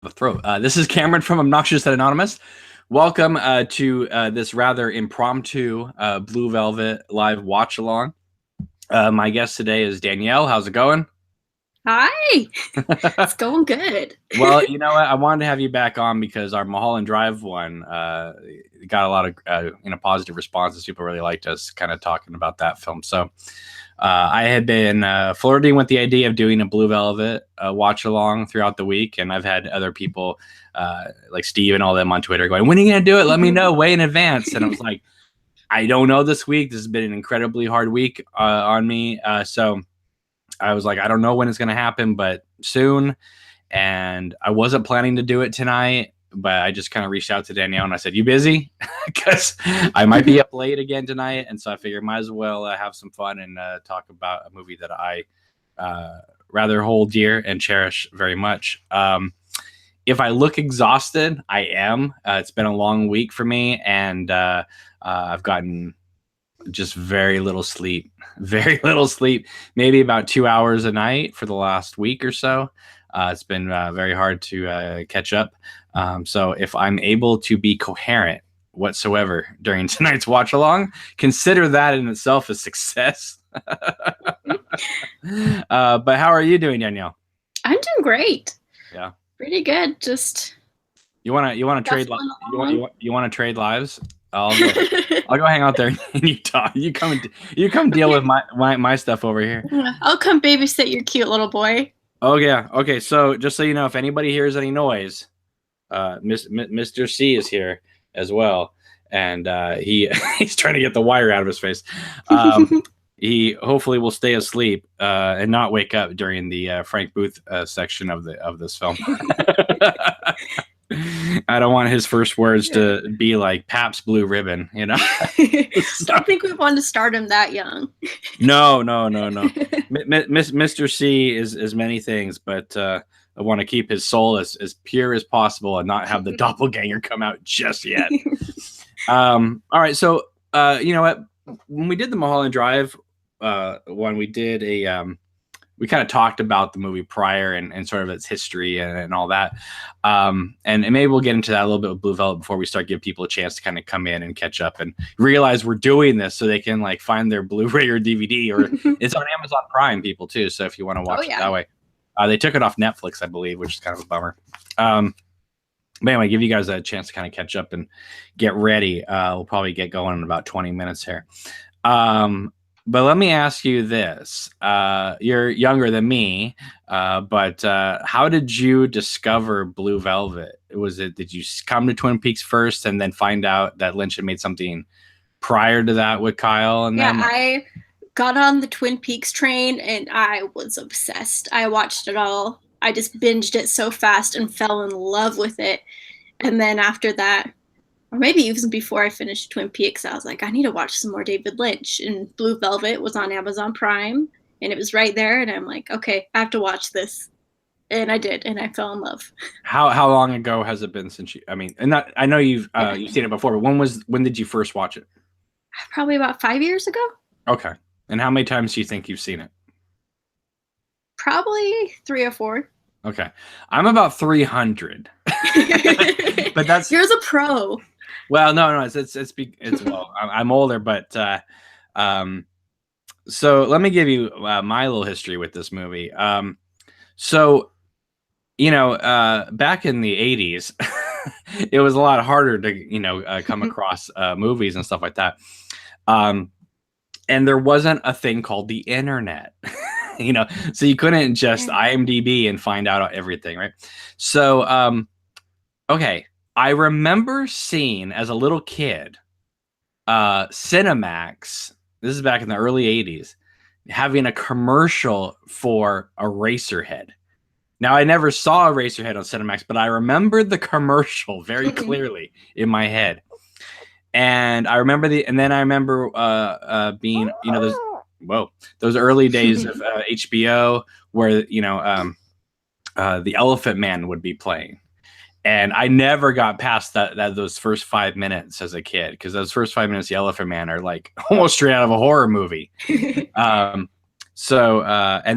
the throat. This is Cameron from Obnoxious and Anonymous. Welcome to this rather impromptu Blue Velvet live watch along. My guest today is Danielle. How's it going? Hi. It's going good. Well, you know what? I wanted to have you back on because our Mulholland Drive one got a lot of positive responses. People really liked us kind of talking about that film. So I had been flirting with the idea of doing a Blue Velvet watch along throughout the week, and I've had other people like Steve and all them on Twitter going, "When are you gonna do it? Let me know way in advance." And I was like, "I don't know this week. This has been an incredibly hard week on me." So I was like, "I don't know when it's gonna happen, but soon." And I wasn't planning to do it tonight, but I just kind of reached out to Danielle and I said, "You busy?" Because I might be up late again tonight. And so I figured might as well have some fun and talk about a movie that I rather hold dear and cherish very much. If I look exhausted, I am. It's been a long week for me, and I've gotten just very little sleep, maybe about 2 hours a night for the last week or so. It's been very hard to catch up. So if I'm able to be coherent whatsoever during tonight's watch along, consider that in itself a success. But how are you doing, Danielle? I'm doing great. Yeah. Pretty good. Just you want to trade you want to trade lives? I'll go hang out there in Utah. You come deal with my stuff over here. I'll come babysit your cute little boy. Oh yeah. Okay. So just so you know, if anybody hears any noise, Mr. C is here as well, and he's trying to get the wire out of his face. He hopefully will stay asleep and not wake up during the Frank Booth section of this film. I don't want his first words to be like Pabst Blue Ribbon, you know. I don't think we want to start him that young. No. Mr. C is many things, but I want to keep his soul as pure as possible and not have the doppelganger come out just yet. All right, so you know what? When we did the Mulholland Drive one, we did we kind of talked about the movie prior and sort of its history and all that. And maybe we'll get into that a little bit with Blue Velvet before we start giving people a chance to kind of come in and catch up and realize we're doing this so they can like find their Blu-ray or DVD, or it's on Amazon Prime, people too. So if you want to watch it that way, they took it off Netflix, I believe, which is kind of a bummer. But anyway, give you guys a chance to kind of catch up and get ready. We'll probably get going in about 20 minutes here. But let me ask you this. You're younger than me, but how did you discover Blue Velvet? Did you come to Twin Peaks first and then find out that Lynch had made something prior to that with Kyle? And them? I got on the Twin Peaks train and I was obsessed. I watched it all. I just binged it so fast and fell in love with it. And then after that, or maybe even before I finished Twin Peaks, I was like, I need to watch some more David Lynch. And Blue Velvet was on Amazon Prime, and it was right there. And I'm like, okay, I have to watch this. And I did, and I fell in love. How long ago has it been since you? I mean, and that, I know you've seen it before, but when did you first watch it? Probably about 5 years ago. Okay. And how many times do you think you've seen it? Probably 3 or 4. Okay, I'm about 300. But that's you're the pro. Well, no, it's well, I'm older, but so let me give you my little history with this movie. So, you know, back in the 80s, it was a lot harder to, come across movies and stuff like that. And there wasn't a thing called the internet, so you couldn't just IMDb and find out everything, right? So, okay. I remember seeing as a little kid, Cinemax, this is back in the early 80s, having a commercial for Eraserhead. Now, I never saw Eraserhead on Cinemax, but I remember the commercial very clearly in my head. And I remember being, those early days of HBO where, the Elephant Man would be playing. And I never got past those first 5 minutes as a kid, because those first 5 minutes, the Elephant Man are like almost straight out of a horror movie. And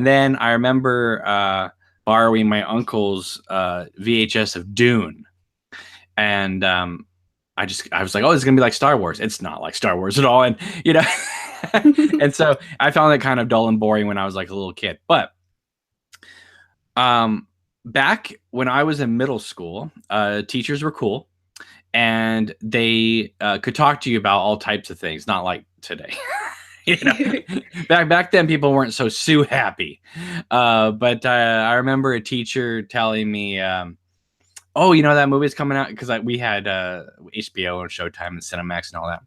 then I remember borrowing my uncle's VHS of Dune, and I was like, oh, it's gonna be like Star Wars. It's not like Star Wars at all, and and so I found it kind of dull and boring when I was like a little kid. But back when I was in middle school, teachers were cool, and they could talk to you about all types of things, not like today. Back then people weren't so happy. But I remember a teacher telling me, oh, that movie's coming out, because we had HBO and Showtime and Cinemax and all that.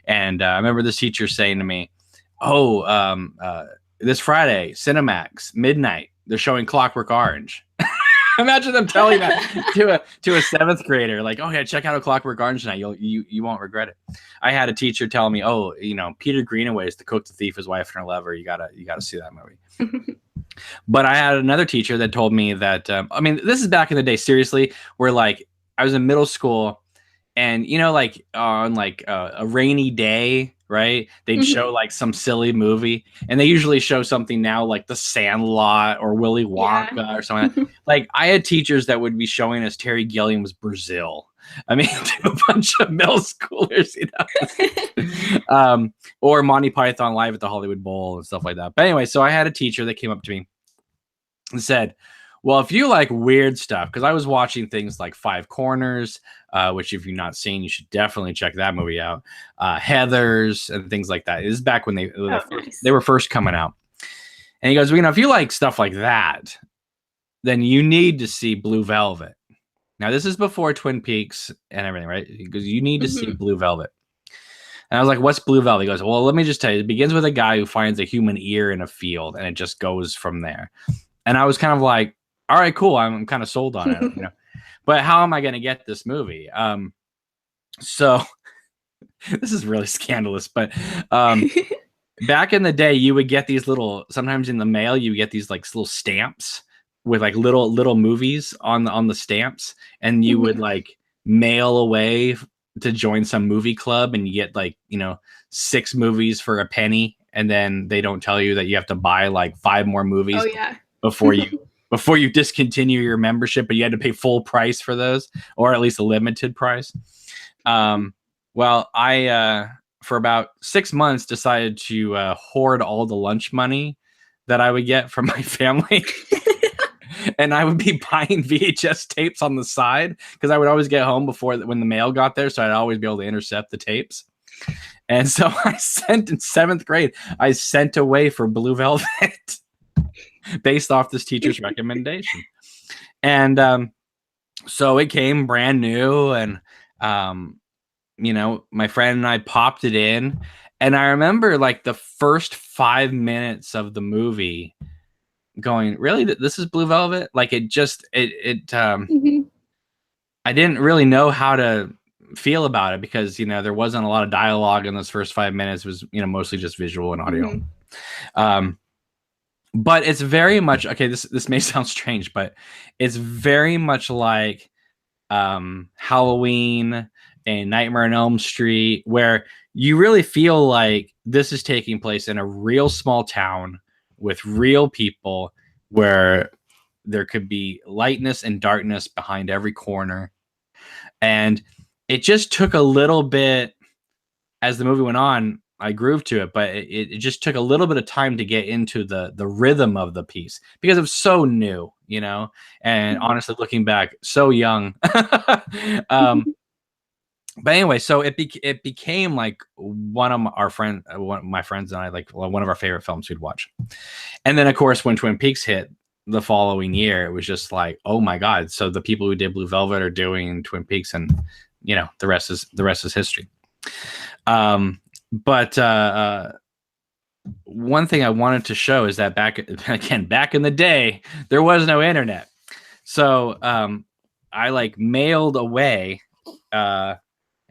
And I remember this teacher saying to me, oh, this Friday, Cinemax, midnight, they're showing Clockwork Orange. Imagine them telling that to a seventh grader, like, oh yeah, check out A Clockwork Orange tonight. You won't regret it. I had a teacher tell me, oh, Peter Greenaway is the cook, the thief, his wife, and her lover. You gotta see that movie. But I had another teacher that told me that, this is back in the day, seriously, where like I was in middle school, and like on like a rainy day, right? They'd show like some silly movie, and they usually show something now like The Sandlot or Willy Wonka or something. Like I had teachers that would be showing us Terry Gilliam's Brazil. To a bunch of middle schoolers, or Monty Python Live at the Hollywood Bowl and stuff like that. But anyway, so I had a teacher that came up to me and said, well, if you like weird stuff, because I was watching things like Five Corners, which if you've not seen, you should definitely check that movie out. Heathers and things like that. This is back when they were first coming out. And he goes, well, if you like stuff like that, then you need to see Blue Velvet. Now, this is before Twin Peaks and everything, right? Because you need to see Blue Velvet. And I was like, what's Blue Velvet? He goes, well, let me just tell you. It begins with a guy who finds a human ear in a field, and it just goes from there. And I was kind of like, all right, cool. I'm kind of sold on it. But how am I going to get this movie? So this is really scandalous. But back in the day, you would get these sometimes in the mail, you get these like little stamps with like little movies on the stamps, and you would like mail away to join some movie club, and you get like 6 movies for a penny, and then they don't tell you that you have to buy like 5 more movies before you discontinue your membership, but you had to pay full price for those, or at least a limited price. Well, I for about 6 months decided to hoard all the lunch money that I would get from my family. And I would be buying VHS tapes on the side, because I would always get home when the mail got there. So I'd always be able to intercept the tapes. And so in 7th grade, I sent away for Blue Velvet based off this teacher's recommendation. And so it came brand new, and, my friend and I popped it in. And I remember like the first 5 minutes of the movie going, really, this is Blue Velvet? Like I didn't really know how to feel about it, because there wasn't a lot of dialogue in those first 5 minutes. It was mostly just visual and audio. But it's very much, okay, this may sound strange, but it's very much like Halloween and Nightmare on Elm Street, where you really feel like this is taking place in a real small town with real people, where there could be lightness and darkness behind every corner. And it just took a little bit, as the movie went on, I grooved to it, but it just took a little bit of time to get into the rhythm of the piece, because it was so new, and honestly, looking back, so young. But anyway, so it became like one of my friends and I, like one of our favorite films we'd watch. And then of course, when Twin Peaks hit the following year, it was just like, oh my God. So the people who did Blue Velvet are doing Twin Peaks, and the rest is history. But one thing I wanted to show is that back in the day, there was no internet. So I like mailed away,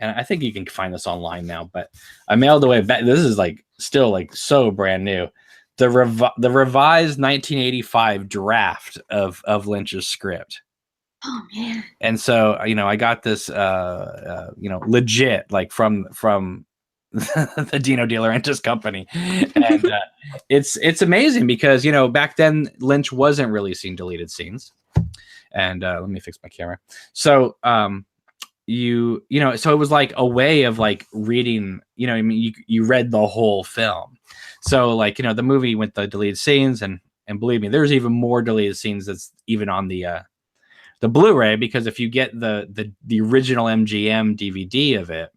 and I think you can find this online now, but I mailed away back. This is like still like so brand new. The revised 1985 draft of Lynch's script. Oh man. And so, I got this, legit, like from the Dino De Laurentiis company. And it's amazing because, you know, back then Lynch wasn't releasing deleted scenes. And let me fix my camera. So you know, so it was like a way of like reading, you know, I mean, you read the whole film. So like, you know, the movie with the deleted scenes, and believe me, there's even more deleted scenes that's even on the Blu-ray, because if you get the original MGM DVD of it,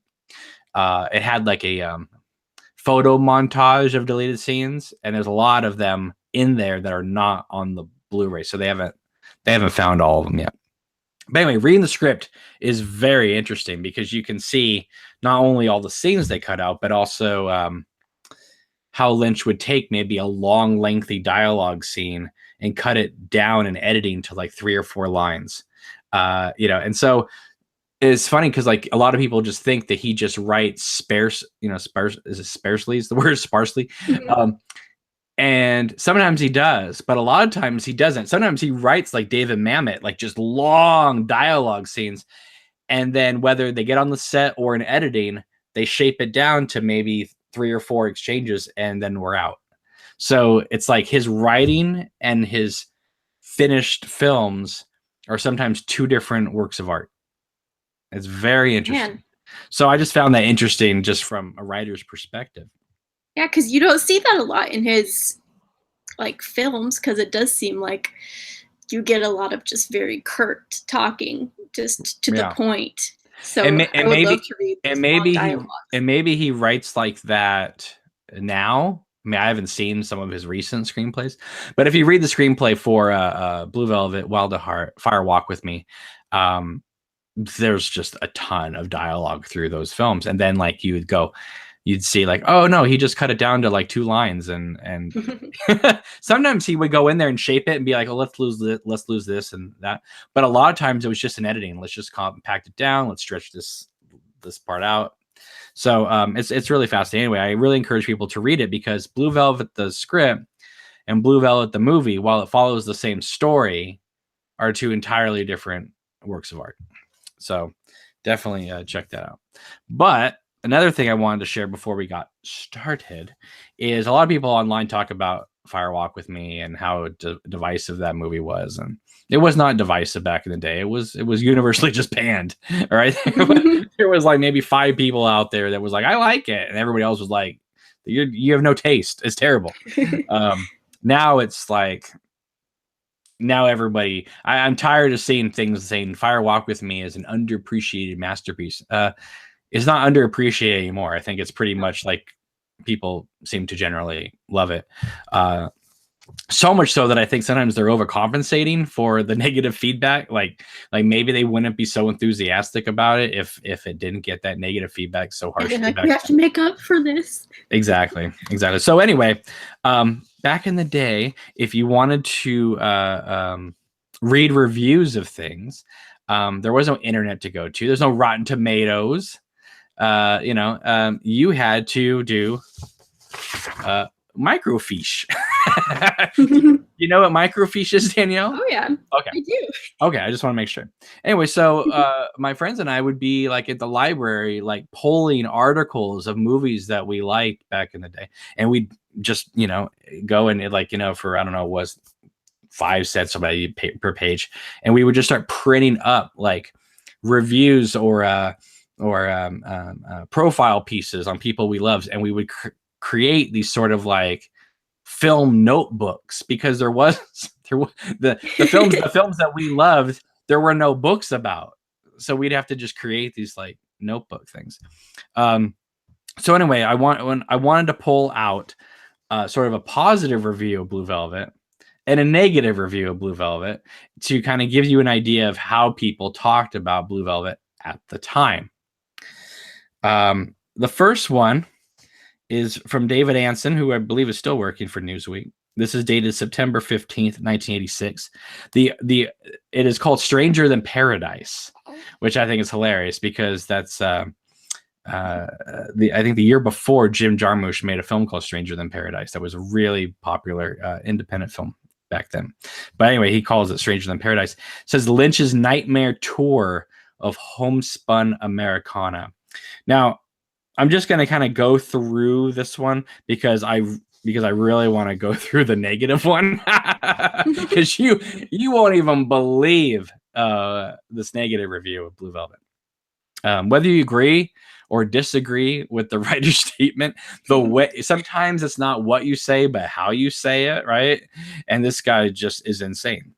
it had like a photo montage of deleted scenes, and there's a lot of them in there that are not on the Blu-ray, so they haven't found all of them yet. But anyway, reading the script is very interesting because you can see not only all the scenes they cut out, but also how Lynch would take maybe a long, lengthy dialogue scene and cut it down in editing to like 3 or 4 lines. You know, and so it's funny because like a lot of people just think that he just writes sparse, you know, sparse, is it sparsely? Is the word sparsely? Mm-hmm. And sometimes he does, but a lot of times he doesn't. Sometimes he writes like David Mamet, like just long dialogue scenes. And then whether they get on the set or in editing, they shape it down to maybe 3 or 4 exchanges, and then we're out. So it's like his writing and his finished films are sometimes 2 different works of art. It's very interesting. Man. So I just found that interesting just from a writer's perspective. Yeah, because you don't see that a lot in his like films, because it does seem like you get a lot of just very curt talking, just to the point. So I would love to read maybe he writes like that now. I mean, I haven't seen some of his recent screenplays, but if you read the screenplay for Blue Velvet, Wild at Heart, Fire Walk with Me, there's just a ton of dialogue through those films. And then like you'd see like, oh no, he just cut it down to like 2 lines. And sometimes he would go in there and shape it and be like, oh, let's lose this and that. But a lot of times it was just an editing. Let's just compact it down. Let's stretch this part out. So it's really fascinating. Anyway, I really encourage people to read it, because Blue Velvet, the script, and Blue Velvet, the movie, while it follows the same story, are 2 entirely different works of art. So definitely check that out. But another thing I wanted to share before we got started is a lot of people online talk about Fire Walk with Me and how divisive that movie was. And it was not divisive back in the day. It was universally just panned. All right. There was like maybe 5 people out there that was like, I like it. And everybody else was like, you have no taste. It's terrible. Now it's like, now everybody, I'm tired of seeing things saying Fire Walk with Me is an underappreciated masterpiece. It's not underappreciated anymore. I think it's pretty much like people seem to generally love it. So much so that I think sometimes they're overcompensating for the negative feedback. Like maybe they wouldn't be so enthusiastic about it if it didn't get that negative feedback so harshly. Like, we have to make up for this. Exactly. So anyway, back in the day, if you wanted to read reviews of things, there was no internet to go to. There's no Rotten Tomatoes. You had to do microfiche. You know what microfiche is, Danielle? Oh yeah. Okay. I do. Okay, I just want to make sure. Anyway, so my friends and I would be like at the library, like polling articles of movies that we liked back in the day, and we'd just go and for I don't know, was 5 cents per page, and we would just start printing up like reviews or profile pieces on people we loved, and we would create these sort of like film notebooks, because there was the films that we loved, there were no books about, so we'd have to just create these like notebook things. So anyway, I wanted to pull out sort of a positive review of Blue Velvet and a negative review of Blue Velvet to kind of give you an idea of how people talked about Blue Velvet at the time. The first one is from David Anson, who I believe is still working for Newsweek. This is dated September 15th, 1986. It is called Stranger Than Paradise, which I think is hilarious because that's I think the year before, Jim Jarmusch made a film called Stranger Than Paradise that was a really popular independent film back then. But anyway, he calls it Stranger Than Paradise. It says Lynch's nightmare tour of homespun Americana. Now, I'm just going to kind of go through this one because I really want to go through the negative one because you won't even believe this negative review of Blue Velvet. Whether you agree or disagree with the writer's statement, the way sometimes it's not what you say, but how you say it, right? And this guy just is insane.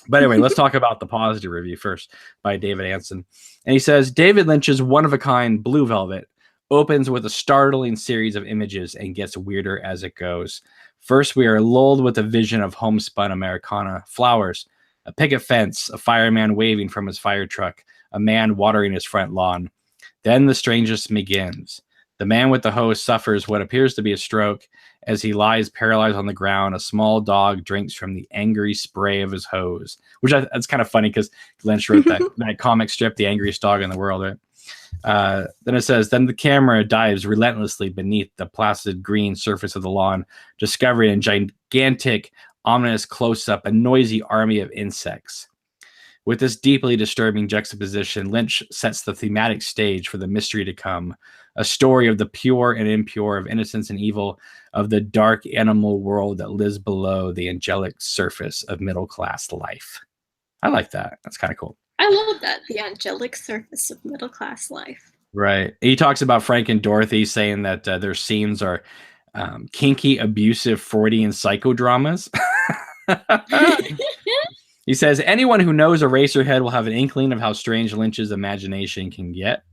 But anyway, let's talk about the positive review first by David Anson. And he says, David Lynch's one-of-a-kind Blue Velvet opens with a startling series of images and gets weirder as it goes. First, we are lulled with a vision of homespun Americana, flowers, a picket fence, a fireman waving from his fire truck, a man watering his front lawn. Then the strangest begins. The man with the hose suffers what appears to be a stroke. As he lies paralyzed on the ground, a small dog drinks from the angry spray of his hose, which that's kind of funny because Lynch wrote that comic strip, The Angriest Dog in the World, right? Then it says, then the camera dives relentlessly beneath the placid green surface of the lawn, discovering in gigantic, ominous close-up a noisy army of insects. With this deeply disturbing juxtaposition, Lynch sets the thematic stage for the mystery to come, a story of the pure and impure, of innocence and evil, of the dark animal world that lives below the angelic surface of middle-class life. I like that. That's kind of cool. I love that, the angelic surface of middle-class life. Right. He talks about Frank and Dorothy, saying that their scenes are kinky, abusive, Freudian psychodramas. He says, anyone who knows Eraserhead will have an inkling of how strange Lynch's imagination can get.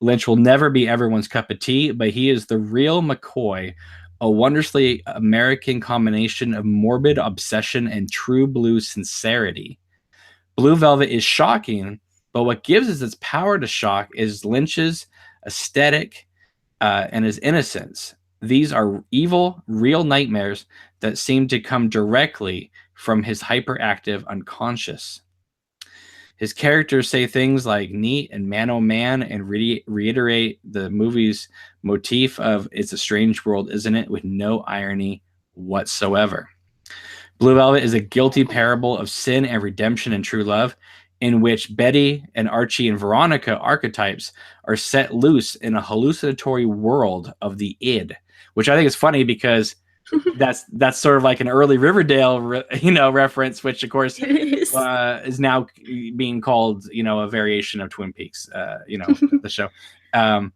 Lynch will never be everyone's cup of tea, but he is the real McCoy, a wondrously American combination of morbid obsession and true blue sincerity. Blue Velvet is shocking, but what gives us its power to shock is Lynch's aesthetic and his innocence. These are evil, real nightmares that seem to come directly from his hyperactive unconscious. His characters say things like neat and man oh man and reiterate the movie's motif of it's a strange world, isn't it? With no irony whatsoever. Blue Velvet is a guilty parable of sin and redemption and true love, in which Betty and Archie and Veronica archetypes are set loose in a hallucinatory world of the id, which I think is funny because that's sort of like an early Riverdale, reference, which of course is now being called, a variation of Twin Peaks, the show. And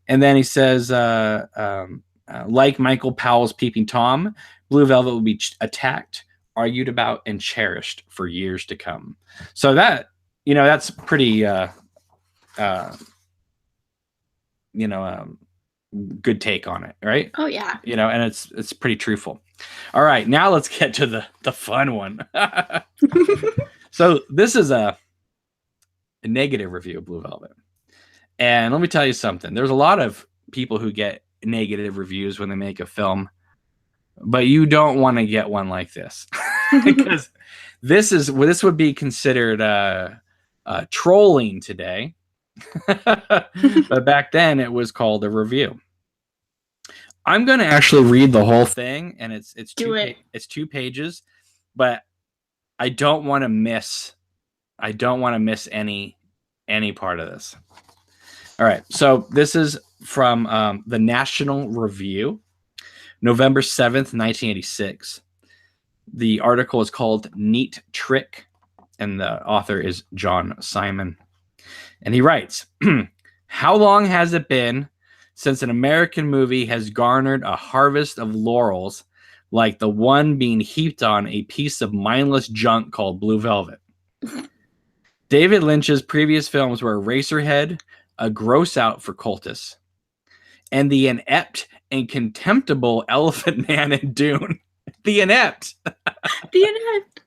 then he says, like Michael Powell's Peeping Tom, Blue Velvet will be attacked, argued about, and cherished for years to come. So that, that's pretty, good take on it, right? Oh yeah. And it's pretty truthful. All right, now let's get to the fun one. So this is a negative review of Blue Velvet. And let me tell you something. There's a lot of people who get negative reviews when they make a film, but you don't want to get one like this. Because this would be considered trolling today. But back then it was called a review. I'm going to actually read the whole thing, and it's 2 pages, but I don't want to miss any part of this. All right, so this is from the National Review, November 7th, 1986. The article is called Neat Trick, and the author is John Simon. And he writes, how long has it been since an American movie has garnered a harvest of laurels like the one being heaped on a piece of mindless junk called Blue Velvet? David Lynch's previous films were Eraserhead, a gross out for cultists, and the inept and contemptible Elephant Man in Dune. The inept. The inept.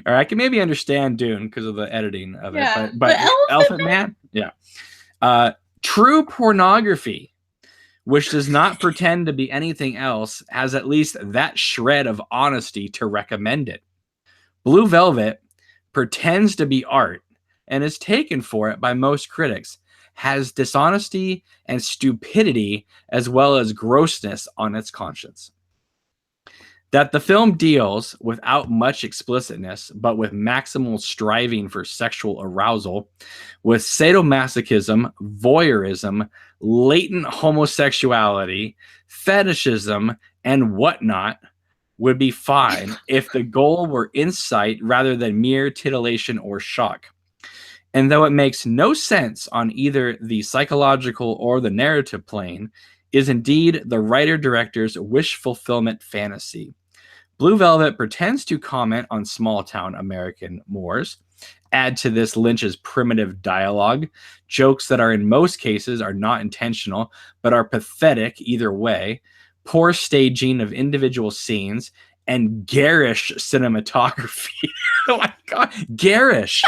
Or I can maybe understand Dune because of the editing of it, but Elephant Man? Yeah. True pornography, which does not pretend to be anything else, has at least that shred of honesty to recommend it. Blue Velvet pretends to be art and is taken for it by most critics, has dishonesty and stupidity as well as grossness on its conscience. that the film deals without much explicitness, but with maximal striving for sexual arousal, with sadomasochism, voyeurism, latent homosexuality, fetishism, and whatnot, would be fine if the goal were insight rather than mere titillation or shock. And though it makes no sense on either the psychological or the narrative plane, is indeed the writer-director's wish fulfillment fantasy. Blue Velvet pretends to comment on small-town American mores, add to this Lynch's primitive dialogue, jokes that are in most cases are not intentional, but are pathetic either way, poor staging of individual scenes, and garish cinematography. Oh my God, garish!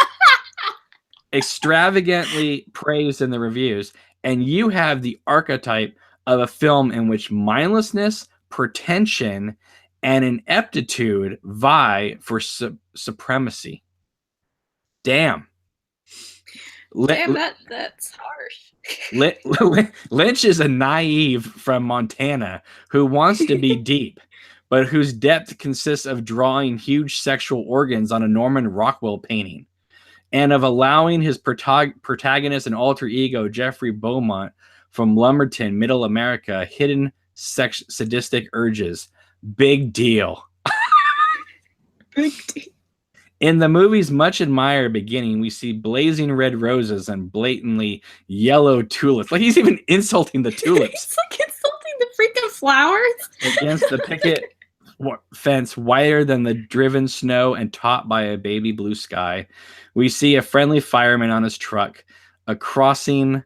Extravagantly praised in the reviews, and you have the archetype of a film in which mindlessness, pretension, and ineptitude vie for supremacy. Damn. Damn, that's harsh. Lynch is a naive from Montana who wants to be deep, but whose depth consists of drawing huge sexual organs on a Norman Rockwell painting, and of allowing his protagonist and alter ego, Jeffrey Beaumont, from Lumberton, Middle America, hidden sadistic urges. Big deal. Big deal. In the movie's much admired beginning, we see blazing red roses and blatantly yellow tulips. Like he's even insulting the tulips. He's like insulting the freaking flowers. Against the picket fence, whiter than the driven snow and topped by a baby blue sky. We see a friendly fireman on his truck, a crossing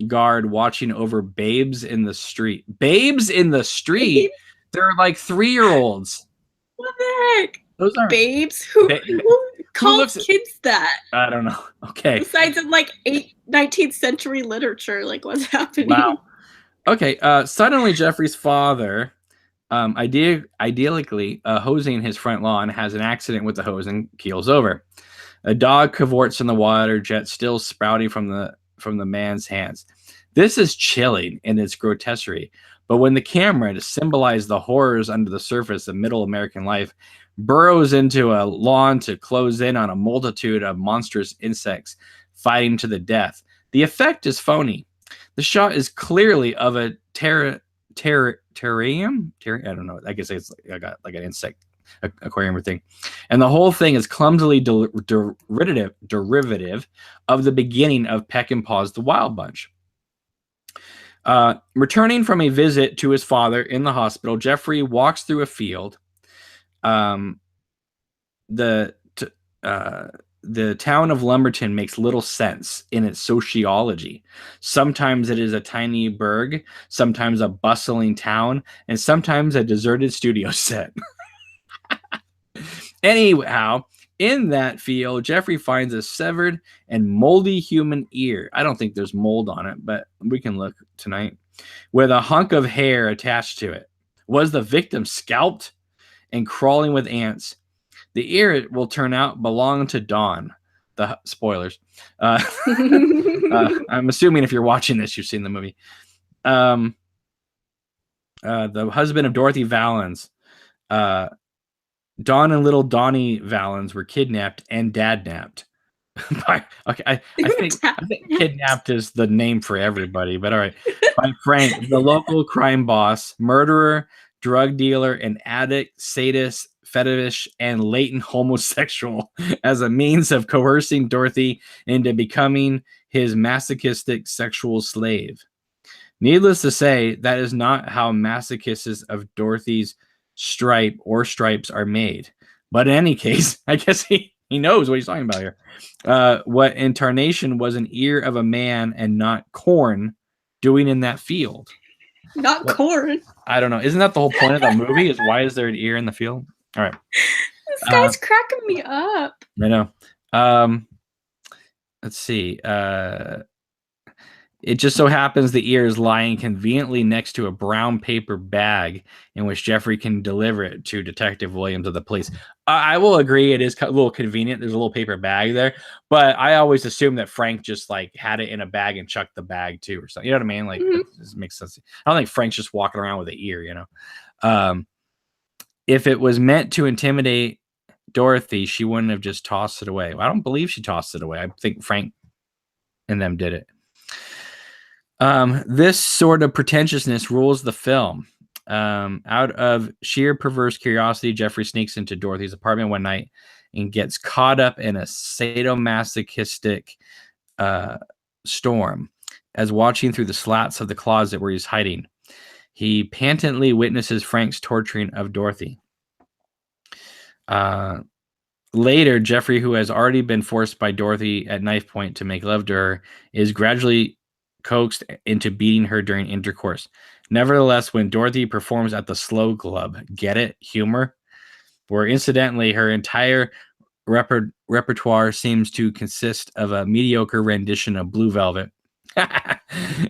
guard watching over babes in the street. Babes in the street? They're like 3-year-olds. What the heck? Those are babes? Who calls kids that? I don't know. Okay. Besides in like 19th century literature, like what's happening? Wow. Okay. Suddenly, Jeffrey's father, ideally hosing his front lawn, has an accident with the hose and keels over. A dog cavorts in the water jet, still sprouting from the man's hands. This is chilling in its grotesquerie, but when the camera, to symbolize the horrors under the surface of middle American life, burrows into a lawn to close in on a multitude of monstrous insects fighting to the death, the effect is phony. The shot is clearly of a terrarium. I don't know. I guess it's like an insect aquarium thing, and the whole thing is clumsily derivative of the beginning of Peck and Paw's The Wild Bunch. Returning from a visit to his father in the hospital, Jeffrey walks through a field. The town of Lumberton makes little sense in its sociology. Sometimes it is a tiny burg, sometimes a bustling town, and sometimes a deserted studio set. Anyhow, in that field, Jeffrey finds a severed and moldy human ear. I don't think there's mold on it, but we can look tonight. With a hunk of hair attached to it. Was the victim scalped and crawling with ants? The ear, it will turn out, belonged to Dawn. The spoilers. I'm assuming if you're watching this, you've seen the movie. The husband of Dorothy Valens. Dawn and little Donnie Valens were kidnapped and dadnapped. I think kidnapped is the name for everybody, but all right. By Frank, the local crime boss, murderer, drug dealer, and addict, sadist, fetish, and latent homosexual, as a means of coercing Dorothy into becoming his masochistic sexual slave. Needless to say, that is not how masochists of Dorothy's stripes are made. But in any case, I guess he knows what he's talking about here. What in tarnation was an ear of a man and not corn doing in that field? Not corn. I don't know. Isn't that the whole point of the movie? Is why is there an ear in the field? All right. This guy's cracking me up. I know. Let's see. It just so happens the ear is lying conveniently next to a brown paper bag in which Jeffrey can deliver it to Detective Williams of the police. I will agree it is a little convenient. There's a little paper bag there, but I always assume that Frank just like had it in a bag and chucked the bag too or something. You know what I mean? Like, It makes sense. I don't think Frank's just walking around with an ear, you know? If it was meant to intimidate Dorothy, she wouldn't have just tossed it away. Well, I don't believe she tossed it away. I think Frank and them did it. This sort of pretentiousness rules the film. Out of sheer perverse curiosity, Jeffrey sneaks into Dorothy's apartment one night and gets caught up in a sadomasochistic storm. As watching through the slats of the closet where he's hiding, he pantantly witnesses Frank's torturing of Dorothy. Later, Jeffrey, who has already been forced by Dorothy at knife point to make love to her, is gradually coaxed into beating her during intercourse. Nevertheless, when Dorothy performs at the Slow Club, get it? Humor? Where incidentally, her entire repertoire seems to consist of a mediocre rendition of Blue Velvet.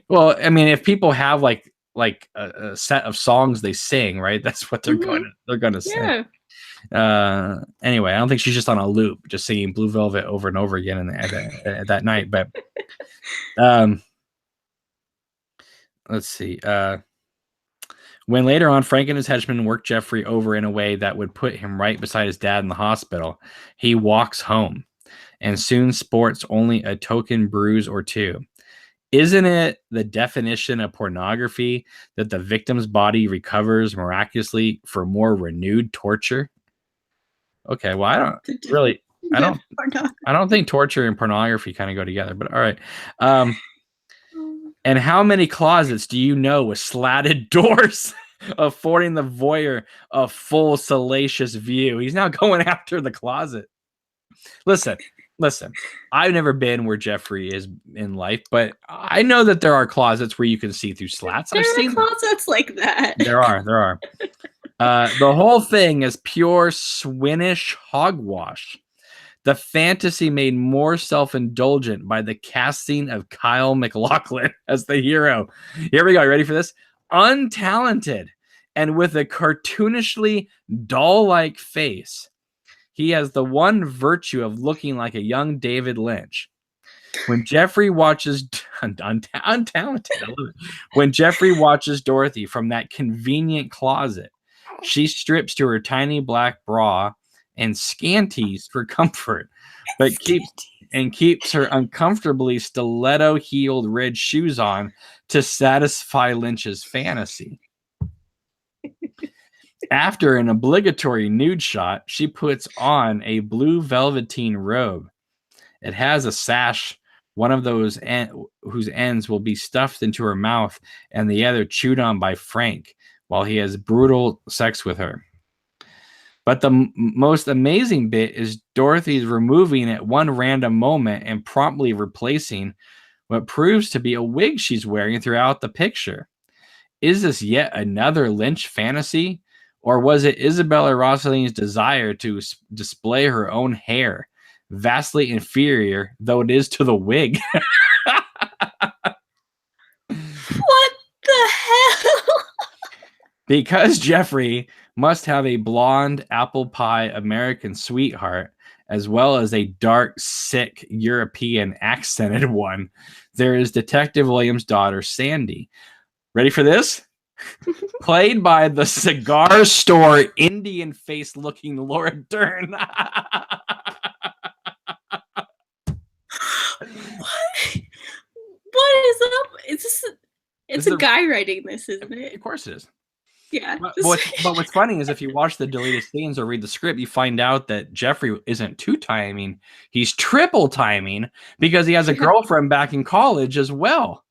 Well, I mean, if people have like a set of songs they sing, right? That's what they're going to sing. Anyway, I don't think she's just on a loop, just singing Blue Velvet over and over again at that night. But let's see. When later on, Frank and his henchmen work Jeffrey over in a way that would put him right beside his dad in the hospital, he walks home and soon sports only a token bruise or two. Isn't it the definition of pornography that the victim's body recovers miraculously for more renewed torture? Okay, well, I don't think torture and pornography kind of go together, but all right. And how many closets do you know with slatted doors affording the voyeur a full salacious view? He's now going after the closet. Listen, I've never been where Jeffrey is in life, but I know that there are closets where you can see through slats. There are closets like that. There are. The whole thing is pure Swinish hogwash. The fantasy made more self-indulgent by the casting of Kyle MacLachlan as the hero. Here we go. You ready for this? Untalented and with a cartoonishly doll-like face, he has the one virtue of looking like a young David Lynch. When Jeffrey watches untalented, when Jeffrey watches Dorothy from that convenient closet, she strips to her tiny black bra and scanties for comfort, but keeps her uncomfortably stiletto-heeled red shoes on to satisfy Lynch's fantasy. After an obligatory nude shot, she puts on a blue velveteen robe. It has a sash, one of those whose ends will be stuffed into her mouth and the other chewed on by Frank while he has brutal sex with her. But the most amazing bit is Dorothy's removing at one random moment and promptly replacing what proves to be a wig she's wearing throughout the picture. Is this yet another Lynch fantasy? Or was it Isabella Rossellini's desire to display her own hair, vastly inferior though it is to the wig? What the hell? Because Jeffrey must have a blonde apple pie American sweetheart, as well as a dark, sick European accented one, there is Detective Williams' daughter, Sandy. Ready for this? Played by the cigar store Indian face looking Laura Dern. What is up? It's a guy writing this, isn't it? Of course it is. Yeah. But what's funny is if you watch the deleted scenes or read the script, you find out that Jeffrey isn't two timing. He's triple timing because he has a girlfriend back in college as well.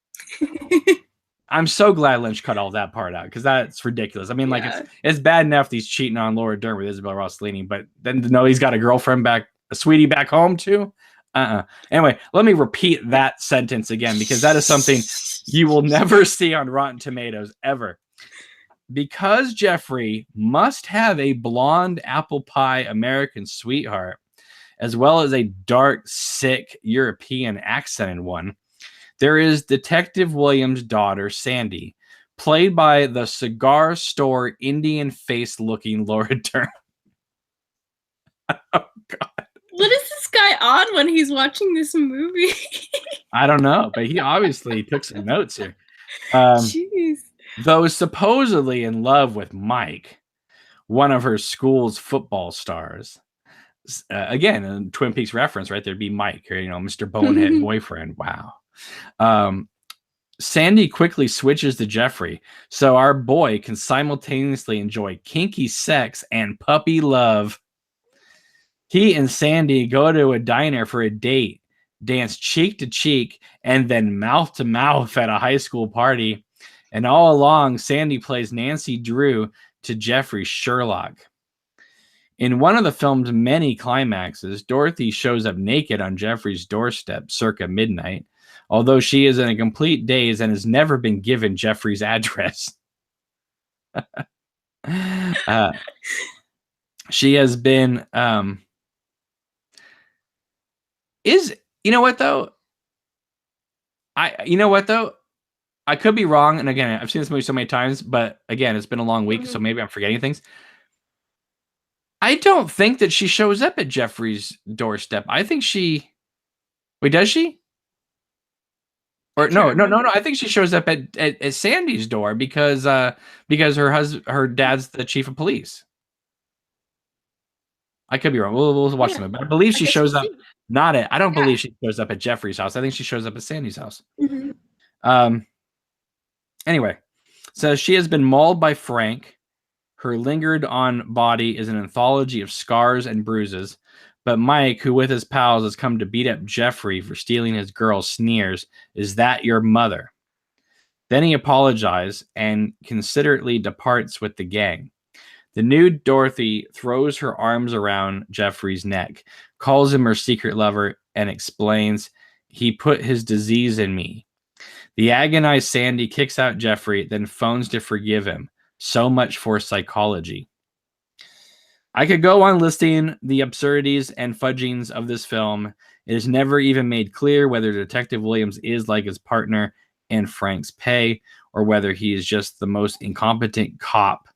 I'm so glad Lynch cut all that part out because that's ridiculous. I mean, like it's bad enough he's cheating on Laura Dern with Isabel Rossellini, but then to know he's got a girlfriend a sweetie back home too. Anyway, let me repeat that sentence again because that is something you will never see on Rotten Tomatoes ever. Because Jeffrey must have a blonde apple pie American sweetheart, as well as a dark, sick European accented one, there is Detective Williams' daughter, Sandy, played by the cigar store Indian face looking Laura Dern. Oh, God. What is this guy on when he's watching this movie? I don't know, but he obviously took some notes here. Jeez. Though supposedly in love with Mike, one of her school's football stars. Again, a Twin Peaks reference, right? There'd be Mike, or Mr. Bonehead boyfriend. Wow. Sandy quickly switches to Jeffrey, so our boy can simultaneously enjoy kinky sex and puppy love. He and Sandy go to a diner for a date, dance cheek to cheek, and then mouth to mouth at a high school party. And all along, Sandy plays Nancy Drew to Jeffrey's Sherlock. In one of the film's many climaxes, Dorothy shows up naked on Jeffrey's doorstep circa midnight, although she is in a complete daze and has never been given Jeffrey's address. She has been... You know what, though? I could be wrong, and again, I've seen this movie so many times, but again, it's been a long week, so maybe I'm forgetting things. I don't think that she shows up at Jeffrey's doorstep. I think she... Wait, does she? Or no. I think she shows up at Sandy's door because her dad's the chief of police. I could be wrong. We'll watch them. But I believe she shows up I don't believe she shows up at Jeffrey's house. I think she shows up at Sandy's house. Anyway, so she has been mauled by Frank. Her lingered on body is an anthology of scars and bruises. But Mike, who with his pals has come to beat up Jeffrey for stealing his girl, sneers, "Is that your mother?" Then he apologizes and considerately departs with the gang. The nude Dorothy throws her arms around Jeffrey's neck, calls him her secret lover, and explains, "He put his disease in me." The agonized Sandy kicks out Jeffrey, then phones to forgive him. So much for psychology. I could go on listing the absurdities and fudgings of this film. It is never even made clear whether Detective Williams is like his partner in Frank's pay, or whether he is just the most incompetent cop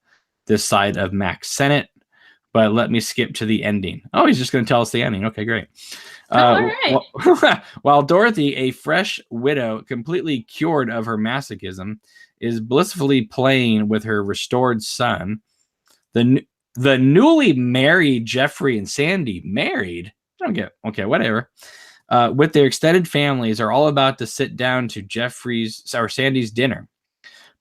this side of Max Sennett. But let me skip to the ending. Oh, he's just going to tell us the ending. Okay, great. All right. While Dorothy, a fresh widow, completely cured of her masochism, is blissfully playing with her restored son, the newly married Jeffrey and Sandy, married? I don't get, okay, whatever. With their extended families, are all about to sit down to Sandy's dinner.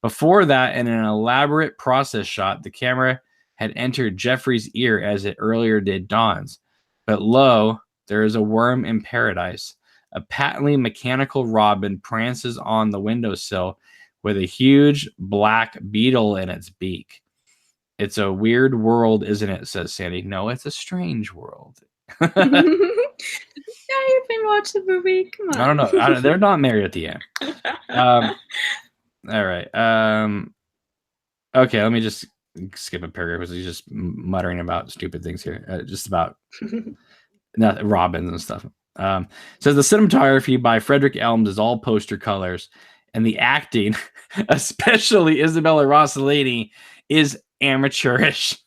Before that, in an elaborate process shot, the camera had entered Jeffrey's ear as it earlier did Dawn's. But lo, there is a worm in paradise. A patently mechanical robin prances on the windowsill with a huge black beetle in its beak. "It's a weird world, isn't it?" says Sandy. "No, it's a strange world." Yeah, you can watch the movie. Come on. I don't know. They're not married at the end. All right. Okay, let me just skip a paragraph because he's just muttering about stupid things here. Just about robins and stuff. Says the cinematography by Frederick Elms is all poster colors, and the acting, especially Isabella Rossellini, is amateurish.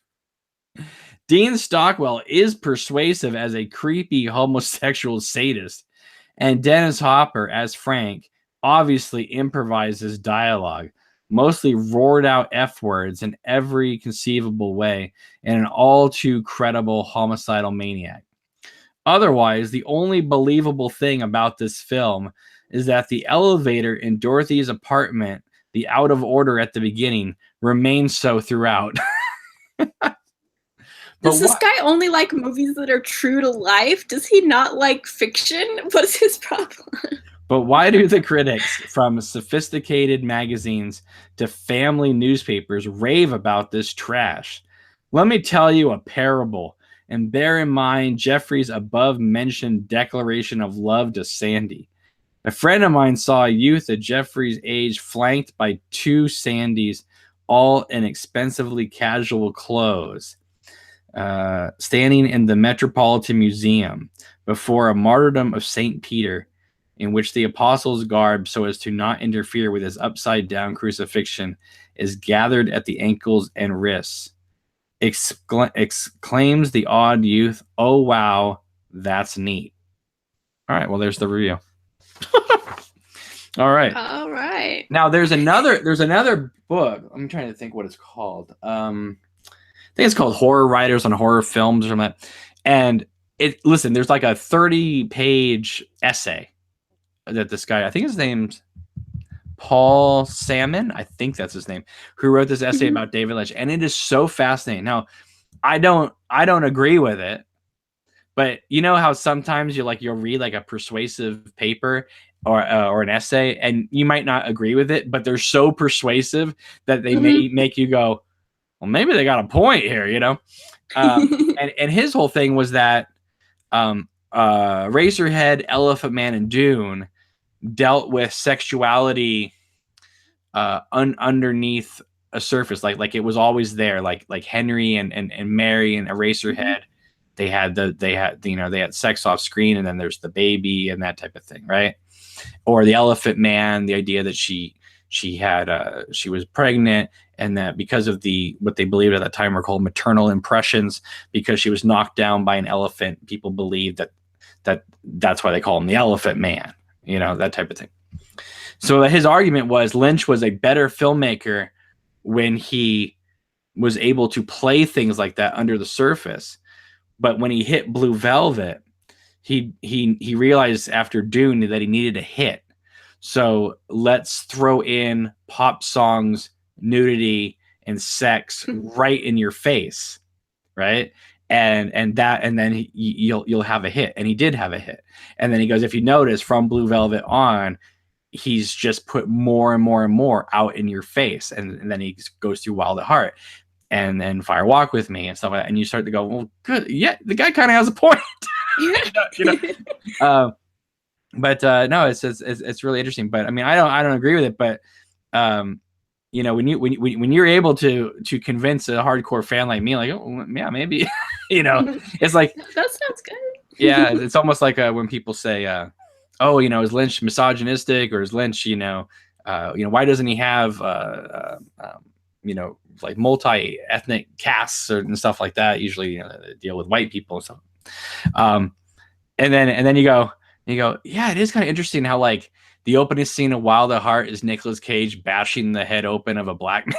Dean Stockwell is persuasive as a creepy homosexual sadist, and Dennis Hopper as Frank obviously improvises dialogue, mostly roared out F words in every conceivable way, and an all too credible homicidal maniac. Otherwise, the only believable thing about this film is that the elevator in Dorothy's apartment, the out of order at the beginning, remains so throughout. Does this guy only like movies that are true to life? Does he not like fiction? What's his problem? But why do the critics, from sophisticated magazines to family newspapers, rave about this trash? Let me tell you a parable, and bear in mind Jeffrey's above-mentioned declaration of love to Sandy. A friend of mine saw a youth at Jeffrey's age flanked by two Sandys, all in expensively casual clothes, standing in the Metropolitan Museum before a martyrdom of St. Peter, in which the apostle's garb, so as to not interfere with his upside-down crucifixion, is gathered at the ankles and wrists. Exclaims the odd youth, "Oh, wow, that's neat." All right, well, there's the review. All right. Now, there's another book. I'm trying to think what it's called. think it's called Horror Writers on Horror Films or something. And listen, there's like a 30-page essay that this guy, I think his name's Paul Salmon, I think that's his name, who wrote this essay about David Lynch, and it is so fascinating. Now, I don't agree with it, but you know how sometimes you'll read like a persuasive paper or an essay, and you might not agree with it, but they're so persuasive that they may make you go, well, maybe they got a point here, you know. And his whole thing was that Eraserhead, Elephant Man, and Dune dealt with sexuality underneath a surface, like it was always there, like Henry and Mary and Eraserhead. They had sex off screen, and then there's the baby and that type of thing, right? Or the Elephant Man, the idea that she was pregnant, and that because of what they believed at that time were called maternal impressions, because she was knocked down by an elephant, people believed that's why they call him the Elephant Man, you know, that type of thing. So his argument was Lynch was a better filmmaker when he was able to play things like that under the surface. But when he hit Blue Velvet, he realized after Dune that he needed a hit. So let's throw in pop songs, nudity, and sex right in your face, right? And then you'll have a hit. And he did have a hit. And then he goes, if you notice, from Blue Velvet on, he's just put more and more and more out in your face. And then he goes through Wild at Heart and then Fire Walk with Me and stuff like that. And you start to go, well, good. Yeah, the guy kind of has a point. No, it's really interesting. But I mean, I don't agree with it. But you know, when you're able to convince a hardcore fan like me, like, oh yeah, maybe, you know, it's like that sounds good. Yeah, it's almost like when people say, oh, you know, is Lynch misogynistic, or is Lynch, you know, why doesn't he have, you know, like multi-ethnic casts and stuff like that? Usually, you know, they deal with white people and stuff. And then you go, yeah, it is kind of interesting how like the opening scene of Wild at Heart is Nicolas Cage bashing the head open of a black man.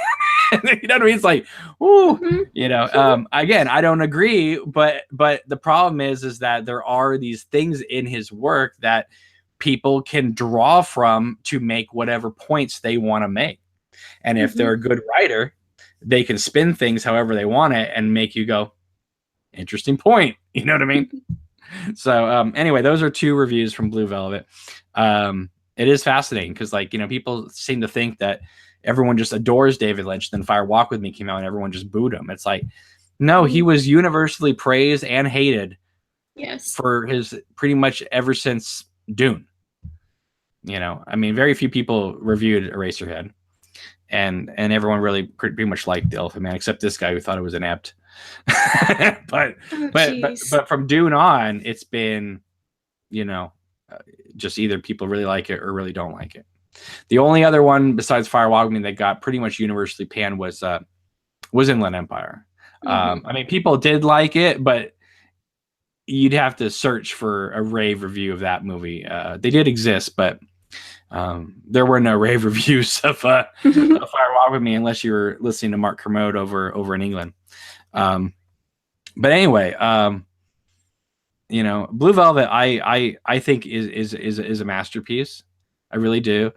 You know what I mean? It's like, ooh, you know. Again, I don't agree, but the problem is that there are these things in his work that people can draw from to make whatever points they want to make. And if they're a good writer, they can spin things however they want it and make you go, interesting point. You know what I mean? So anyway, those are two reviews from Blue Velvet. It is fascinating because, like, you know, people seem to think that everyone just adores David Lynch. Then Fire Walk with Me came out and everyone just booed him. It's like, no, he was universally praised and hated for his pretty much ever since Dune. You know, I mean, very few people reviewed Eraserhead, and everyone really pretty much liked The Elephant Man, except this guy who thought it was inept. but from Dune on, it's been, you know, just either people really like it or really don't like it. The only other one besides Fire Walk with Me that got pretty much universally panned was Inland Empire. I mean, people did like it, but you'd have to search for a rave review of that movie. They did exist, but there were no rave reviews of Fire Walk with Me unless you were listening to Mark Kermode over in England. But anyway, you know, Blue Velvet, I think is a masterpiece. I really do.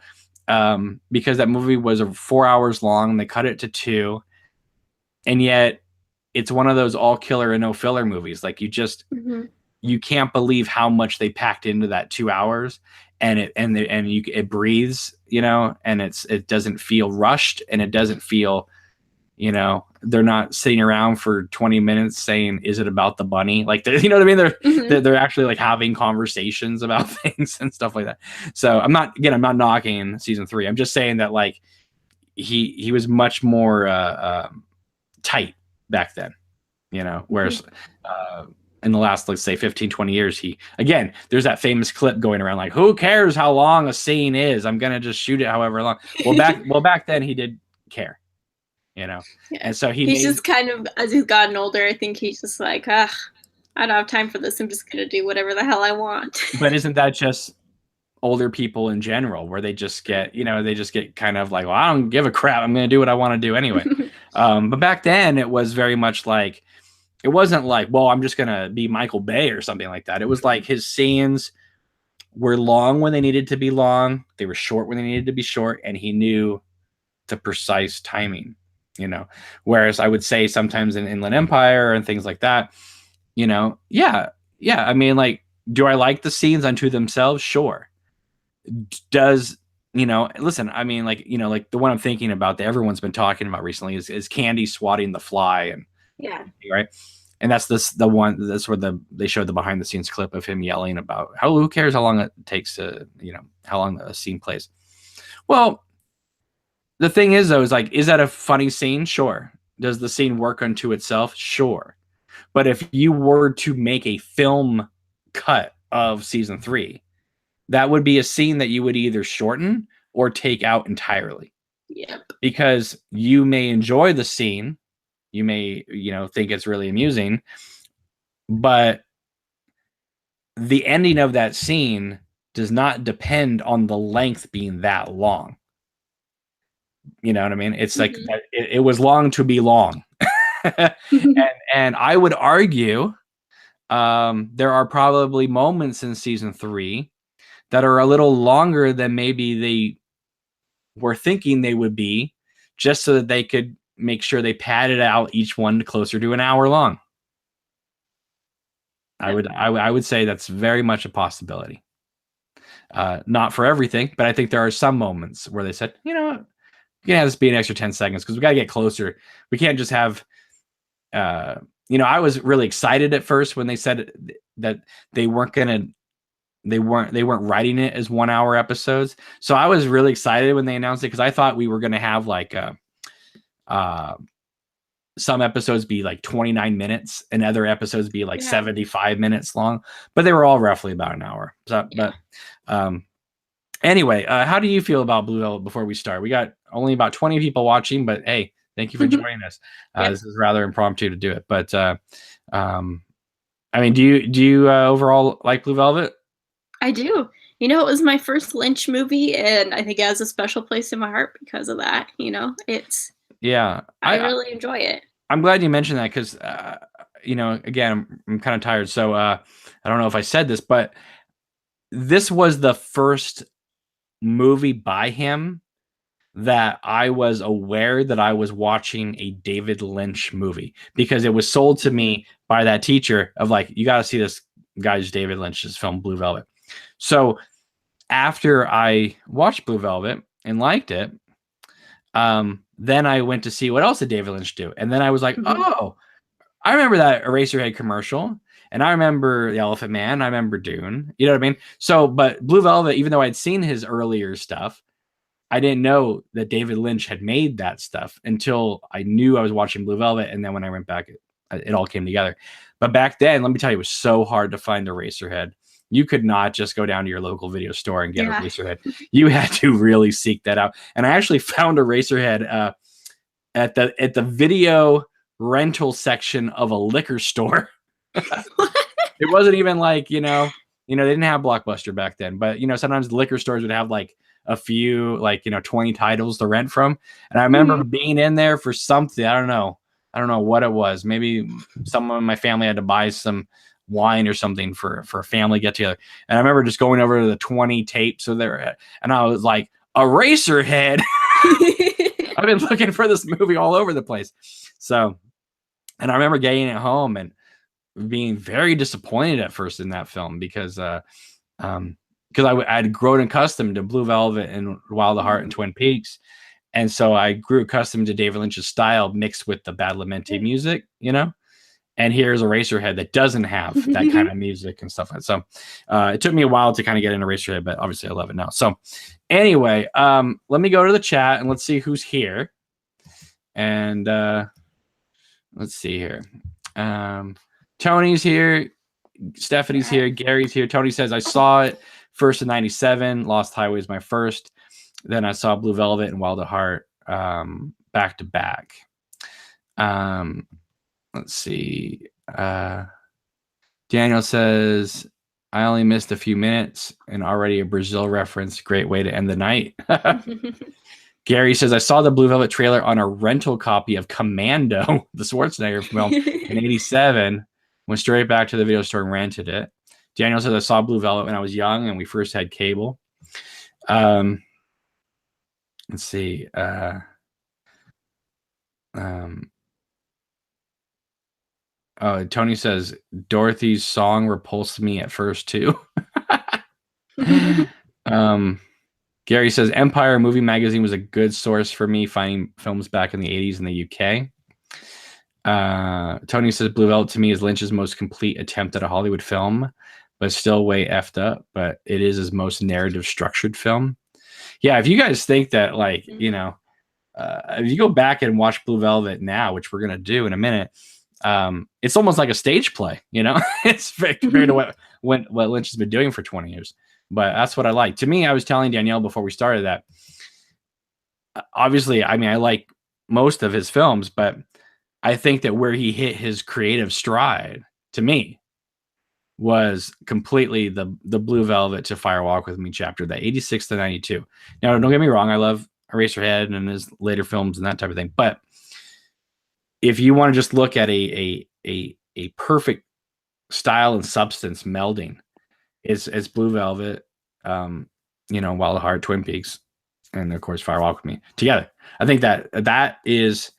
Because that movie was 4 hours long. They cut it to 2, and yet it's one of those all killer and no filler movies. Like you can't believe how much they packed into that 2 hours, and it breathes, you know, and it doesn't feel rushed, and it doesn't feel, you know, they're not sitting around for 20 minutes saying, is it about the bunny? Like, you know what I mean? They're actually like having conversations about things and stuff like that. So I'm not knocking season 3. I'm just saying that, like, he was much more tight back then, you know, whereas in the last, let's say 15, 20 years, there's that famous clip going around, like, who cares how long a scene is? I'm going to just shoot it however long. Well, back then he did care. You know, and so he's just kind of, as he's gotten older, I think he's just like, I don't have time for this. I'm just gonna do whatever the hell I want. But isn't that just older people in general, where they just get kind of like, well, I don't give a crap. I'm gonna do what I want to do anyway. But back then it was very much like, it wasn't like, well, I'm just gonna be Michael Bay or something like that. It was like his scenes were long when they needed to be long, they were short when they needed to be short, and he knew the precise timing, you know. Whereas I would say sometimes in Inland Empire and things like that, you know, yeah, I mean, like, do I like the scenes unto themselves? Sure. Does, you know, listen, I mean, like, you know, like the one I'm thinking about that everyone's been talking about recently is Candy swatting the fly, and Yeah. right. And that's the one that's where they showed the behind the scenes clip of him yelling about who cares how long it takes to, you know, how long the scene plays. Well, the thing is though, is like, is that a funny scene? Sure. Does the scene work unto itself? Sure. But if you were to make a film cut of season 3, that would be a scene that you would either shorten or take out entirely. Yep. Because you may enjoy the scene, you may, you know, think it's really amusing, but the ending of that scene does not depend on the length being that long. You know what I mean? It's like that it was long to be long. and I would argue there are probably moments in season 3 that are a little longer than maybe they were thinking they would be, just so that they could make sure they padded out each one closer to an hour long. I would say that's very much a possibility. Not for everything, but I think there are some moments where they said, you know what, you can have this be an extra 10 seconds because we got to get closer. We can't just have, you know, I was really excited at first when they said that they weren't writing it as 1 hour episodes. So I was really excited when they announced it because I thought we were going to have like some episodes be like 29 minutes and other episodes be like 75 minutes long, but they were all roughly about an hour. So, but anyway, how do you feel about Blue Velvet before we start? We got only about 20 people watching, but hey, thank you for joining us. This is rather impromptu to do it, but I mean, do you overall like Blue Velvet? I do. You know, it was my first Lynch movie, and I think it has a special place in my heart because of that. You know, it's I really enjoy it. I'm glad you mentioned that because you know, again, I'm kind of tired, so I don't know if I said this, but this was the first movie by him that I was aware that I was watching a David Lynch movie, because it was sold to me by that teacher of like, you got to see this guy's David Lynch's film Blue Velvet. So after I watched Blue Velvet and liked it, then I went to see what else did David Lynch do. And then I was like, oh, I remember that Eraserhead commercial. And I remember The Elephant Man. I remember Dune. You know what I mean? So, but Blue Velvet, even though I'd seen his earlier stuff, I didn't know that David Lynch had made that stuff until I knew I was watching Blue Velvet. And then when I went back, it all came together. But back then, let me tell you, it was so hard to find Eraserhead. You could not just go down to your local video store and get Eraserhead. You had to really seek that out. And I actually found Eraserhead at the video rental section of a liquor store. It wasn't even like, you know, they didn't have Blockbuster back then, but you know, sometimes the liquor stores would have like a few, like, you know, 20 titles to rent from. And I remember being in there for something. I don't know what it was. Maybe someone in my family had to buy some wine or something for a family get together. And I remember just going over to the 20 tapes so there, and I was like, Eraserhead. I've been looking for this movie all over the place. So, and I remember getting it home and being very disappointed at first in that film because I'd grown accustomed to Blue Velvet and Wild at Heart and Twin Peaks. And so I grew accustomed to David Lynch's style mixed with the Badalamenti music, you know? And here's Eraserhead that doesn't have that kind of music and stuff like that. So it took me a while to kind of get into Eraserhead, but obviously I love it now. So anyway, let me go to the chat and let's see who's here. And let's see here. Tony's here. Stephanie's here. Gary's here. Tony says, I saw it first in 97. Lost Highway is my first. Then I saw Blue Velvet and Wild at Heart back to back. Let's see. Daniel says, I only missed a few minutes and already a Brazil reference. Great way to end the night. Gary says, I saw the Blue Velvet trailer on a rental copy of Commando, the Schwarzenegger film, in 87. Went straight back to the video store and rented it. Daniel says, I saw Blue Velvet when I was young and we first had cable. Let's see. Tony says, Dorothy's song repulsed me at first, too. Gary says, Empire Movie Magazine was a good source for me finding films back in the 80s in the UK. Tony says, Blue Velvet to me is Lynch's most complete attempt at a Hollywood film, but still way effed up. But it is his most narrative structured film. Yeah, if you guys think that, like, you know, if you go back and watch Blue Velvet now, which we're going to do in a minute, it's almost like a stage play, you know? It's compared to what Lynch has been doing for 20 years. But that's what I like. To me, I was telling Danielle before we started that, obviously, I mean, I like most of his films, but I think that where he hit his creative stride, to me, was completely the Blue Velvet to Fire Walk With Me chapter, that 86 to 92. Now, don't get me wrong, I love Eraserhead and his later films and that type of thing. But if you want to just look at a perfect style and substance melding, it's Blue Velvet, you know, Wild at Heart, Twin Peaks, and of course Fire Walk With Me together. I think that is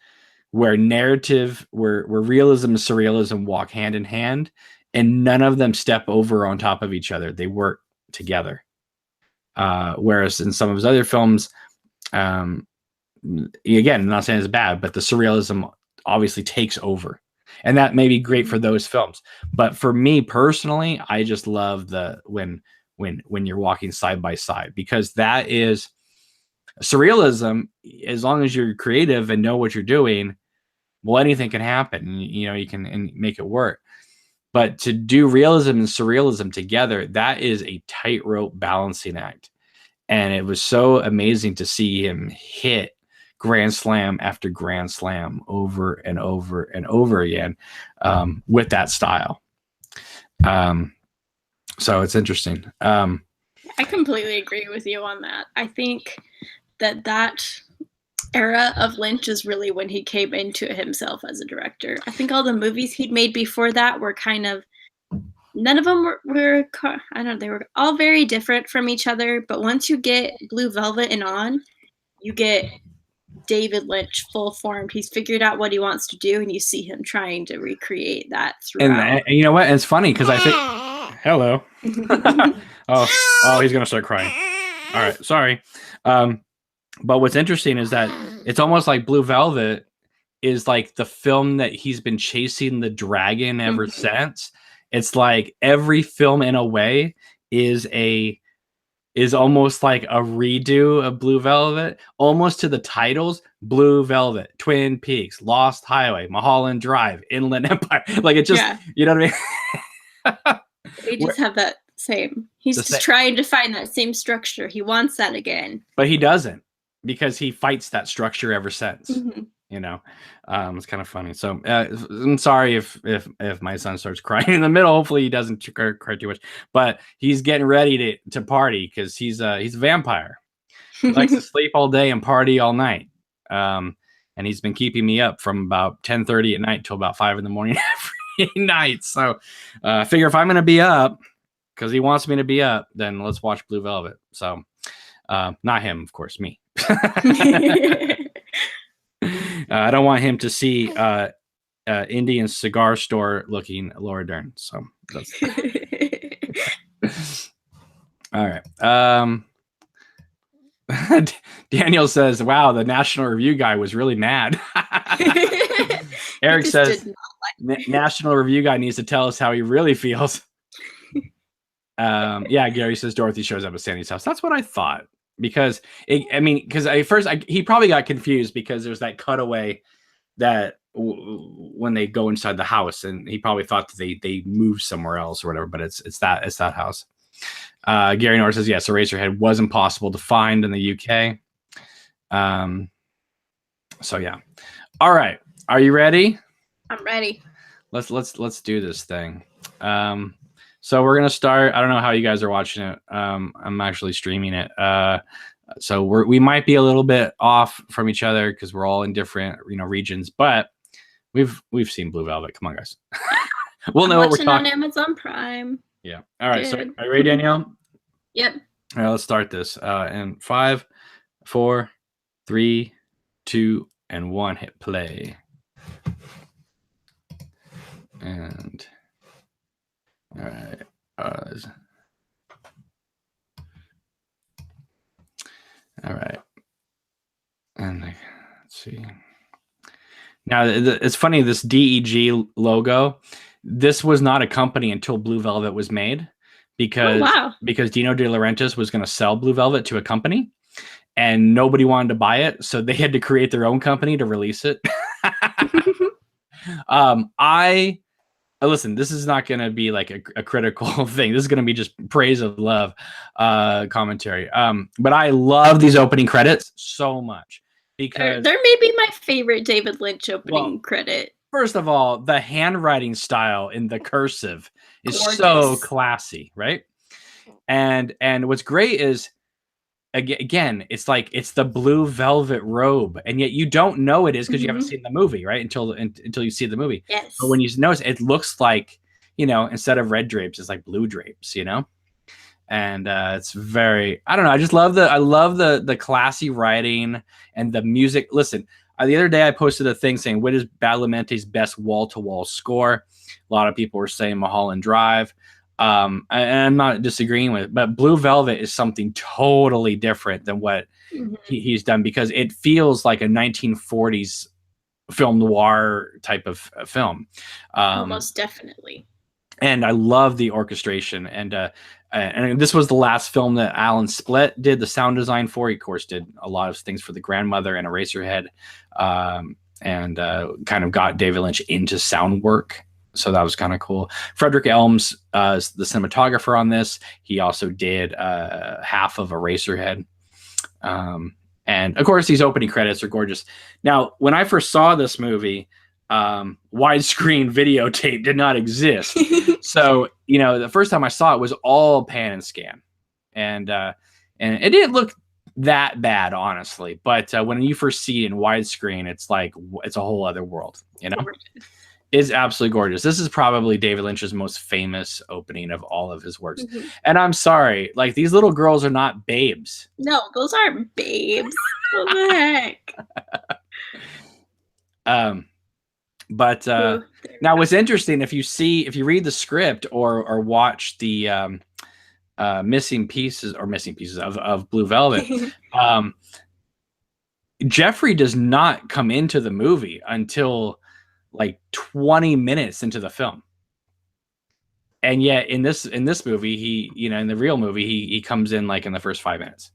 where narrative, where realism and surrealism walk hand in hand, and none of them step over on top of each other. They work together. Whereas in some of his other films, again, I'm not saying it's bad, but the surrealism obviously takes over. And that may be great for those films. But for me personally, I just love the when you're walking side by side, because that is surrealism. As long as you're creative and know what you're doing, well, anything can happen. You know, you can make it work. But to do realism and surrealism together, that is a tightrope balancing act. And it was so amazing to see him hit grand slam after grand slam over and over and over again with that style. So it's interesting. I completely agree with you on that. I think that era of Lynch is really when he came into himself as a director. I think all the movies he'd made before that were kind of, none of them were I don't know, they were all very different from each other. But once you get Blue Velvet and on, you get David Lynch full formed. He's figured out what he wants to do, and you see him trying to recreate that throughout. And you know what? And it's funny because I think, hello. oh, he's gonna start crying. All right, sorry. But what's interesting is that it's almost like Blue Velvet is like the film that he's been chasing the dragon ever since. It's like every film in a way is almost like a redo of Blue Velvet, almost to the titles: Blue Velvet, Twin Peaks, Lost Highway, Mulholland Drive, Inland Empire. Like it just, you know what I mean? They just have that same. He's just trying to find that same structure. He wants that again. But he doesn't, because he fights that structure ever since. You know, it's kind of funny. So I'm sorry if my son starts crying in the middle. Hopefully he doesn't cry too much. But he's getting ready to party, because he's a vampire. He likes to sleep all day and party all night. And he's been keeping me up from about 10:30 at night till about 5 a.m. every night. So I figure if I'm going to be up, because he wants me to be up, then let's watch Blue Velvet. So not him, of course, me. I don't want him to see Indian cigar store looking Laura Dern. So that's all right. Daniel says, wow, the National Review guy was really mad. Eric says, National Review guy needs to tell us how he really feels. Yeah, Gary says Dorothy shows up at Sandy's house. That's what I thought. Because at first he probably got confused, because there's that cutaway that when they go inside the house, and he probably thought that they moved somewhere else or whatever, but it's that house. Gary Norris says, yes, Eraserhead was impossible to find in the UK. So yeah. All right. Are you ready? I'm ready. Let's do this thing. So we're gonna start. I don't know how you guys are watching it. I'm actually streaming it. So we might be a little bit off from each other because we're all in different regions, but we've seen Blue Velvet. Come on, guys. We'll know what we're talking. On Amazon Prime. Yeah. All right. Good. So are you ready, Danielle? Yep. All right. Let's start this. In 5, 4, 3, 2, and 1. Hit play. And all right. All right. And let's see. Now it's funny, this DEG logo, this was not a company until Blue Velvet was made because Dino De Laurentiis was going to sell Blue Velvet to a company and nobody wanted to buy it. So they had to create their own company to release it. Listen, this is not going to be like a critical thing. This is going to be just praise of love commentary. But I love these opening credits so much because they're maybe my favorite David Lynch opening credit. First of all, the handwriting style in the cursive is so classy, right? And what's great is, again, it's like it's the blue velvet robe, and yet you don't know it is because you haven't seen the movie, right? Until you see the movie. Yes. But when you notice, it looks like, instead of red drapes, it's like blue drapes, And it's very, I don't know. I love the classy writing and the music. Listen, the other day I posted a thing saying, what is Badalamenti's best wall-to-wall score? A lot of people were saying Mulholland Drive. And I'm not disagreeing with it, but Blue Velvet is something totally different than what he's done because it feels like a 1940s film noir type of film. Almost definitely. And I love the orchestration. And this was the last film that Alan Split did the sound design for. He, of course, did a lot of things for The Grandmother and Eraserhead, and kind of got David Lynch into sound work. So that was kind of cool. Frederick Elms is the cinematographer on this. He also did half of Eraserhead. And of course, these opening credits are gorgeous. Now, when I first saw this movie, widescreen videotape did not exist. So, the first time I saw it was all pan and scan. And it didn't look that bad, honestly. But when you first see it in widescreen, it's like, it's a whole other world, Is absolutely gorgeous. This is probably David Lynch's most famous opening of all of his works. And I'm sorry, like, these little girls are not babes. No, those aren't babes. What the heck? But now what's interesting, if you read the script or watch the missing pieces of Blue Velvet, Jeffrey does not come into the movie until like 20 minutes into the film. And yet in this movie, he, in the real movie, he comes in like in the first 5 minutes.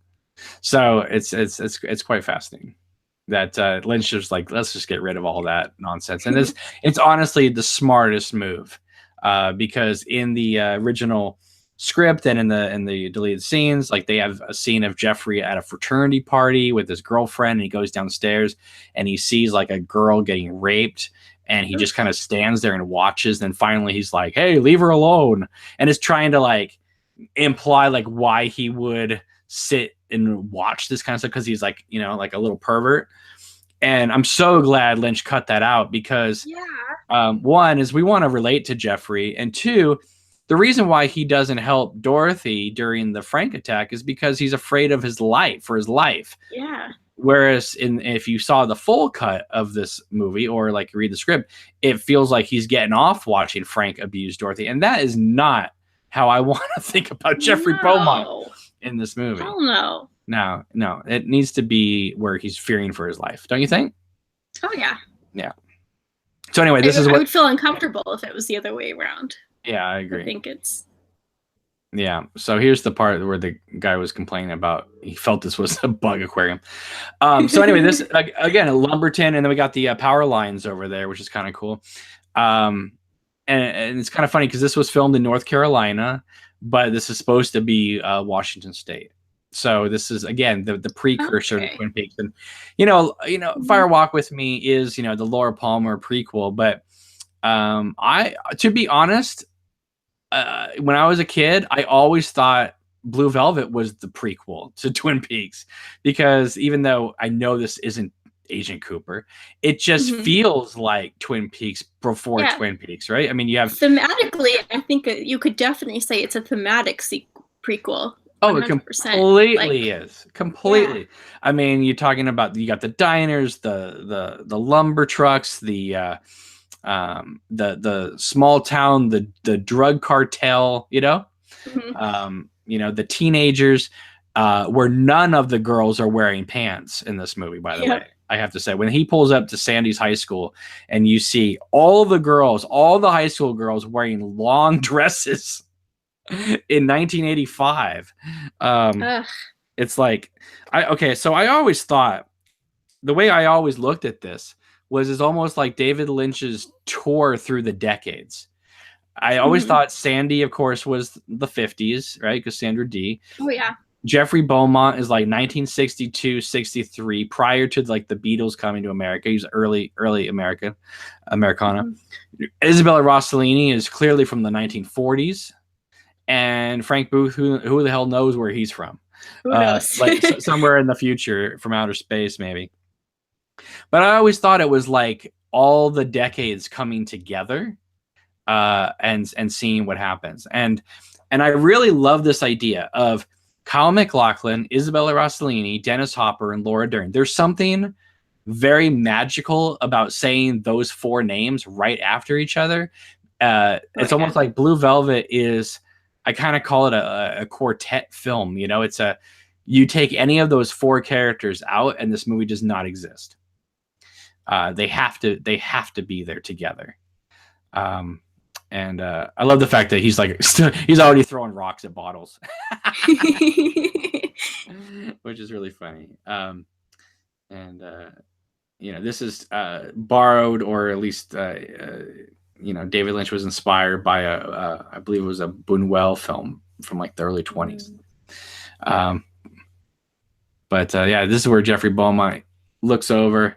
So it's quite fascinating that Lynch was like, let's just get rid of all that nonsense. And it's honestly the smartest move, because in the original script and in the deleted scenes, like, they have a scene of Jeffrey at a fraternity party with his girlfriend, and he goes downstairs and he sees like a girl getting raped. And he just kind of stands there and watches. Then finally he's like, hey, leave her alone. And is trying to like imply like why he would sit and watch this kind of stuff. Cause he's like, like a little pervert. And I'm so glad Lynch cut that out because one is we want to relate to Jeffrey. And two, the reason why he doesn't help Dorothy during the Frank attack is because he's afraid of his life. Yeah. Whereas if you saw the full cut of this movie or like you read the script, it feels like he's getting off watching Frank abuse Dorothy. And that is not how I want to think about Jeffrey Beaumont in this movie. Hell no. No. It needs to be where he's fearing for his life. Don't you think? Oh, yeah. Yeah. So anyway, I would feel uncomfortable if it was the other way around. Yeah, I agree. I think it's... Yeah. So here's the part where the guy was complaining about he felt this was a bug aquarium. So anyway, this again, a Lumberton, and then we got the power lines over there, which is kind of cool. And it's kind of funny because this was filmed in North Carolina, but this is supposed to be Washington State. So this is again the precursor to Twin Peaks, and Fire Walk with Me is the Laura Palmer prequel, but to be honest. When I was a kid, I always thought Blue Velvet was the prequel to Twin Peaks, because even though I know this isn't Agent Cooper, it just feels like Twin Peaks before Twin Peaks, right? I mean, you have thematically, I think you could definitely say it's a thematic prequel. 100%. Oh, it completely is. Completely. Yeah. I mean, you're talking about, you got the diners, the lumber trucks, the small town, the drug cartel, you know, the teenagers, where none of the girls are wearing pants in this movie, by the way. I have to say, when he pulls up to Sandy's high school and you see all the high school girls wearing long dresses in 1985, it's like, so I always thought, the way I always looked at this was, it's almost like David Lynch's tour through the decades. I always thought Sandy, of course, was the 50s, right? Cassandra D. Oh, yeah. Jeffrey Beaumont is like 1962, 63, prior to like the Beatles coming to America. He's early Americana. Isabella Rossellini is clearly from the 1940s. And Frank Booth, who the hell knows where he's from? Who knows? Like somewhere in the future, from outer space, maybe. But I always thought it was like all the decades coming together, and seeing what happens. And I really love this idea of Kyle MacLachlan, Isabella Rossellini, Dennis Hopper, and Laura Dern. There's something very magical about saying those four names right after each other. It's almost like Blue Velvet is, I kind of call it a quartet film. You know, you take any of those four characters out and this movie does not exist. They have to be there together. And I love the fact that he's like, he's already throwing rocks at bottles, which is really funny. This is borrowed, or at least, David Lynch was inspired by I believe it was a Buñuel film from like the early 20s. This is where Jeffrey Beaumont looks over,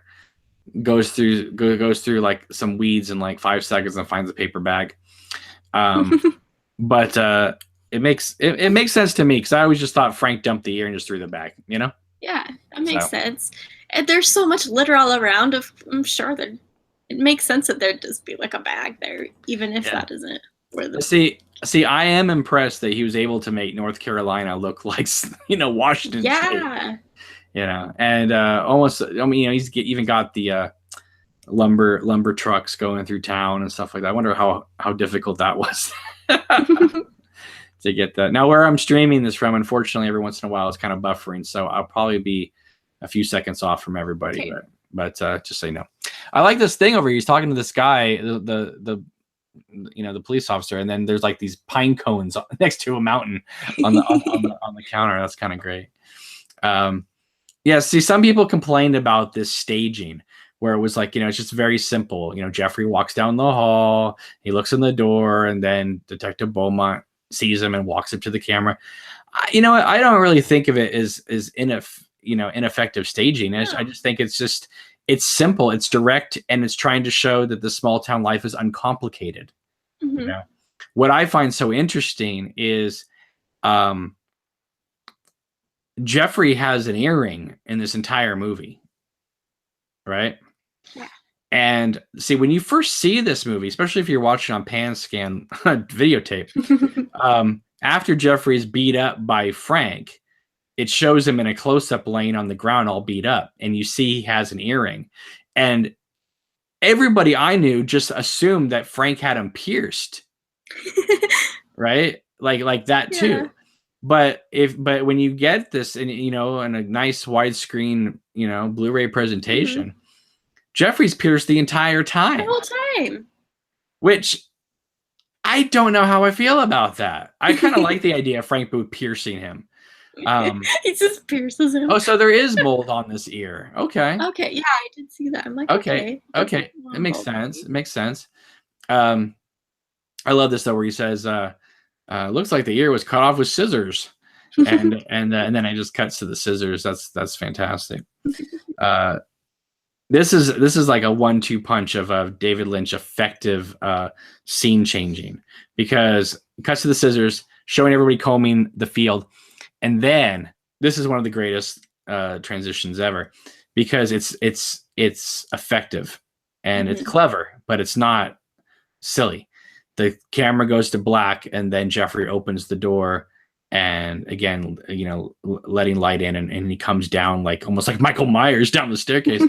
goes through like some weeds in like 5 seconds and finds a paper bag. But it makes sense to me, because I always just thought Frank dumped the ear and just threw the bag, you know? Yeah, that makes sense. And there's so much litter all around. I'm sure that it makes sense that there'd just be like a bag there, even if that isn't where the... See, I am impressed that he was able to make North Carolina look like, Washington State. And almost, he's even got the lumber trucks going through town and stuff like that. I wonder how difficult that was to get that. Now, where I'm streaming this from, unfortunately, every once in a while it's kind of buffering, so I'll probably be a few seconds off from everybody. Okay. But just so you know, I like this thing over here. He's talking to this guy, the police officer, and then there's like these pine cones next to a mountain on the counter. That's kind of great. See, some people complained about this staging, where it was like, it's just very simple. Jeffrey walks down the hall, he looks in the door, and then Detective Beaumont sees him and walks up to the camera. I don't really think of it as ineffective staging. No. I just think it's simple, it's direct, and it's trying to show that the small town life is uncomplicated. What I find so interesting is Jeffrey has an earring in this entire movie, right? Yeah. And see, when you first see this movie, especially if you're watching on pan scan videotape, after Jeffrey's beat up by Frank, it shows him in a close-up laying on the ground all beat up, and you see he has an earring. And everybody I knew just assumed that Frank had him pierced. Right? Like that too. But when you get this in in a nice widescreen, Blu-ray presentation, Jeffrey's pierced the entire time. The whole time. Which I don't know how I feel about that. I kind of like the idea of Frank Booth piercing him. He just pierces him. Oh, so there is mold on this ear. Okay. Okay, yeah, I did see that. I'm like, okay. It makes sense. It makes sense. I love this though, where he says, "Looks like the ear was cut off with scissors," and then it just cuts to the scissors. That's fantastic. This is like a 1-2 punch of David Lynch effective scene changing, because it cuts to the scissors. showing everybody combing the field. And then this is one of the greatest transitions ever, because it's effective and it's clever, but it's not silly. The camera goes to black, and then Jeffrey opens the door, and again, letting light in, and he comes down like almost like Michael Myers down the staircase.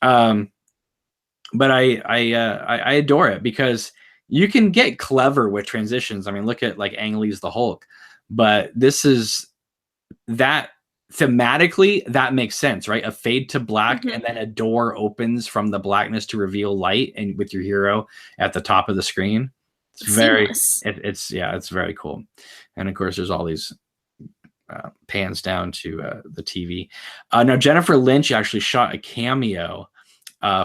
But I adore it, because you can get clever with transitions. I mean, look at like Ang Lee's The Hulk, but this is that thematically that makes sense, right? A fade to black, and then a door opens from the blackness to reveal light, and with your hero at the top of the screen. It's very, it's very cool. And of course, there's all these pans down to the TV. Now, Jennifer Lynch actually shot a cameo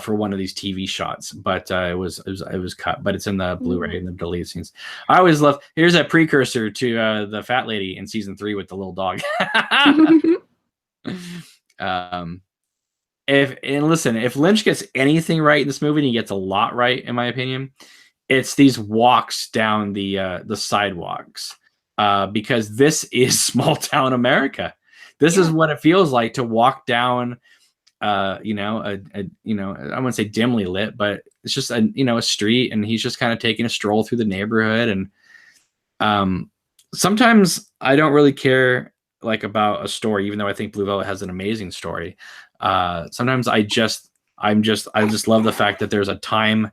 for one of these TV shots, but it was cut, but it's in the Blu-ray and the deleted scenes. I always love, here's a precursor to the fat lady in season 3 with the little dog. If Lynch gets anything right in this movie, and he gets a lot right, in my opinion, it's these walks down the sidewalks, because this is small town America. This is what it feels like to walk down I wouldn't say dimly lit, but it's just a street, and he's just kind of taking a stroll through the neighborhood. And sometimes I don't really care like about a story, even though I think Blue Velvet has an amazing story. Sometimes I just love the fact that there's a time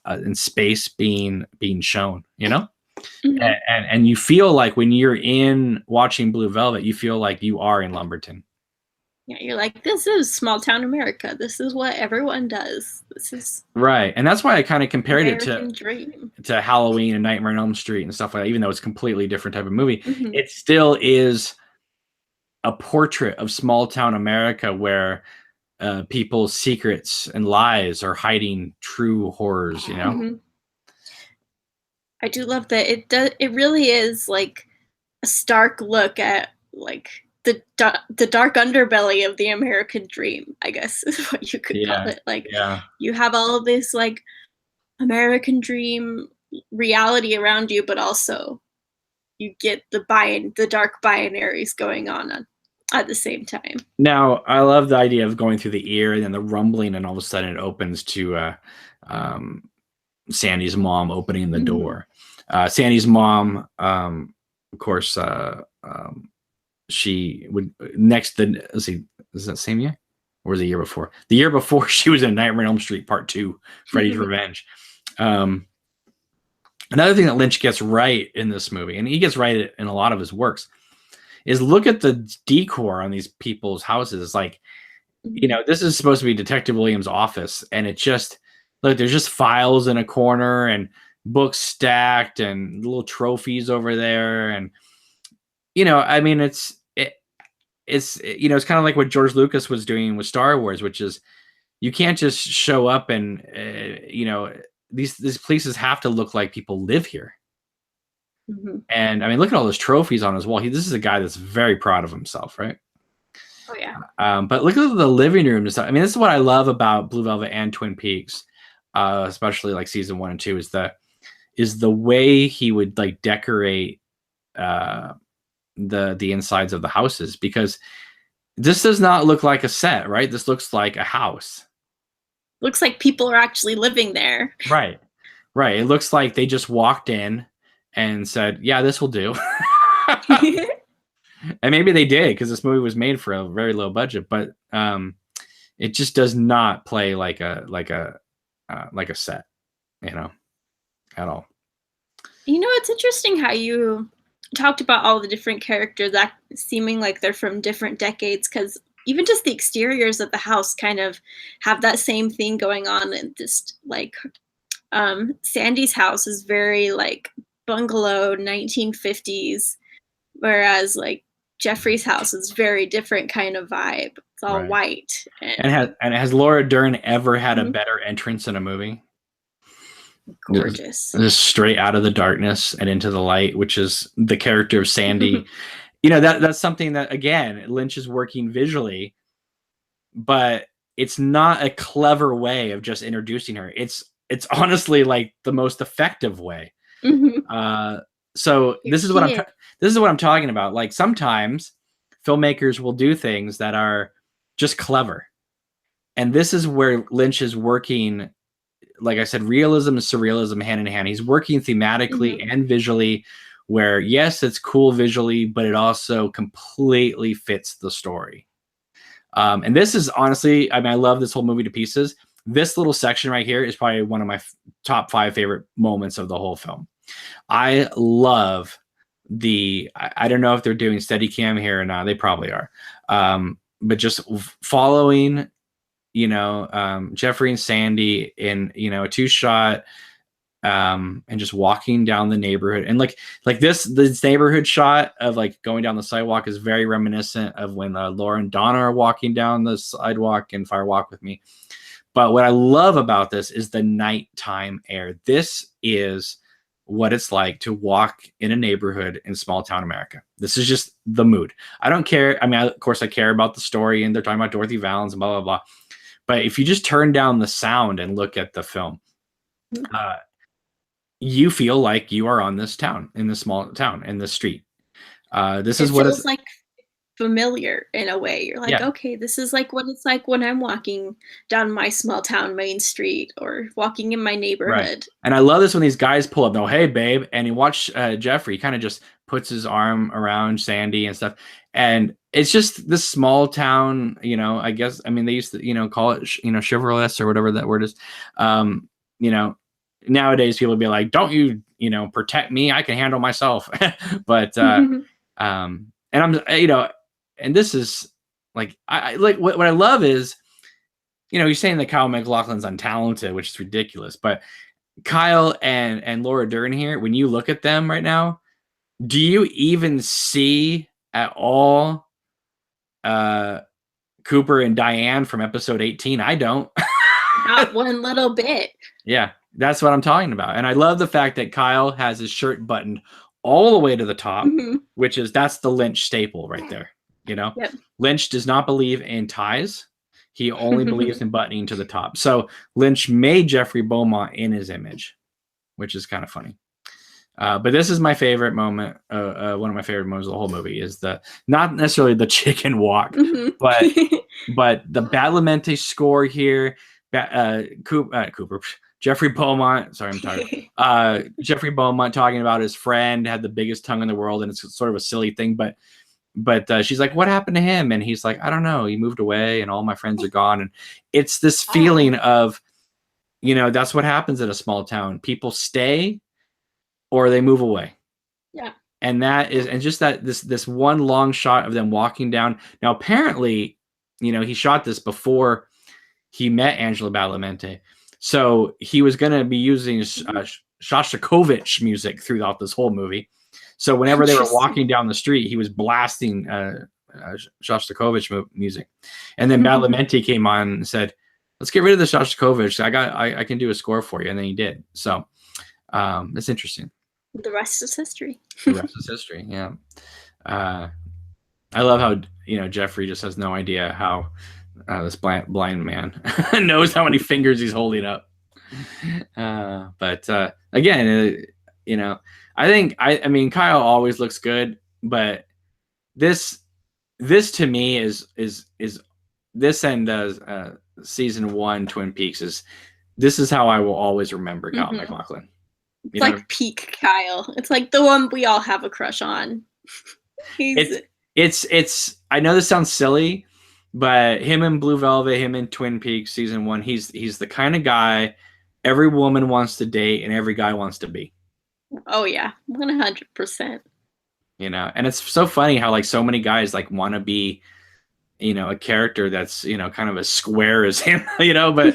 and space being shown, and you feel like when you're watching Blue Velvet, you feel like you are in Lumberton. Yeah, you're like, this is small town America. This is what everyone does. This is right, and that's why I kind of compared American it dream. to Halloween and Nightmare on Elm Street and stuff like that. Even though it's a completely different type of movie, it still is a portrait of small town America, where people's secrets and lies are hiding true horrors. I do love that it really is like a stark look at like the dark underbelly of the American dream, I guess is what you could call it. Like, you have all of this like American dream reality around you, but also you get the dark binaries going on at the same time. Now, I love the idea of going through the ear and then the rumbling, and all of a sudden it opens to Sandy's mom opening the door. Sandy's mom, of course, she would let's see, is that the same year or was it the year before? The year before, she was in Nightmare on Elm Street Part 2, Freddy's Revenge. Another thing that Lynch gets right in this movie, and he gets right in a lot of his works, is look at the decor on these people's houses. Like, this is supposed to be Detective Williams' office, and it just, look, there's just files in a corner and books stacked and little trophies over there. And, I mean, it's kind of like what George Lucas was doing with Star Wars, which is you can't just show up and, these places have to look like people live here. And I mean, look at all those trophies on his wall. This is a guy that's very proud of himself, right? Oh yeah. But look at the living room and stuff. I mean, this is what I love about Blue Velvet and Twin Peaks, especially like season 1 and 2, is the way he would like decorate the insides of the houses, because this does not look like a set, right? This looks like a house. Looks like people are actually living there. Right. It looks like they just walked in and said, yeah, this will do. And maybe they did, because this movie was made for a very low budget, but it just does not play like a set, at all. It's interesting how you talked about all the different characters that seeming like they're from different decades, because even just the exteriors of the house kind of have that same thing going on. And just like Sandy's house is very like bungalow 1950s, whereas like Jeffrey's house is very different kind of vibe. It's all white. And has Laura Dern ever had a better entrance in a movie? Gorgeous. Just straight out of the darkness and into the light, which is the character of Sandy. That's something that, again, Lynch is working visually, but it's not a clever way of just introducing her. It's honestly like the most effective way. So You're this is what here. this is what I'm talking about. Like sometimes filmmakers will do things that are just clever. And this is where Lynch is working, like I said, realism and surrealism hand in hand. He's working thematically and visually, where yes, it's cool visually, but it also completely fits the story. And this is honestly, I mean, I love this whole movie to pieces. This little section right here is probably one of my top 5 favorite moments of the whole film. I love I don't know if they're doing Steadicam here or not. They probably are. But just following, Jeffrey and Sandy in, a 2-shot, and just walking down the neighborhood. And like this neighborhood shot of like going down the sidewalk is very reminiscent of when Laura and Donna are walking down the sidewalk in Fire Walk with Me. But what I love about this is the nighttime air. This is what it's like to walk in a neighborhood in small town America. This is just the mood. I don't care. I mean, of course, I care about the story, and they're talking about Dorothy Valens and blah, blah, blah. But if you just turn down the sound and look at the film, you feel like you are on this town, in this small town, in this street. This is what it's like familiar in a way. You're like, okay, this is like what it's like when I'm walking down my small town main street or walking in my neighborhood. Right. And I love this when these guys pull up, no, hey, babe. And you watch Jeffrey kind of just puts his arm around Sandy and stuff. And it's just this small town, I guess, I mean, they used to, call it, chivalrous or whatever that word is. Nowadays people would be like, don't you, protect me. I can handle myself. But, and I'm, and this is like, I like what I love is, you're saying that Kyle MacLachlan's untalented, which is ridiculous, but Kyle and Laura Dern here, when you look at them right now, do you even see at all Cooper and Diane from episode 18? I don't. Not one little bit. Yeah, that's what I'm talking about. And I love the fact that Kyle has his shirt buttoned all the way to the top, that's the Lynch staple right there. Yep. Lynch does not believe in ties. He only believes in buttoning to the top. So Lynch made Jeffrey Beaumont in his image, which is kind of funny. But this is my favorite moment. One of my favorite moments of the whole movie is not necessarily the chicken walk, but the Badalamenti score here. Cooper, Jeffrey Beaumont. Sorry, I'm tired. Jeffrey Beaumont talking about his friend had the biggest tongue in the world, and it's sort of a silly thing, but she's like, what happened to him? And he's like, I don't know. He moved away and all my friends are gone. And it's this feeling of, that's what happens in a small town. People stay or they move away. Yeah. And that is, and just that this one long shot of them walking down. Now, apparently, he shot this before he met Angela Badalamenti. So he was going to be using Shostakovich music throughout this whole movie. So whenever they were walking down the street, he was blasting Shostakovich music. And then Badalamenti came on and said, let's get rid of the Shostakovich. I can do a score for you. And then he did. So it's interesting. The rest is history. The rest is history. Yeah. I love how, Jeffrey just has no idea how this blind man knows how many fingers he's holding up. But again, I mean, Kyle always looks good, but this to me is this and season 1 Twin Peaks this is how I will always remember Kyle MacLachlan. It's like peak Kyle. It's like the one we all have a crush on. It's I know this sounds silly, but him in Blue Velvet, him in Twin Peaks season 1, he's the kind of guy every woman wants to date and every guy wants to be. Oh yeah, 100%. And it's so funny how like so many guys like want to be, a character that's kind of as square as him, but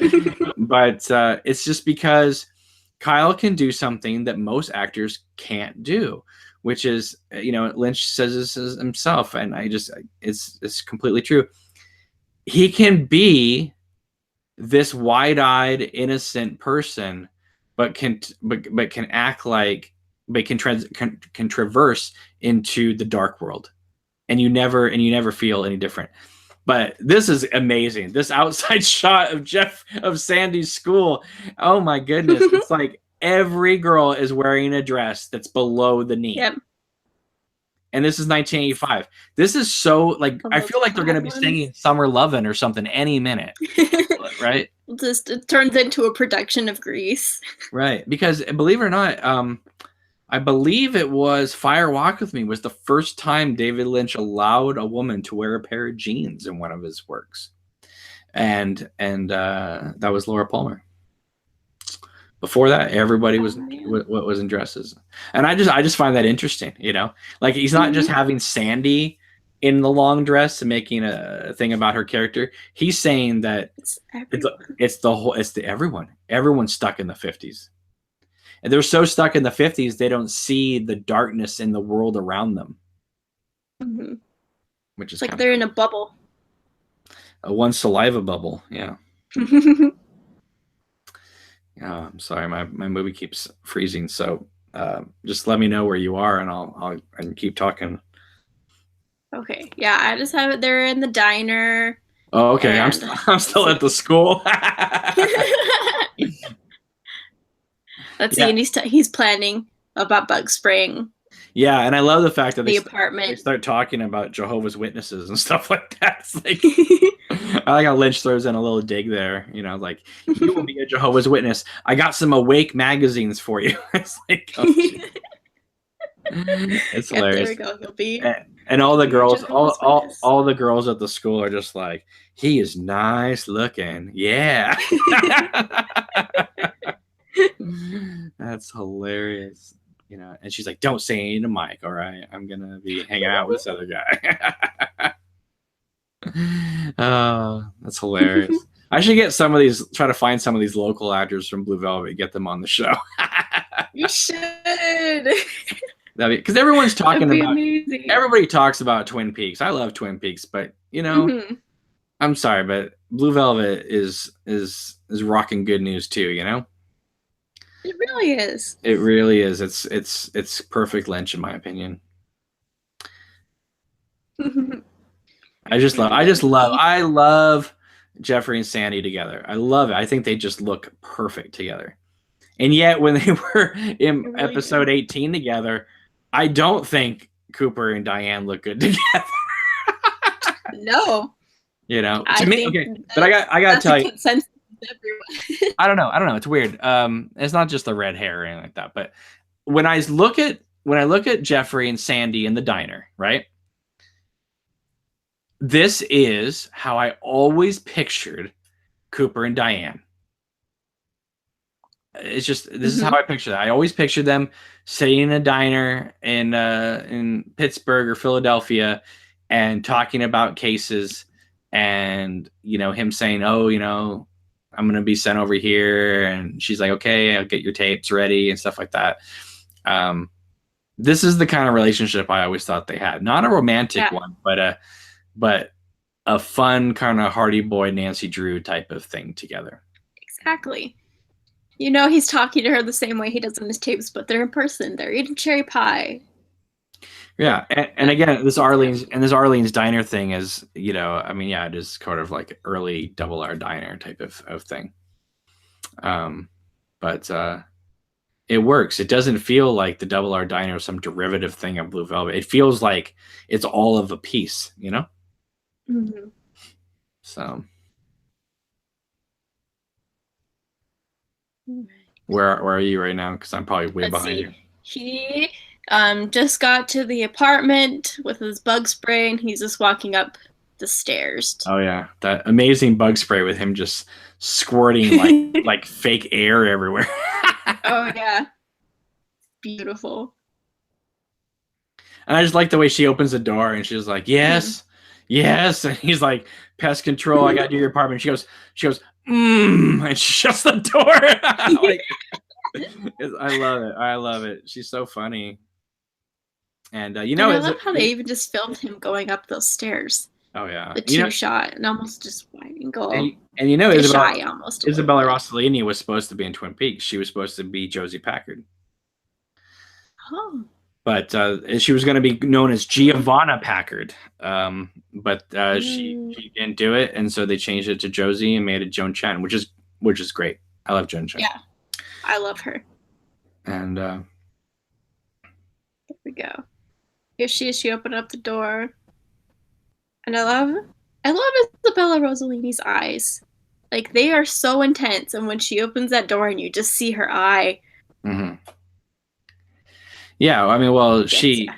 it's just because Kyle can do something that most actors can't do, which is Lynch says this himself, and it's completely true. He can be this wide-eyed, innocent person, but can act like, but can traverse into the dark world, and you never feel any different. But this is amazing. This outside shot of Sandy's school. Oh my goodness. It's like every girl is wearing a dress that's below the knee. Yep. And this is 1985. This is so like I feel like they're going to be singing Summer Lovin' or something any minute, right? Just it turns into a production of Grease, right? Because believe it or not, I believe it was Fire Walk with Me was the first time David Lynch allowed a woman to wear a pair of jeans in one of his works, and that was Laura Palmer. Before that, everybody was in dresses, and I just find that interesting. You know, like he's not just having Sandy in the long dress and making a thing about her character. He's saying that it's everyone. Everyone's stuck in the 50s, and they're so stuck in the 50s they don't see the darkness in the world around them, which is like they're in a bubble, a one saliva bubble. Yeah. I'm sorry, my movie keeps freezing, so just let me know where you are, and I'll keep talking. Okay, yeah, I just have it. They're in the diner. Oh, okay. I'm still at the school. Let's see, and he's planning about bug spraying. Yeah, and I love the fact that the apartment. They start talking about Jehovah's Witnesses and stuff like that. It's like, I like how Lynch throws in a little dig there. You know, like, you will be a Jehovah's Witness. I got some Awake magazines for you. It's like, oh, it's hilarious. There we go. He'll be. And all the girls, all the girls at the school are just like, he is nice looking. Yeah. That's hilarious. You know, and she's like, don't say anything to Mike, all right? I'm going to be hanging out with this other guy. Oh, that's hilarious. I should get some of these, try to find some of these local actors from Blue Velvet, get them on the show. You should. Because everyone's talking about, amazing. Everybody talks about Twin Peaks. I love Twin Peaks, but, you know, I'm sorry, but Blue Velvet is rocking good news too, you know? It really is. It really is. It's perfect Lynch in my opinion. I love Jeffrey and Sandy together. I love it. I think they just look perfect together. And yet when they were in really episode 18 together, I don't think Cooper and Diane look good together. No. You know, to me, okay. But I gotta tell you, I don't know. It's weird. It's not just the red hair or anything like that. But when I look at Jeffrey and Sandy in the diner, right? This is how I always pictured Cooper and Diane. It's just this is how I picture that. I always pictured them sitting in a diner in Pittsburgh or Philadelphia and talking about cases, and you know him saying, "Oh, you know, I'm going to be sent over here." And she's like, okay, I'll get your tapes ready and stuff like that. This is the kind of relationship I always thought they had. Not a romantic one, but a fun kind of Hardy Boy, Nancy Drew type of thing together. Exactly. You know, he's talking to her the same way he does in his tapes, but they're in person. They're eating cherry pie. Yeah, and again, this Arlene's Diner thing is, you know, I mean, yeah, it is kind of like early Double R Diner type of thing. But it works. It doesn't feel like the Double R Diner is some derivative thing of Blue Velvet. It feels like it's all of a piece, you know? Mm-hmm. So, where are you right now? Because I'm probably way behind you. He just got to the apartment with his bug spray, and he's just walking up the stairs. Oh yeah, that amazing bug spray with him just squirting like fake air everywhere. Oh yeah, beautiful. And I just like the way she opens the door and she's like, "Yes, yes," and he's like, "Pest control, I got to do your apartment." She goes, and she shuts the door. Like, I love it. She's so funny. And you know, I love how they even just filmed him going up those stairs. Oh yeah, the two shot and almost just wide angle. And you know, Isabella Rossellini was supposed to be in Twin Peaks. She was supposed to be Josie Packard. Oh. But she was going to be known as Giovanna Packard. But she didn't do it, and so they changed it to Josie and made it Joan Chen, which is great. I love Joan Chen. Yeah, I love her. And There we go. Here she is. She opened up the door. And I love Isabella Rossellini's eyes. Like, they are so intense. And when she opens that door and you just see her eye. mm-hmm. Yeah, I mean, well, she,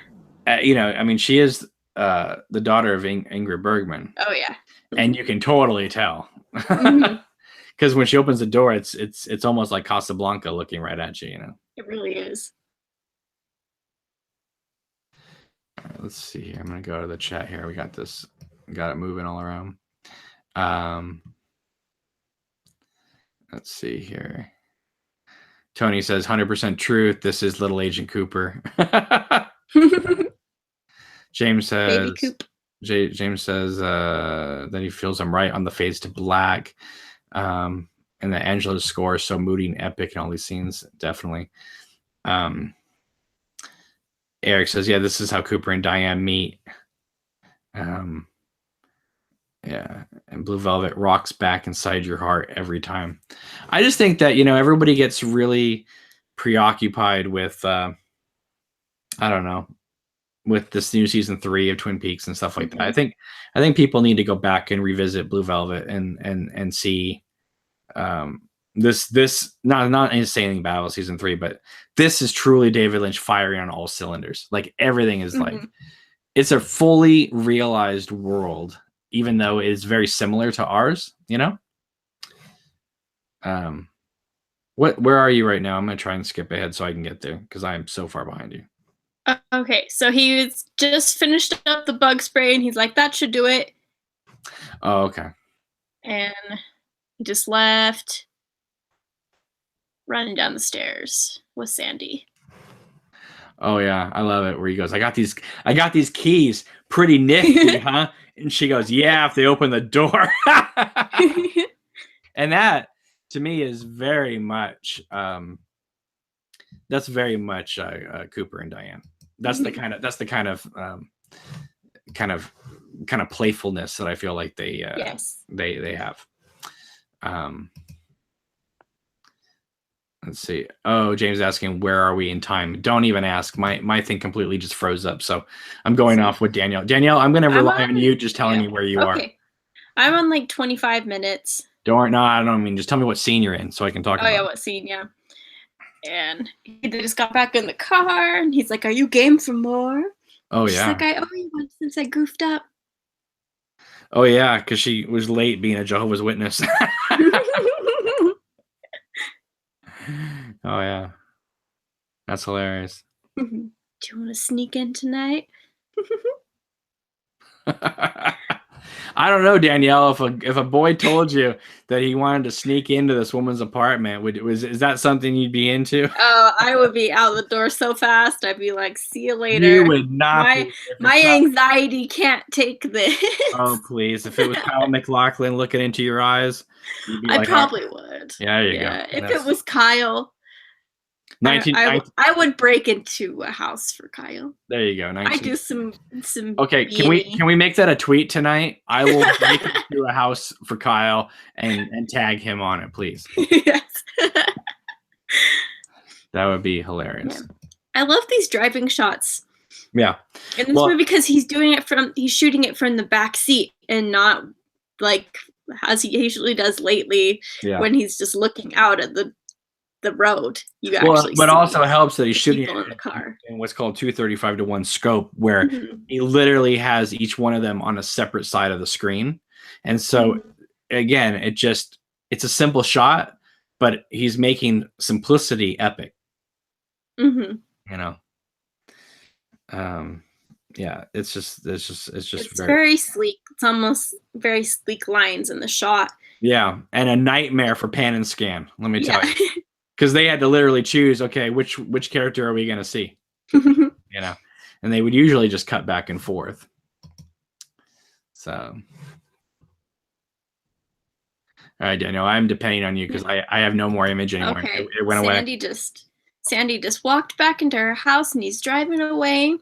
I mean, she is the daughter of Ingrid Bergman. Oh yeah, and you can totally tell because when she opens the door, it's almost like Casablanca looking right at you. It really is. All right, let's see here. I'm gonna go to the chat here. We got it moving all around. Let's see here. Tony says 100% truth. This is Little Agent Cooper. James says James says that he feels I'm right on the fades to black. And that Angela's score is so moody and epic in all these scenes. Definitely. Eric says, yeah, this is how Cooper and Diane meet. Yeah, and Blue Velvet rocks back inside your heart every time. I just think that, everybody gets really preoccupied with, I don't know, with this new season 3 of Twin Peaks and stuff like that. I think people need to go back and revisit Blue Velvet and see this not saying bad about season 3, but this is truly David Lynch firing on all cylinders. Like, everything is like, it's a fully realized world, even though it is very similar to ours, where are you right now? I'm gonna try and skip ahead so I can get there because I'm so far behind you. Okay, so he's just finished up the bug spray and he's like, that should do it. Oh, okay. And he just left, running down the stairs with Sandy. Oh yeah, I love it where he goes, I got these keys, pretty nifty, huh? And she goes, yeah, if they open the door. And that to me is very much that's very much Cooper and Diane. That's the kind of playfulness that I feel like they have. Let's see. Oh, James asking, where are we in time? Don't even ask. My thing completely just froze up. So I'm going off with Danielle. Danielle, I'm going to rely on you just telling me where you are. I'm on like 25 minutes. I don't mean, just tell me what scene you're in so I can talk about it. Oh, yeah, what scene, yeah. And he just got back in the car and he's like, are you game for more? Oh, She's yeah. like, I owe you one since I goofed up. Oh, yeah, because she was late being a Jehovah's Witness. Oh, yeah. That's hilarious. Do you want to sneak in tonight? I don't know, Danielle. If a boy told you that he wanted to sneak into this woman's apartment, is that something you'd be into? Oh, I would be out the door so fast. I'd be like, "See you later." You would not. My anxiety can't take this. Oh please! If it was Kyle MacLachlan looking into your eyes, I probably would. Yeah, there you go. If it was Kyle. I would break into a house for Kyle. There you go. I do some. Okay, can we make that a tweet tonight? I will break into a house for Kyle and tag him on it, please. Yes. That would be hilarious. Yeah. I love these driving shots. Yeah. In this movie, because he's shooting it from the back seat and not like as he usually does lately when he's just looking out at the road. But also helps that he's shooting in the car in what's called 235-to-1 scope, where he literally has each one of them on a separate side of the screen. And so again, it's a simple shot, but he's making simplicity epic. Yeah, it's just very sleek. It's almost very sleek lines in the shot. Yeah, and a nightmare for pan and scan, let me tell you. Because they had to literally choose, okay, which character are we going to see? And they would usually just cut back and forth. So, all right, Daniel, I'm depending on you because I have no more image anymore. Okay. It went away. Sandy just walked back into her house and he's driving away.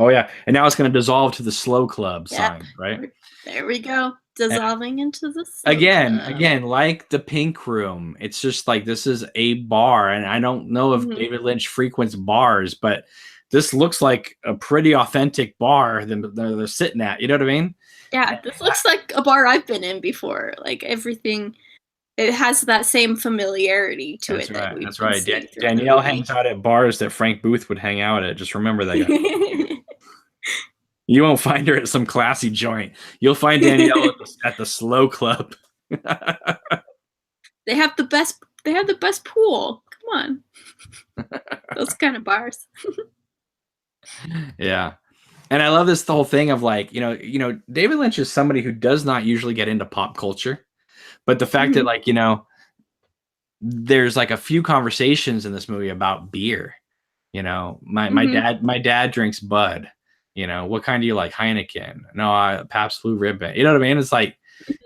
Oh yeah, and now it's going to dissolve to the slow club Yep. sign, right? There we go. Dissolving into the slow Again, club. like the Pink Room, it's just like this is a bar, and I don't know if Mhm. David Lynch frequents bars, but this looks like a pretty authentic bar that they're sitting at. You know what I mean? Yeah, this looks like a bar I've been in before. Like everything, it has that same familiarity to That's it that right. we That's can right. see throughout the Danielle movie. hangs out at bars that Frank Booth would hang out at. Just remember that guy. You won't find her at some classy joint. You'll find Danielle at the slow club. They have the best. They have the best pool. Come on, those kind of bars. Yeah. And I love this the whole thing of like, David Lynch is somebody who does not usually get into pop culture, but the fact that like, there's like a few conversations in this movie about beer. My dad drinks Bud. What kind do you like? Heineken? No, Pabst Blue Ribbon. You know what I mean? It's like,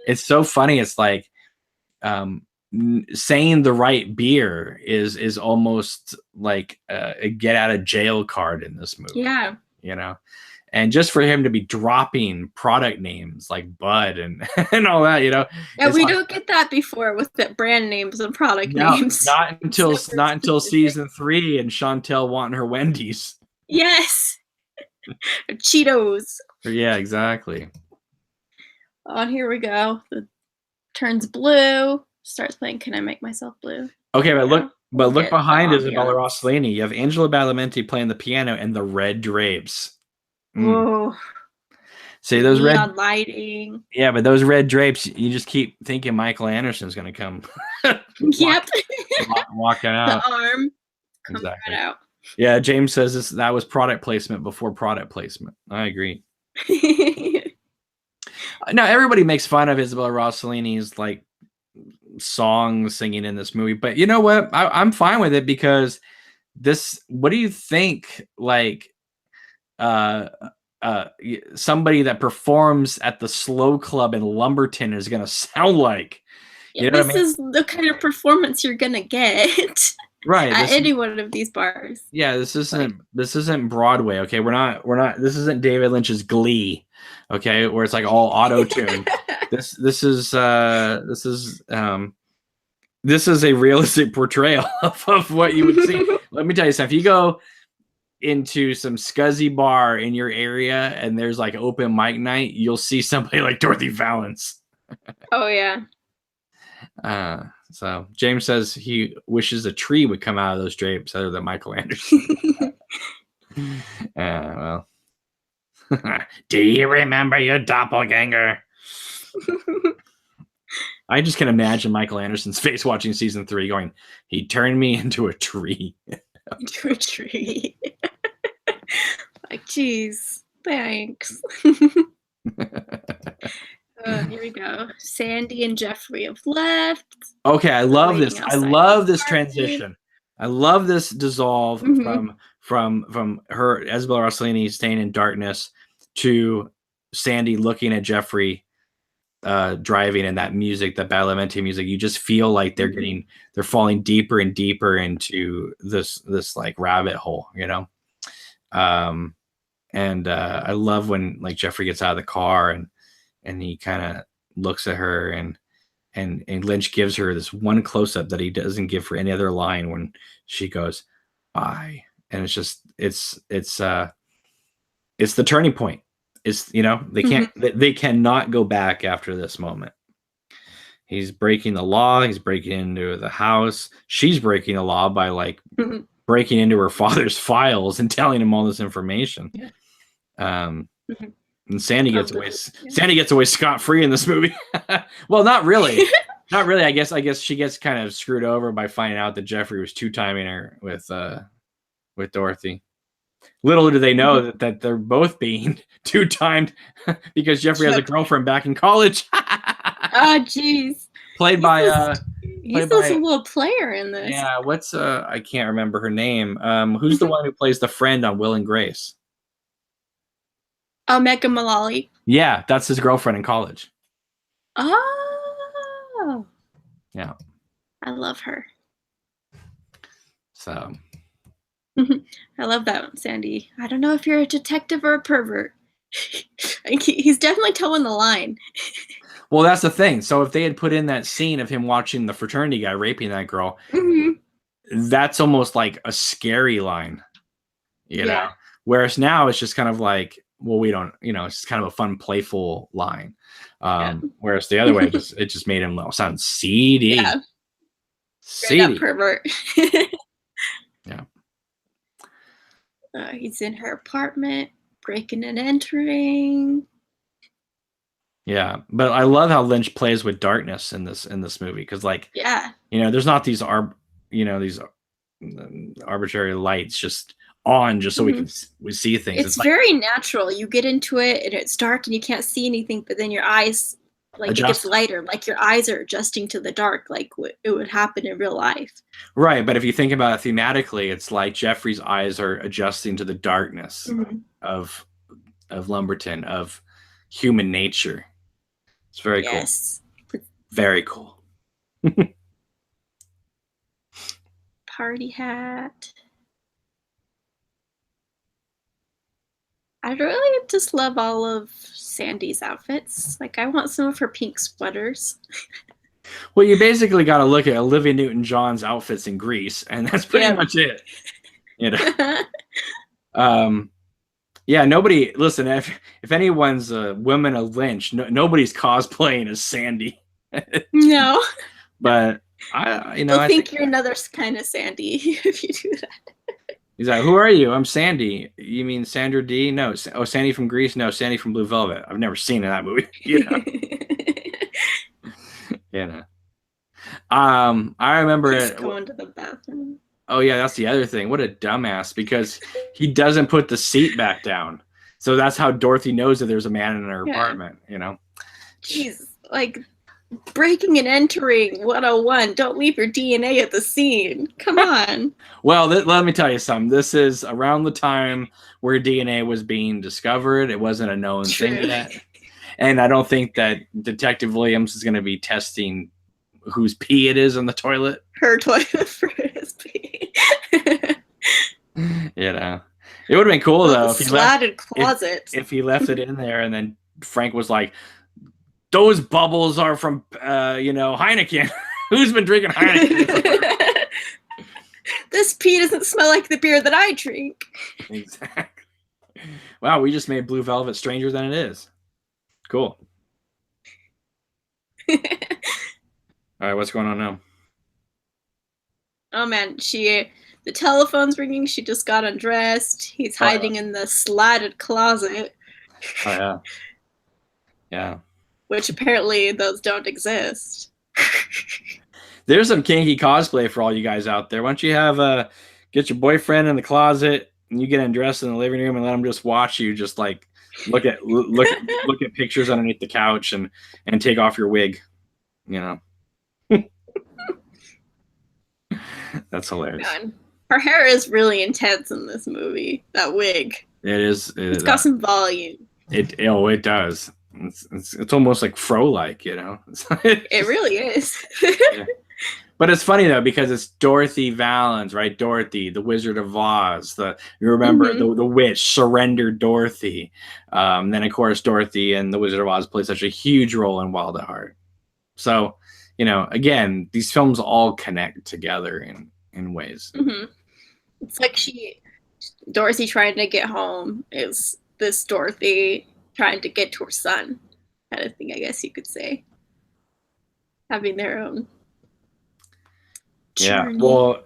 it's so funny. It's like, saying the right beer is almost like a get out of jail card in this movie. Yeah. And just for him to be dropping product names like Bud and and all that, Yeah, we don't get that before with the brand names and product names. Not until season 3 and Chantel wanting her Wendy's. Yes. Cheetos. Yeah, exactly. Oh, and here we go. It turns blue. Starts playing "Can I Make Myself Blue?" Okay, but look behind Isabella ambiance. Rossellini. You have Angela Badalamenti playing the piano and the red drapes. Whoa. See those neon red lighting. Yeah, but those red drapes, you just keep thinking Michael Anderson's going to come. Yep. Walk out. The arm comes Exactly. right out. Yeah, James says that was product placement before product placement. I agree. Now everybody makes fun of Isabella Rossellini's like song singing in this movie, but you know what? I'm fine with it because this. What do you think? Like, somebody that performs at the Slow Club in Lumberton is going to sound like. Yeah, this is the kind of performance you're gonna get right at any one of these bars. Yeah, this isn't Broadway. Okay, we're not. This isn't David Lynch's Glee. Okay, where it's like all auto tune. This is a realistic portrayal of what you would see. Let me tell you something. If you go into some scuzzy bar in your area and there's like open mic night, you'll see somebody like Dorothy Valance. Oh yeah. So James says he wishes a tree would come out of those drapes other than Michael Anderson. Well. Do you remember your doppelganger? I just can imagine Michael Anderson's face watching season 3 going, he turned me into a tree. Into a tree. Like, geez, thanks. Here we go. Sandy and Jeffrey have left. Okay, I love this. I love this transition. I love this dissolve from her Isabella Rossellini staying in darkness to Sandy looking at Jeffrey driving, and that music, that Badalamenti music. You just feel like they're falling deeper and deeper into this like rabbit hole, and I love when like Jeffrey gets out of the car and he kind of looks at her and Lynch gives her this one close up that he doesn't give for any other line when she goes, bye. And it's just, it's the turning point. It's, they cannot go back after this moment. He's breaking the law. He's breaking into the house. She's breaking the law by like breaking into her father's files and telling him all this information. And Sandy gets away. Sandy gets away scot-free in this movie. Well, not really. Not really. I guess she gets kind of screwed over by finding out that Jeffrey was two-timing her with Dorothy. Little do they know that they're both being two-timed because Jeffrey has a girlfriend back in college. Oh, jeez. Played by he's a little player in this. Yeah, what's I can't remember her name. Who's the one who plays the friend on Will and Grace? Oh, Megan Mullally. Yeah, that's his girlfriend in college. Oh. Yeah. I love her. So I love that, Sandy. I don't know if you're a detective or a pervert. He's definitely towing the line. Well, that's the thing. So if they had put in that scene of him watching the fraternity guy raping that girl, that's almost like a scary line, you know? Whereas now it's just kind of like, well, we don't, it's kind of a fun, playful line. Whereas the other way, it just made him sound seedy. Yeah. Seedy. Straight up pervert. Yeah. He's in her apartment, breaking and entering. Yeah, but I love how Lynch plays with darkness in this movie because, like, there's not these arbitrary lights just on just so we see things. It's very natural. You get into it and it's dark and you can't see anything, but then your eyes it gets lighter, like your eyes are adjusting to the dark, like it would happen in real life. Right, but if you think about it thematically, it's like Jeffrey's eyes are adjusting to the darkness of Lumberton, of human nature. It's very cool. Very cool. Party hat. I really just love all of Sandy's outfits. Like, I want some of her pink sweaters. Well, you basically got to look at Olivia Newton-John's outfits in Grease, and that's pretty much it. Yeah, nobody. Listen, if anyone's a woman of Lynch, nobody's cosplaying as Sandy. No, but I think you're another kind of Sandy if you do that. He's like, "Who are you? I'm Sandy. You mean Sandra Dee? No. Oh, Sandy from Grease? No, Sandy from Blue Velvet. I've never seen that movie." I remember going to the bathroom. Oh yeah, that's the other thing. What a dumbass, because he doesn't put the seat back down. So that's how Dorothy knows that there's a man in her apartment, Jeez, like breaking and entering 101. Don't leave your DNA at the scene. Come on. Well, let me tell you something. This is around the time where DNA was being discovered. It wasn't a known thing yet. And I don't think that Detective Williams is going to be testing whose pee it is in the toilet. Her toilet for his pee. It would have been cool though if he slatted closet. If he left it in there and then Frank was like, "Those bubbles are from Heineken." Who's been drinking Heineken? This pee doesn't smell like the beer that I drink. Exactly. Wow, we just made Blue Velvet stranger than it is. Cool. All right, what's going on now? Oh man, the telephone's ringing. She just got undressed. He's hiding in the slatted closet. Oh yeah. Yeah. Which apparently those don't exist. There's some kinky cosplay for all you guys out there. Why don't you have get your boyfriend in the closet and you get undressed in the living room and let him just watch you just like look at pictures underneath the couch and take off your wig. That's hilarious. Man, her hair is really intense in this movie. That wig. It is. It's got some volume. It does. It's almost like fro-like, It really is. Yeah. But it's funny though because it's Dorothy Valens, right? Dorothy, the Wizard of Oz. You remember the witch surrendered Dorothy. Then of course Dorothy and the Wizard of Oz play such a huge role in Wild at Heart. So, again, these films all connect together in ways. It's like Dorothy trying to get home is this Dorothy trying to get to her son, kind of thing, I guess you could say. Having their own journey. Well,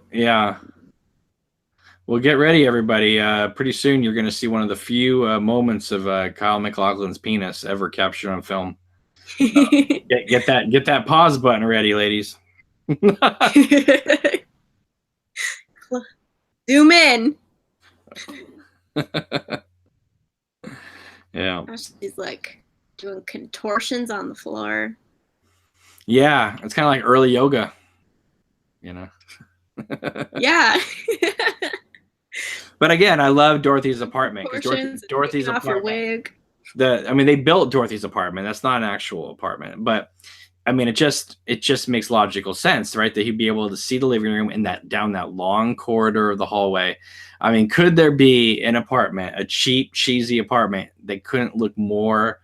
get ready, everybody. Pretty soon you're going to see one of the few moments of Kyle MacLachlan's penis ever captured on film. Get that pause button ready, ladies. Zoom in. Yeah. She's like doing contortions on the floor. Yeah, it's kind of like early yoga, Yeah. But again, I love Dorothy's apartment. Dorothy's apartment. Her wig. They built Dorothy's apartment. That's not an actual apartment, but I mean, it just makes logical sense, right? That he'd be able to see the living room and that down that long corridor of the hallway. I mean, could there be an apartment, a cheap, cheesy apartment that couldn't look more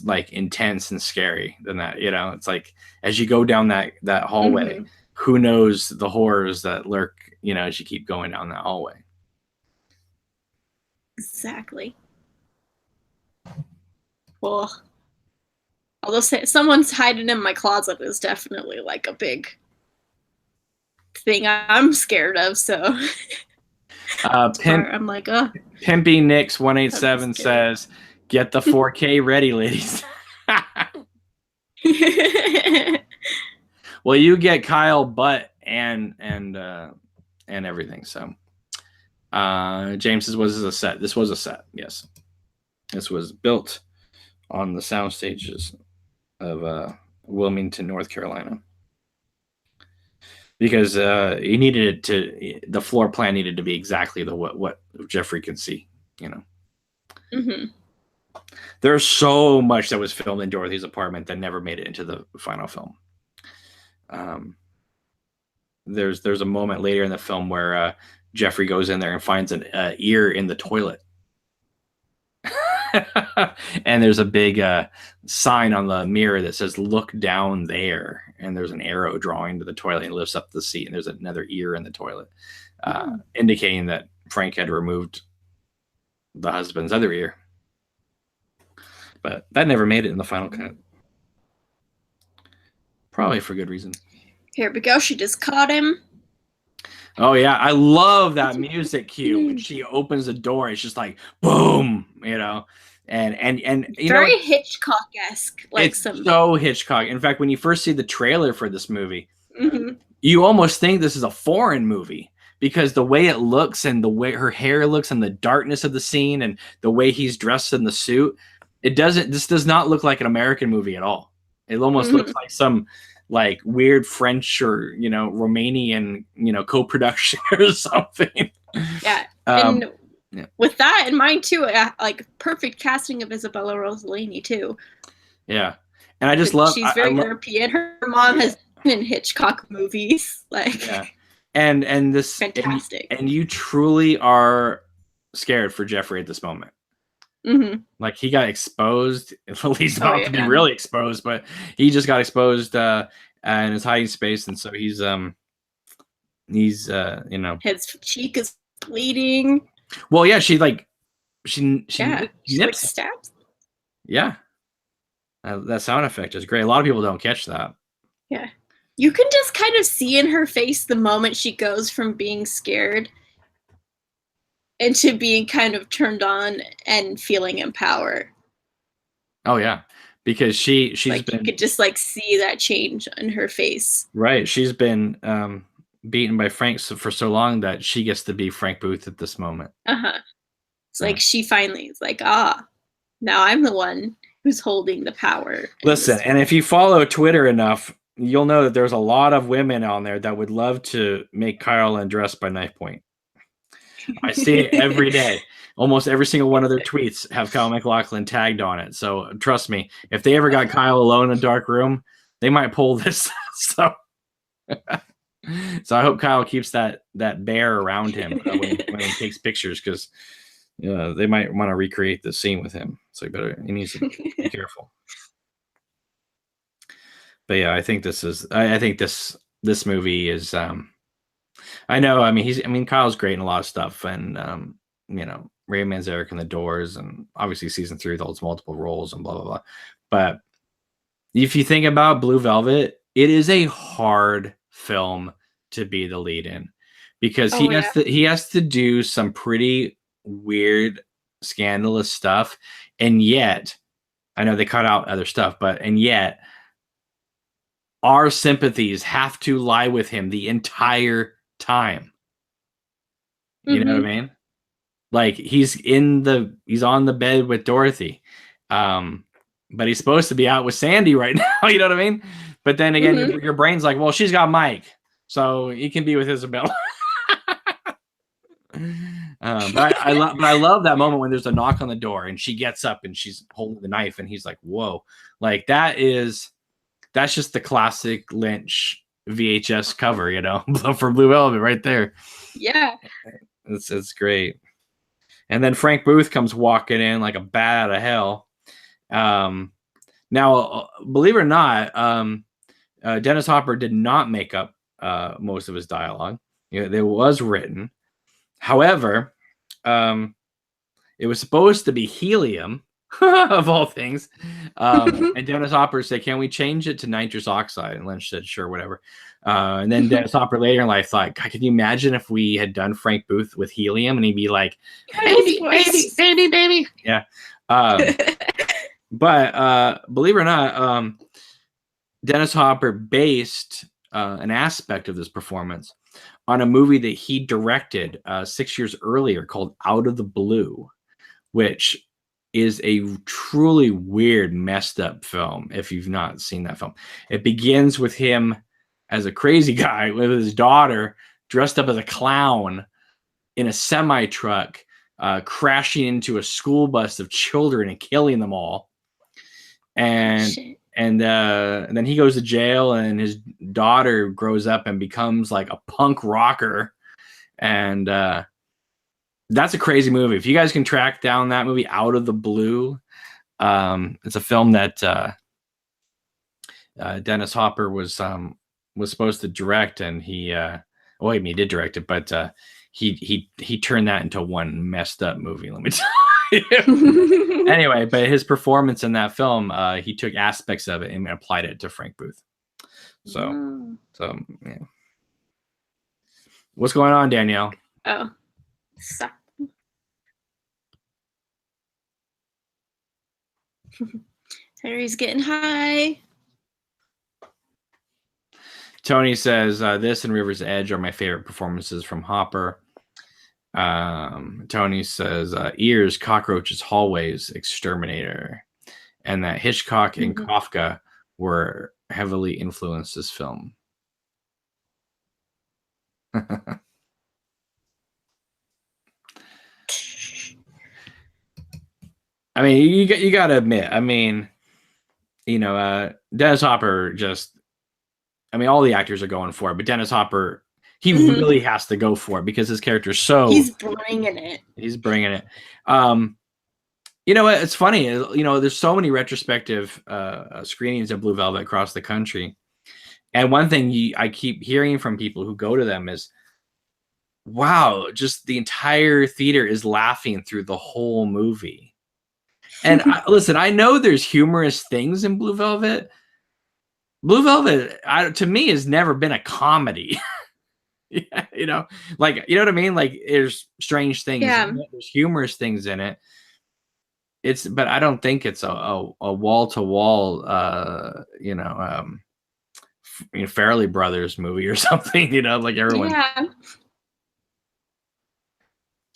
like intense and scary than that? You know, it's like as you go down that hallway, who knows the horrors that lurk, you know, as you keep going down that hallway. Exactly. Well, although someone's hiding in my closet is definitely like a big thing I'm scared of. So I'm like, oh. Pimpy Nix 187 says, "Get the 4K ready, ladies." Well, you get Kyle butt and everything. So James says, "Was this a set?" This was a set. Yes, this was built on the sound stages of Wilmington, North Carolina, because he needed it to. The floor plan needed to be exactly what Jeffrey can see. You know. Mm-hmm. There's so much that was filmed in Dorothy's apartment that never made it into the final film. There's a moment later in the film where Jeffrey goes in there and finds an ear in the toilet. And there's a big sign on the mirror that says "Look down there," and there's an arrow drawing to the toilet and lifts up the seat, and there's another ear in the toilet, indicating that Frank had removed the husband's other ear. But that never made it in the final cut. Probably for good reason. Here we go. She just caught him. Oh yeah, I love that music cue when she opens the door. It's just like boom, you know, and you very know, Hitchcock-esque. Like it's so Hitchcock. In fact, when you first see the trailer for this movie, mm-hmm. you almost think this is a foreign movie because the way it looks and the way her hair looks and the darkness of the scene and the way he's dressed in the suit. This does not look like an American movie at all. It almost looks like some like weird French or, you know, Romanian, you know, co-production or something. Yeah. And with that in mind too, like perfect casting of Isabella Rossellini too. Yeah. And I just love, she's very European. Her mom has been in Hitchcock movies. Like, yeah. And this fantastic. And you truly are scared for Jeffrey at this moment. Mm-hmm. Like he got exposed. He's about to be really exposed, but he just got exposed in his hiding space, and so he's you know, his cheek is bleeding. Well, yeah, she nips like stabs. Yeah, that sound effect is great. A lot of people don't catch that. Yeah, you can just kind of see in her face the moment she goes from being scared into being kind of turned on and feeling empowered. Oh yeah, because she's like been, you could just like see that change in her face. Right, she's been beaten by Frank for so long that she gets to be Frank Booth at this moment. It's like she finally is like, now I'm the one who's holding the power. Listen, and if you follow Twitter enough, you'll know that there's a lot of women on there that would love to make Kyle undress by knife point. I see it every day. Almost every single one of their tweets have Kyle MacLachlan tagged on it. So trust me, if they ever got Kyle alone in a dark room, they might pull this. So I hope Kyle keeps that bear around him when he takes pictures, because they might want to recreate the scene with him. So he needs to be careful. But yeah, I think this movie is I know. I mean, Kyle's great in a lot of stuff, and you know, Ray Manzarek in The Doors, and obviously season 3 holds multiple roles and blah blah blah. But if you think about Blue Velvet, it is a hard film to be the lead in, because he has to do some pretty weird, scandalous stuff, and yet I know they cut out other stuff, and yet our sympathies have to lie with him the entire time. You know what I mean? Like he's on the bed with Dorothy, but he's supposed to be out with Sandy right now. You know what I mean? But then again, your brain's like, well, she's got Mike, so he can be with Isabella. But I love that moment when there's a knock on the door and she gets up and she's holding the knife and he's like, whoa, like that is that's just the classic Lynch VHS cover, you know, for Blue Velvet right there. Yeah. It's great. And then Frank Booth comes walking in like a bat out of hell. Now, believe it or not, Dennis Hopper did not make up most of his dialogue. It was written. However, it was supposed to be helium, of all things. And Dennis Hopper said, "Can we change it to nitrous oxide?" And Lynch said, "Sure, whatever." And then Dennis Hopper later in life thought, "God, can you imagine if we had done Frank Booth with helium?" And he'd be like, "Baby, baby, baby, baby." Yeah. But believe it or not, Dennis Hopper based an aspect of this performance on a movie that he directed 6 years earlier called Out of the Blue, which is a truly weird, messed up film if you've not seen that film. It begins with him as a crazy guy with his daughter dressed up as a clown in a semi-truck, crashing into a school bus of children and killing them all. And then he goes to jail, and his daughter grows up and becomes like a punk rocker. And that's a crazy movie. If you guys can track down that movie, Out of the Blue, it's a film that Dennis Hopper was supposed to direct, and he did direct it, but he turned that into one messed up movie. Let me tell you. Anyway, but his performance in that film, he took aspects of it and applied it to Frank Booth. So yeah. What's going on, Danielle? Oh, Harry's getting high. Tony says, this and River's Edge are my favorite performances from Hopper. Tony says, Ears, Cockroaches, Hallways, Exterminator. And that Hitchcock and Kafka were heavily influenced this film. I mean, you got to admit, I mean, Dennis Hopper all the actors are going for it, but Dennis Hopper, he really has to go for it because his character is so... He's bringing it. You know what? It's funny. There's so many retrospective screenings of Blue Velvet across the country. And one thing I keep hearing from people who go to them is, wow, just the entire theater is laughing through the whole movie. And listen, I know there's humorous things in Blue Velvet. Blue Velvet, to me, has never been a comedy. Yeah, you know what I mean? Like, there's strange things. Yeah. There's humorous things in it. But I don't think it's a wall-to-wall, Farrelly Brothers movie or something. Like everyone. Yeah.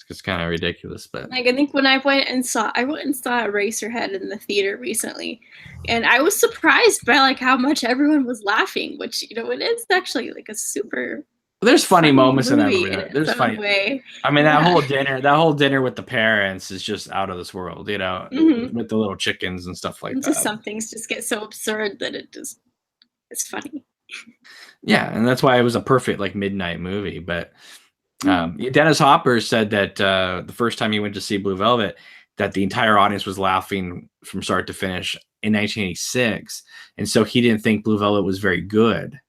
It's kind of ridiculous, but like I think when I went and saw Eraserhead in the theater recently, and I was surprised by like how much everyone was laughing, which it is actually like a super. There's funny moments in that movie. There's funny. Way. I mean, that whole dinner with the parents is just out of this world, with the little chickens and stuff like that. Just some things just get so absurd that it's funny. Yeah, and that's why it was a perfect like midnight movie, but. Dennis Hopper said that the first time he went to see Blue Velvet, that the entire audience was laughing from start to finish in 1986. And so he didn't think Blue Velvet was very good.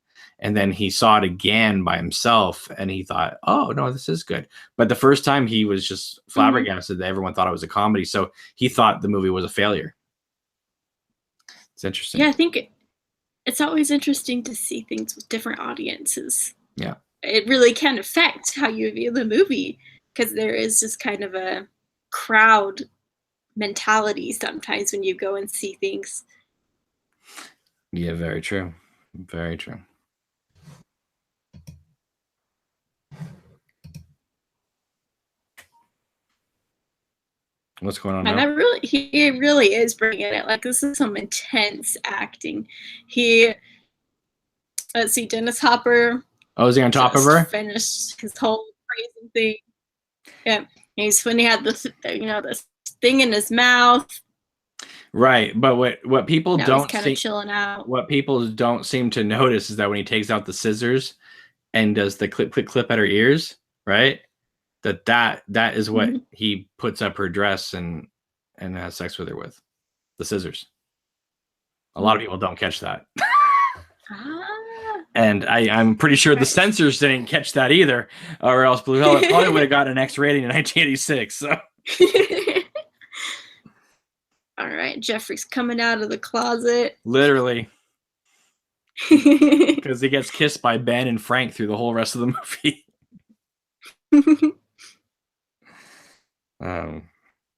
And then he saw it again by himself and he thought, oh, no, this is good. But the first time he was just flabbergasted that everyone thought it was a comedy. So he thought the movie was a failure. It's interesting. Yeah, I think it's always interesting to see things with different audiences. Yeah. It really can affect how you view the movie because there is just kind of a crowd mentality sometimes when you go and see things. Yeah, very true. Very true. What's going on now? And he really is bringing it. Like, this is some intense acting. Let's see, Dennis Hopper. Oh, is he on top of her? Finished his whole crazy thing. Yeah, when he had this thing in his mouth. Right, but what people Now he's don't kind of see, chilling out. what people don't seem to notice is that when he takes out the scissors and does the clip clip clip at her ears, right? That is what he puts up her dress and has sex with her with the scissors. A lot of people don't catch that. And I'm pretty sure the censors didn't catch that either, or else Blue Velvet probably would have got an X rating in 1986. So. All right, Jeffrey's coming out of the closet. Literally. Because he gets kissed by Ben and Frank through the whole rest of the movie.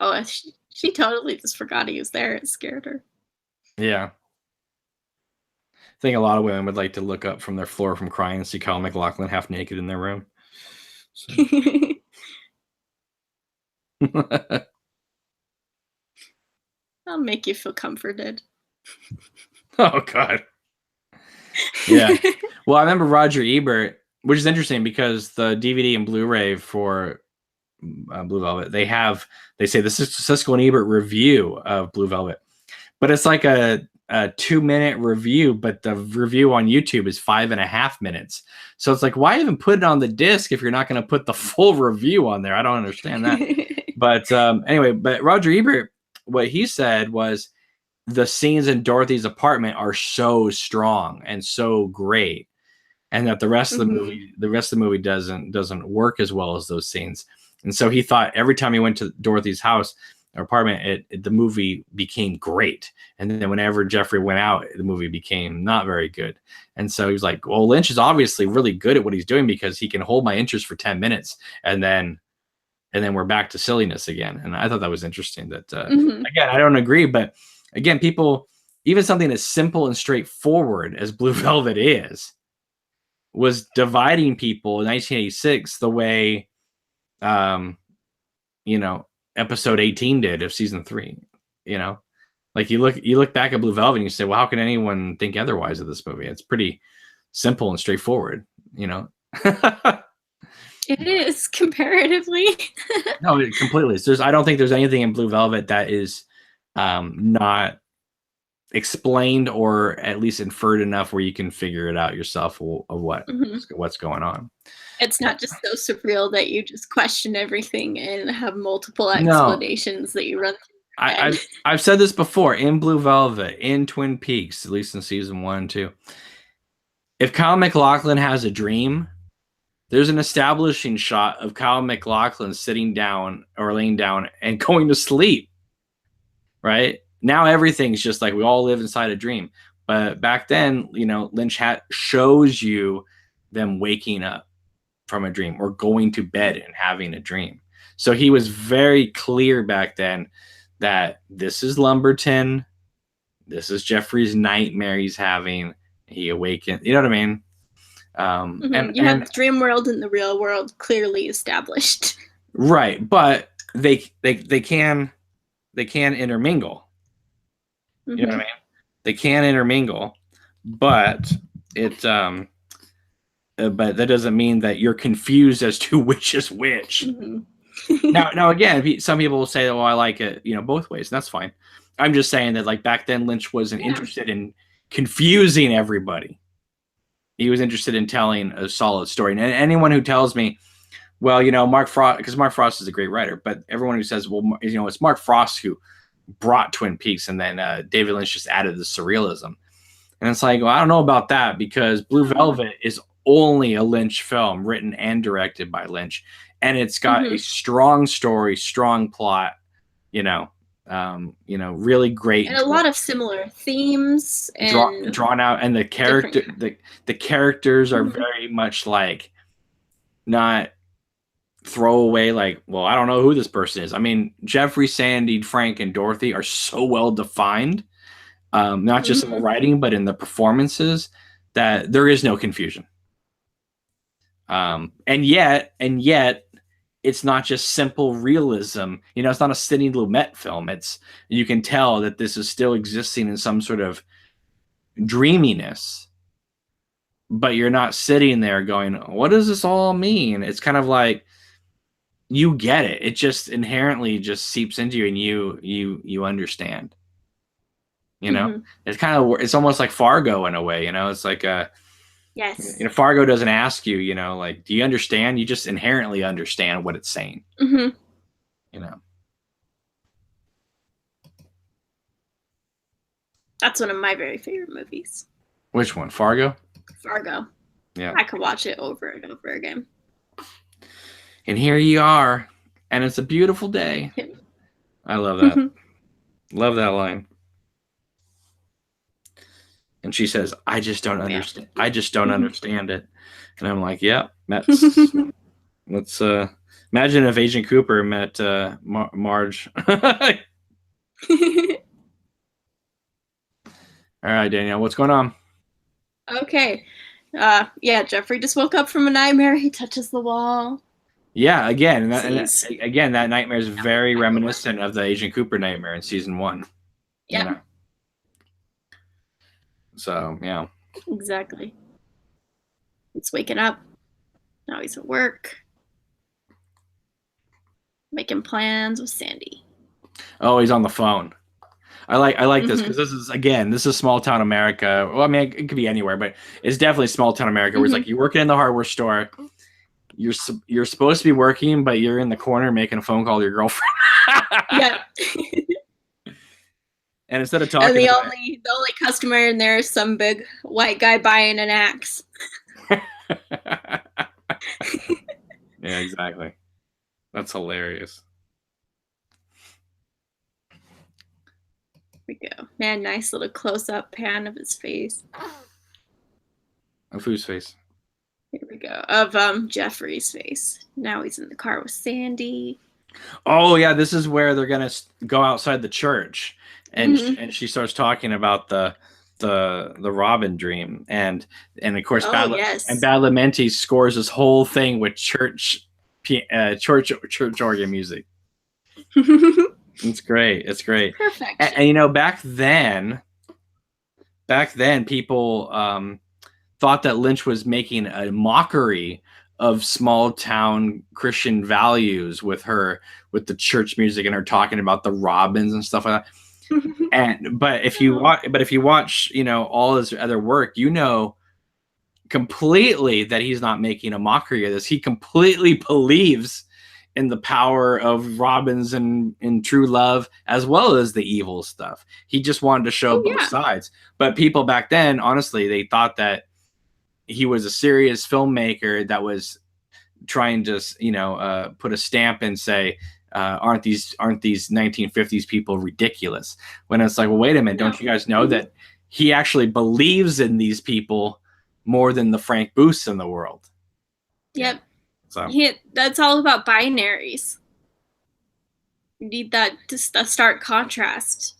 Oh, she totally just forgot he was there. It scared her. Yeah. I think a lot of women would like to look up from their floor from crying and see Kyle MacLachlan half naked in their room. So. I'll make you feel comforted. Oh, God. Yeah. Well, I remember Roger Ebert, which is interesting because the DVD and Blu-ray for Blue Velvet, they say this is Siskel and Ebert review of Blue Velvet, but it's like a 2-minute review, but the review on YouTube is 5.5 minutes. So it's like, why even put it on the disc if you're not going to put the full review on there? I don't understand that. But anyway, but Roger Ebert, what he said was the scenes in Dorothy's apartment are so strong and so great, and that the rest of the movie doesn't work as well as those scenes. And so he thought every time he went to Dorothy's house or apartment, the movie became great. And then whenever Jeffrey went out, the movie became not very good. And so he was like, well, Lynch is obviously really good at what he's doing because he can hold my interest for 10 minutes and then we're back to silliness again. And I thought that was interesting that, again, I don't agree, but again, people, even something as simple and straightforward as Blue Velvet was dividing people in 1986 the way, episode 18 did of season 3, like you look back at Blue Velvet and you say, well, how can anyone think otherwise of this movie? It's pretty simple and straightforward, It is comparatively. No, it completely is. I don't think there's anything in Blue Velvet that is not explained or at least inferred enough where you can figure it out yourself of what's going on. It's not just so surreal that you just question everything and have multiple explanations that you run through. I've said this before in Blue Velvet, in Twin Peaks, at least in season 1 and 2. If Kyle MacLachlan has a dream, there's an establishing shot of Kyle MacLachlan sitting down or laying down and going to sleep. Right? Now everything's just like we all live inside a dream. But back then, Lynch shows you them waking up from a dream or going to bed and having a dream. So he was very clear back then that this is Lumberton. This is Jeffrey's nightmare he's having. He awakened. You know what I mean? And you have the dream world and the real world clearly established. Right. But they can intermingle. You know what I mean? They can intermingle, but but that doesn't mean that you're confused as to which is which. Now again, some people will say, "Oh, I like it," both ways. And that's fine. I'm just saying that, like back then, Lynch wasn't interested in confusing everybody. He was interested in telling a solid story. And anyone who tells me, well, Mark Frost, because Mark Frost is a great writer, but everyone who says, well, it's Mark Frost who brought Twin Peaks, and then David Lynch just added the surrealism. And it's like, well, I don't know about that, because Blue Velvet is only a Lynch film written and directed by Lynch, and it's got a strong story, strong plot, really great, and a lot of similar themes and drawn out, and the characters are very much like not throwaway, like, well, I don't know who this person is. I mean, Jeffrey, Sandy, Frank, and Dorothy are so well defined, not just in the writing, but in the performances, that there is no confusion. And yet, it's not just simple realism. It's not a Sidney Lumet film. You can tell that this is still existing in some sort of dreaminess, but you're not sitting there going, what does this all mean? It's kind of like, you get it. It just inherently just seeps into you, and you understand. You know, it's almost like Fargo in a way. You know, it's like Yes. you know, Fargo doesn't ask you. You know, like, do you understand? You just inherently understand what it's saying. You know, that's one of my very favorite movies. Which one? Fargo? Fargo. Yeah. I could watch it over and over again. And here you are, and it's a beautiful day. I love that. Love that line. And she says, I just don't understand. I just don't understand it. And I'm like, yeah, that's let's imagine if Agent Cooper met Marge. All right, Danielle, what's going on? Okay. Yeah, Jeffrey just woke up from a nightmare. He touches the wall. Yeah, again, that nightmare is very reminiscent of the Agent Cooper nightmare in season 1. Yeah. You know? So, yeah. Exactly. He's waking up. Now he's at work. Making plans with Sandy. Oh, he's on the phone. I like this because this is small town America. Well, I mean, it could be anywhere, but it's definitely small town America where it's like you're working in the hardware store. You're supposed to be working, but you're in the corner making a phone call to your girlfriend. Yeah. And instead of talking, and the only customer in there is some big white guy buying an axe. Yeah, exactly. That's hilarious. Here we go. Man, nice little close-up pan of his face. Of whose face? Here we go. Of Jeffrey's face. Now he's in the car with Sandy. Oh yeah, this is where they're gonna go outside the church, and she starts talking about the Robin dream, and of course, Badalamenti scores this whole thing with church organ music. It's great. It's great. Perfect. And you know, back then, people thought that Lynch was making a mockery of small town Christian values with the church music and her talking about the Robins and stuff like that. But if you watch, you know, all his other work, you know completely that he's not making a mockery of this. He completely believes in the power of Robins and in true love, as well as the evil stuff. He just wanted to show both sides. But people back then, honestly, they thought that he was a serious filmmaker that was trying to, you know, put a stamp and say, aren't these 1950s people ridiculous? When it's like, well, wait a minute, don't you guys know that he actually believes in these people more than the Frank Booths in the world? Yep. So that's all about binaries. You need that just a stark contrast.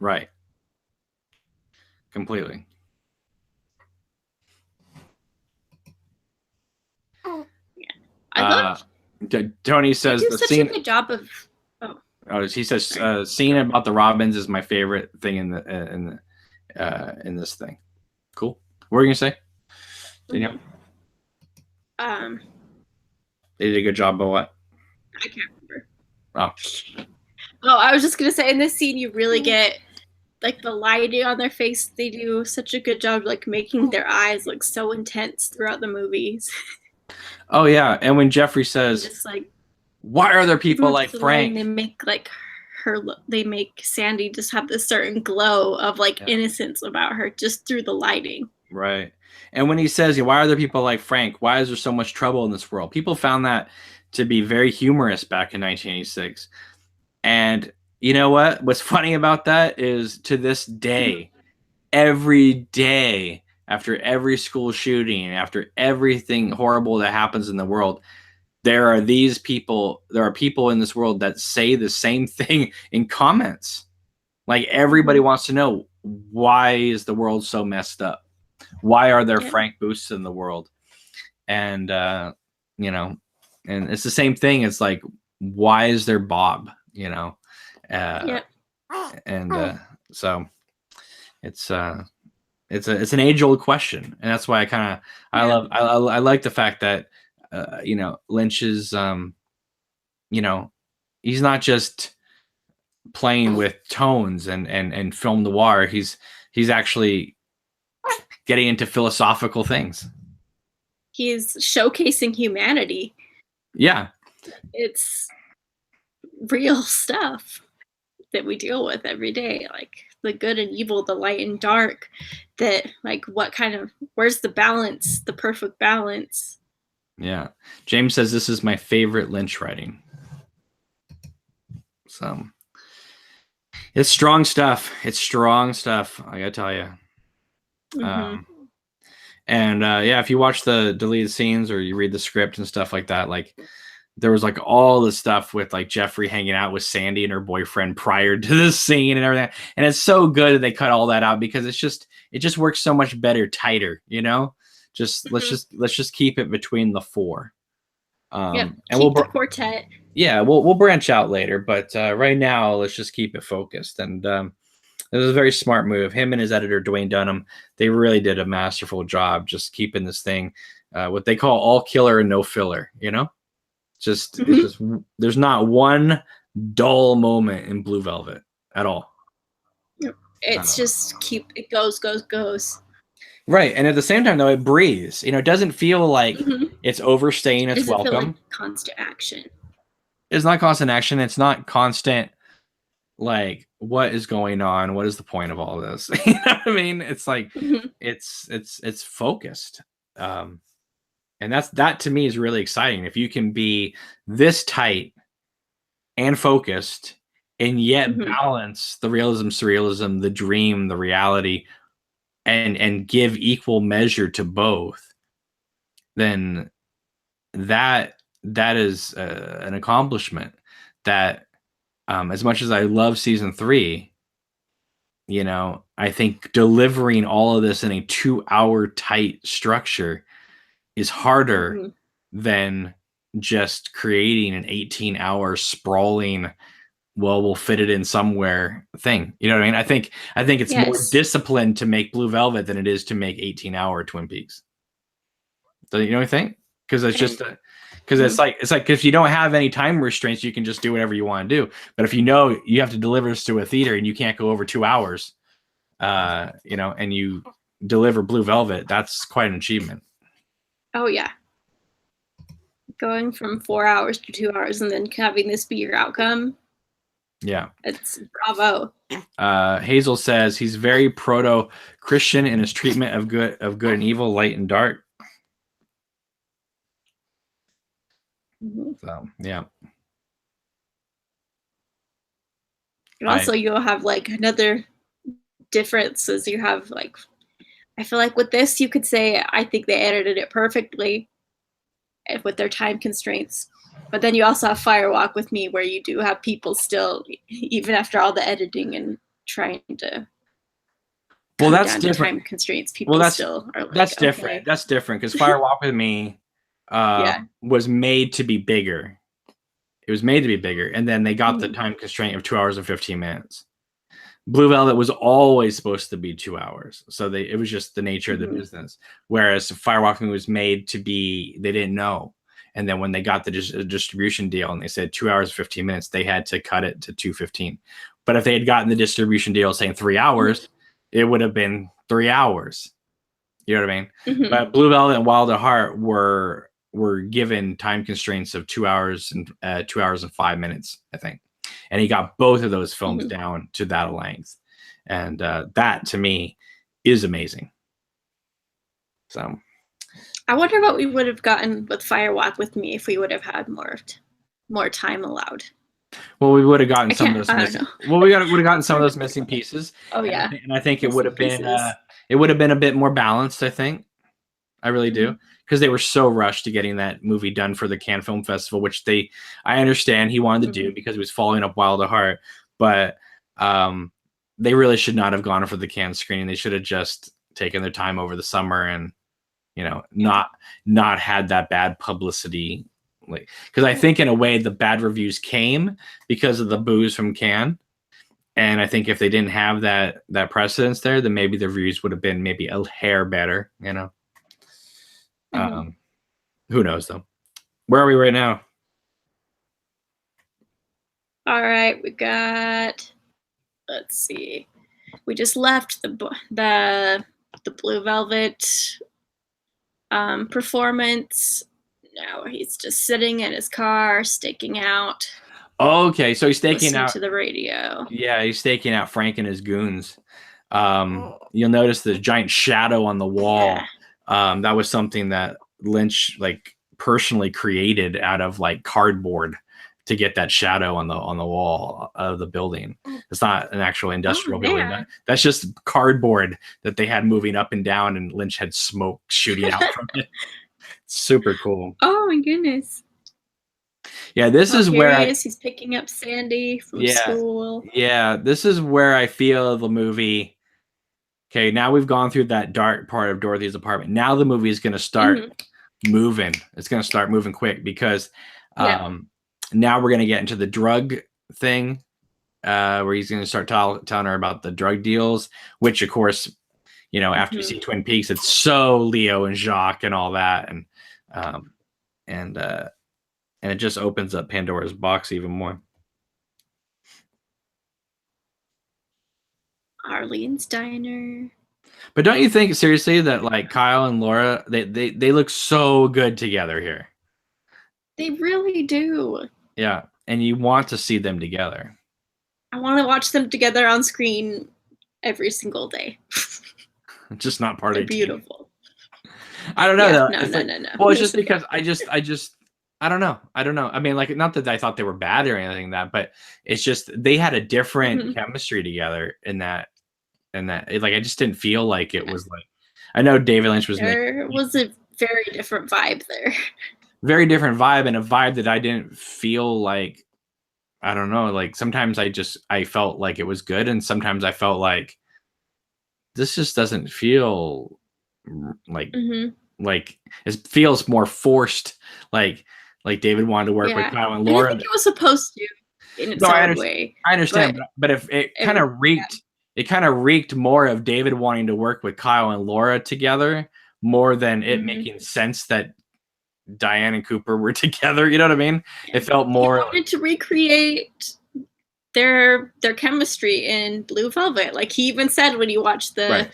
Right. Completely. Tony says the scene. A good job of. Oh, he says scene about the Robins is my favorite thing in this thing. Cool. What were you gonna say, Danielle? They did a good job of what? I can't remember. Oh, I was just gonna say in this scene you really get like the lighting on their face. They do such a good job like making their eyes look so intense throughout the movies. Oh yeah, and when Jeffrey says, just like, why are there people like Frank? They make like they make Sandy just have this certain glow of like innocence about her just through the lighting. Right. And when he says, why are there people like Frank? Why is there so much trouble in this world? People found that to be very humorous back in 1986. And you know what? What's funny about that is to this day, every day, after every school shooting, after everything horrible that happens in the world, there are people in this world that say the same thing in comments. Like everybody wants to know, why is the world so messed up? Why are there Frank Booths in the world? And, you know, and it's the same thing. It's like, why is there Bob, you know? And so it's an age old question. And that's why I like the fact that, you know, Lynch is, you know, he's not just playing with tones and film noir. He's actually getting into philosophical things. He's showcasing humanity. Yeah. It's real stuff that we deal with every day, like the good and evil, the light and dark, that like where's the balance, the perfect balance. Yeah. James says this is my favorite Lynch writing. So it's strong stuff. It's strong stuff, I gotta tell you. And yeah, if you watch the deleted scenes or you read the script and stuff like that, like there was like all the stuff with like Jeffrey hanging out with Sandy and her boyfriend prior to this scene and everything. And it's so good that they cut all that out because it just works so much better, tighter, you know? Let's just keep it between the four. And keep the quartet. Yeah, we'll branch out later, but right now let's just keep it focused. And it was a very smart move. Him and his editor Dwayne Dunham, they really did a masterful job just keeping this thing what they call all killer and no filler, you know? It's just there's not one dull moment in Blue Velvet at all. It's just it goes. Right, and at the same time though, it breathes. You know, it doesn't feel like it's overstaying its welcome. Feel like constant action. It's not constant action. It's not constant. Like, what is going on? What is the point of all this? You know what I mean? It's like it's focused. And that to me is really exciting. If you can be this tight and focused and yet balance the realism, surrealism, the dream, the reality, and give equal measure to both, then that is an accomplishment that as much as I love season 3, you know, I think delivering all of this in a 2-hour tight structure is harder than just creating an 18-hour sprawling, well, we'll fit it in somewhere thing. You know what I mean? I think it's more disciplined to make Blue Velvet than it is to make 18-hour Twin Peaks. Do you know what I think? Because it's just it's like if you don't have any time restraints, you can just do whatever you want to do. But if you know you have to deliver this to a theater and you can't go over 2 hours, you know, and you deliver Blue Velvet, that's quite an achievement. Oh yeah. Going from 4 hours to 2 hours and then having this be your outcome. Yeah. It's bravo. Hazel says he's very proto-Christian in his treatment of good and evil, light and dark. So yeah. And also you'll have like another difference is you have like, I feel like with this you could say I think they edited it perfectly with their time constraints. But then you also have Firewalk with Me where you do have people still, even after all the editing and trying to that's different. Time constraints, people still are like, that's different. Okay. That's different because Firewalk with Me was made to be bigger. It was made to be bigger, and then they got the time constraint of 2 hours and 15 minutes. Blue Velvet was always supposed to be 2 hours, so it was just the nature of the business. Whereas Firewalk with Me was made to be, they didn't know, and then when they got the distribution deal and they said 2 hours and 15 minutes, they had to cut it to 2:15. But if they had gotten the distribution deal saying 3 hours, it would have been 3 hours. You know what I mean? But Blue Velvet and Wild at Heart were given time constraints of 2 hours and 2 hours and 5 minutes, I think. And he got both of those films down to that length. And that to me is amazing. So I wonder what we would have gotten with Firewalk with Me if we would have had more time allowed. Well, we would have gotten some of those missing. Well, we would have gotten some of those missing pieces. Oh yeah. And I think it would have been a bit more balanced, I think. I really do. Because they were so rushed to getting that movie done for the Cannes Film Festival, which I understand he wanted to do because he was following up Wild at Heart, but they really should not have gone for the Cannes screening. They should have just taken their time over the summer and, you know, not had that bad publicity. Because I think in a way the bad reviews came because of the boos from Cannes. And I think if they didn't have that precedence there, then maybe the reviews would have been maybe a hair better, you know. Who knows though? Where are we right now? All right, we got. Let's see. We just left the Blue Velvet performance. Now he's just sitting in his car, staking out. Okay, so he's staking listening out to the radio. Yeah, he's staking out Frank and his goons. You'll notice the giant shadow on the wall. Yeah. That was something that Lynch like personally created out of like cardboard to get that shadow on the wall of the building. It's not an actual industrial building. That's just cardboard that they had moving up and down, and Lynch had smoke shooting out from it. Super cool. Oh my goodness. Yeah, this is where he's picking up Sandy from school. Yeah, this is where I feel the movie. Okay, now we've gone through that dark part of Dorothy's apartment. Now the movie is going to start moving. It's going to start moving quick because now we're going to get into the drug thing, where he's going to start telling her about the drug deals, which, of course, you know, after you see Twin Peaks, it's so Leo and Jacques and all that, and it just opens up Pandora's box even more. Arlene's Diner. But don't you think seriously that like Kyle and Laura, they look so good together here? They really do. Yeah, and you want to see them together. I want to watch them together on screen every single day. Just not part of beautiful. I don't know. Yeah, though. No. Well, it's just because I don't know. I mean, like, not that I thought they were bad or anything like that, but it's just they had a different chemistry together in that. Like, I just didn't feel like it was like. I know David Lynch was. There was a very different vibe there. Very different vibe, and a vibe that I didn't feel like. I don't know. Like, sometimes I felt like it was good, and sometimes I felt like this just doesn't feel like like it feels more forced. Like David wanted to work with Kyle and Laura. I think it was supposed to in its own way. I understand, but if it kind of reeked. It kind of reeked more of David wanting to work with Kyle and Laura together more than it making sense that Diane and Cooper were together. You know what I mean? It felt more. He wanted to recreate their chemistry in Blue Velvet. Like he even said when you watch the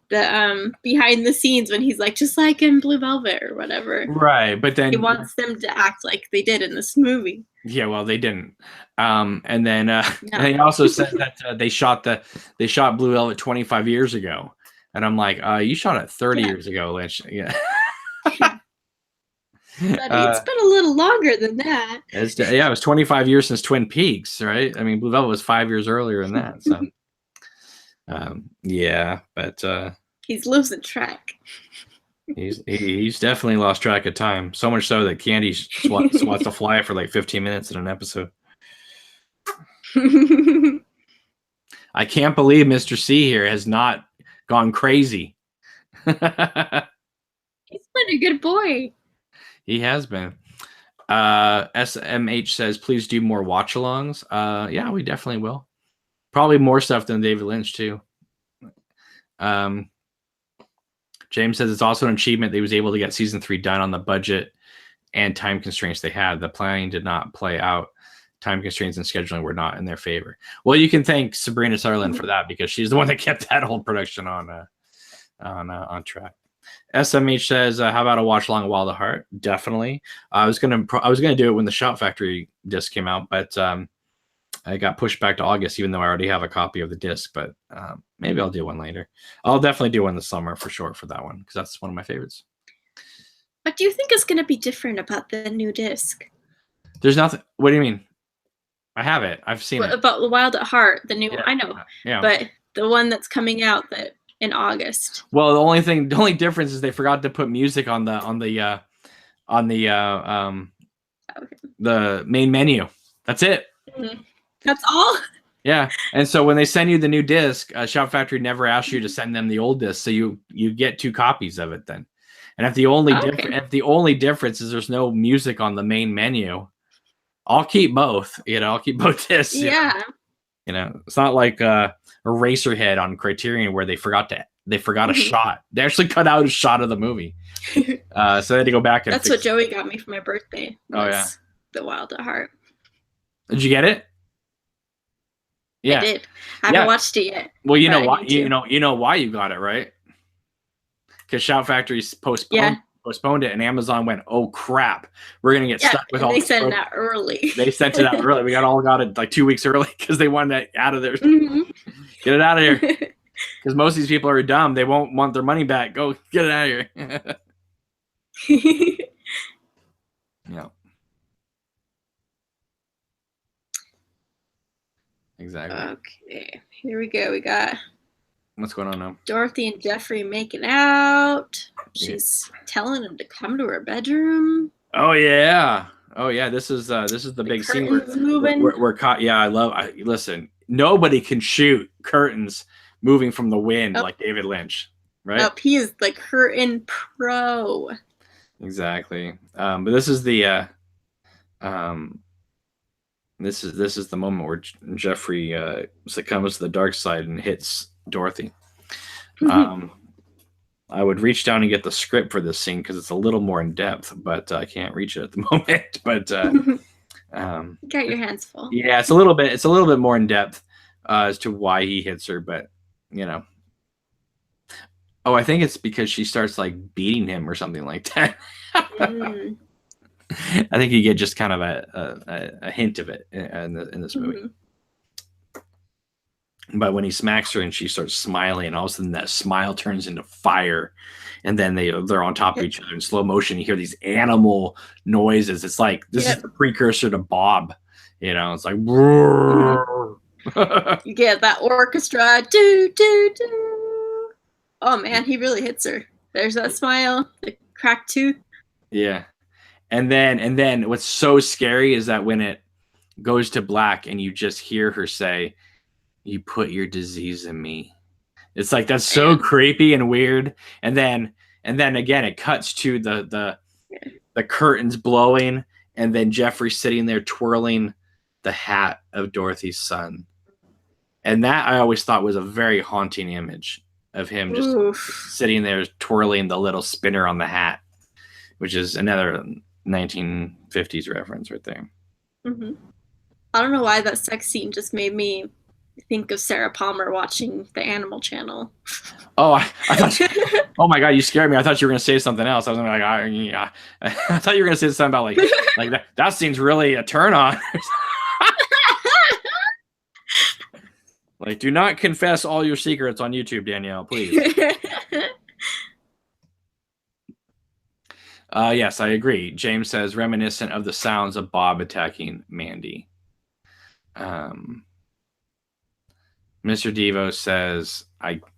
behind the scenes when he's like, just like in Blue Velvet or whatever. Right, but then he wants them to act like they did in this movie. Yeah, well, they didn't. And then and he also said that they shot Blue Velvet 25 years ago, and I'm like, you shot it 30 years ago, Lynch. Yeah. But it's been a little longer than that. It was 25 years since Twin Peaks, right? I mean, Blue Velvet was 5 years earlier than that. So, but he's losing track. He's definitely lost track of time. So much so that Candy wants to fly for like 15 minutes in an episode. I can't believe Mr. C here has not gone crazy. He's been a good boy. He has been. SMH says, please do more watch-alongs. Yeah, we definitely will. Probably more stuff than David Lynch, too. James says it's also an achievement that he was able to get season 3 done on the budget and time constraints they had. The planning did not play out. Time constraints and scheduling were not in their favor. Well, you can thank Sabrina Sutherland for that because she's the one that kept that whole production on track. SMH says, how about a watch along Wild at Heart? Definitely. I was gonna do it when the Shout Factory disc came out, but I got pushed back to August, even though I already have a copy of the disc. But maybe I'll do one later. I'll definitely do one this summer for sure for that one because that's one of my favorites. What do you think is going to be different about the new disc? There's nothing. What do you mean? I have it. I've seen it. About the Wild at Heart, the new one. I know. Yeah. But the one that's coming out in August. Well, the only difference is they forgot to put music on the main menu. That's it. Mm-hmm. That's all. Yeah, and so when they send you the new disc, Shout Factory never asks you to send them the old disc, so you get 2 copies of it then. And if the only difference is there's no music on the main menu, I'll keep both. I'll keep both discs. Yeah. It's not like Eraserhead on Criterion where they forgot a shot. They actually cut out a shot of the movie, so they had to go back and. That's what Joey got me for my birthday. Oh yeah, the Wild at Heart. Did you get it? Yeah. I did. I haven't watched it yet. Well, you know why? You know why you got it, right? Because Shout Factory postponed it, and Amazon went, "Oh crap, we're gonna get stuck with all." They sent it out early. They sent it out early. We all got it like 2 weeks early because they wanted it out of there. Get it out of here. Because most of these people are dumb. They won't want their money back. Go get it out of here. Yeah. Exactly. Okay, here we go. We got what's going on now? Dorothy and Jeffrey making out. She's telling him to come to her bedroom. Oh yeah. This is the big scene we're caught. Yeah, listen. Nobody can shoot curtains moving from the wind like David Lynch, right? Nope, he is the curtain pro. Exactly. But this is the this is the moment where Jeffrey succumbs to the dark side and hits Dorothy. I would reach down and get the script for this scene because it's a little more in depth, but I can't reach it at the moment. But got your hands full. Yeah, it's a little bit more in depth as to why he hits her, but you know. Oh, I think it's because she starts like beating him or something like that. I think you get just kind of a hint of it in this movie. But when he smacks her and she starts smiling, and all of a sudden that smile turns into fire, and then they're on top of each other in slow motion. You hear these animal noises. It's like this is the precursor to Bob. You know, it's like you get that orchestra. Do do do. Oh man, he really hits her. There's that smile, the cracked tooth. Yeah. And then what's so scary is that when it goes to black and you just hear her say, "You put your disease in me." It's like that's so creepy and weird. And then again it cuts to the curtains blowing, and then Jeffrey sitting there twirling the hat of Dorothy's son. And that I always thought was a very haunting image of him just sitting there twirling the little spinner on the hat, which is another 1950s reference right there. I don't know why that sex scene just made me think of Sarah Palmer watching the Animal Channel. Oh, I thought. Oh my God, you scared me! I thought you were gonna say something else. I was like, yeah. I thought you were gonna say something about like that scene's really a turn on. Like, do not confess all your secrets on YouTube, Danielle, please. Yes, I agree. James says reminiscent of the sounds of Bob attacking Mandy. Mr. Devo says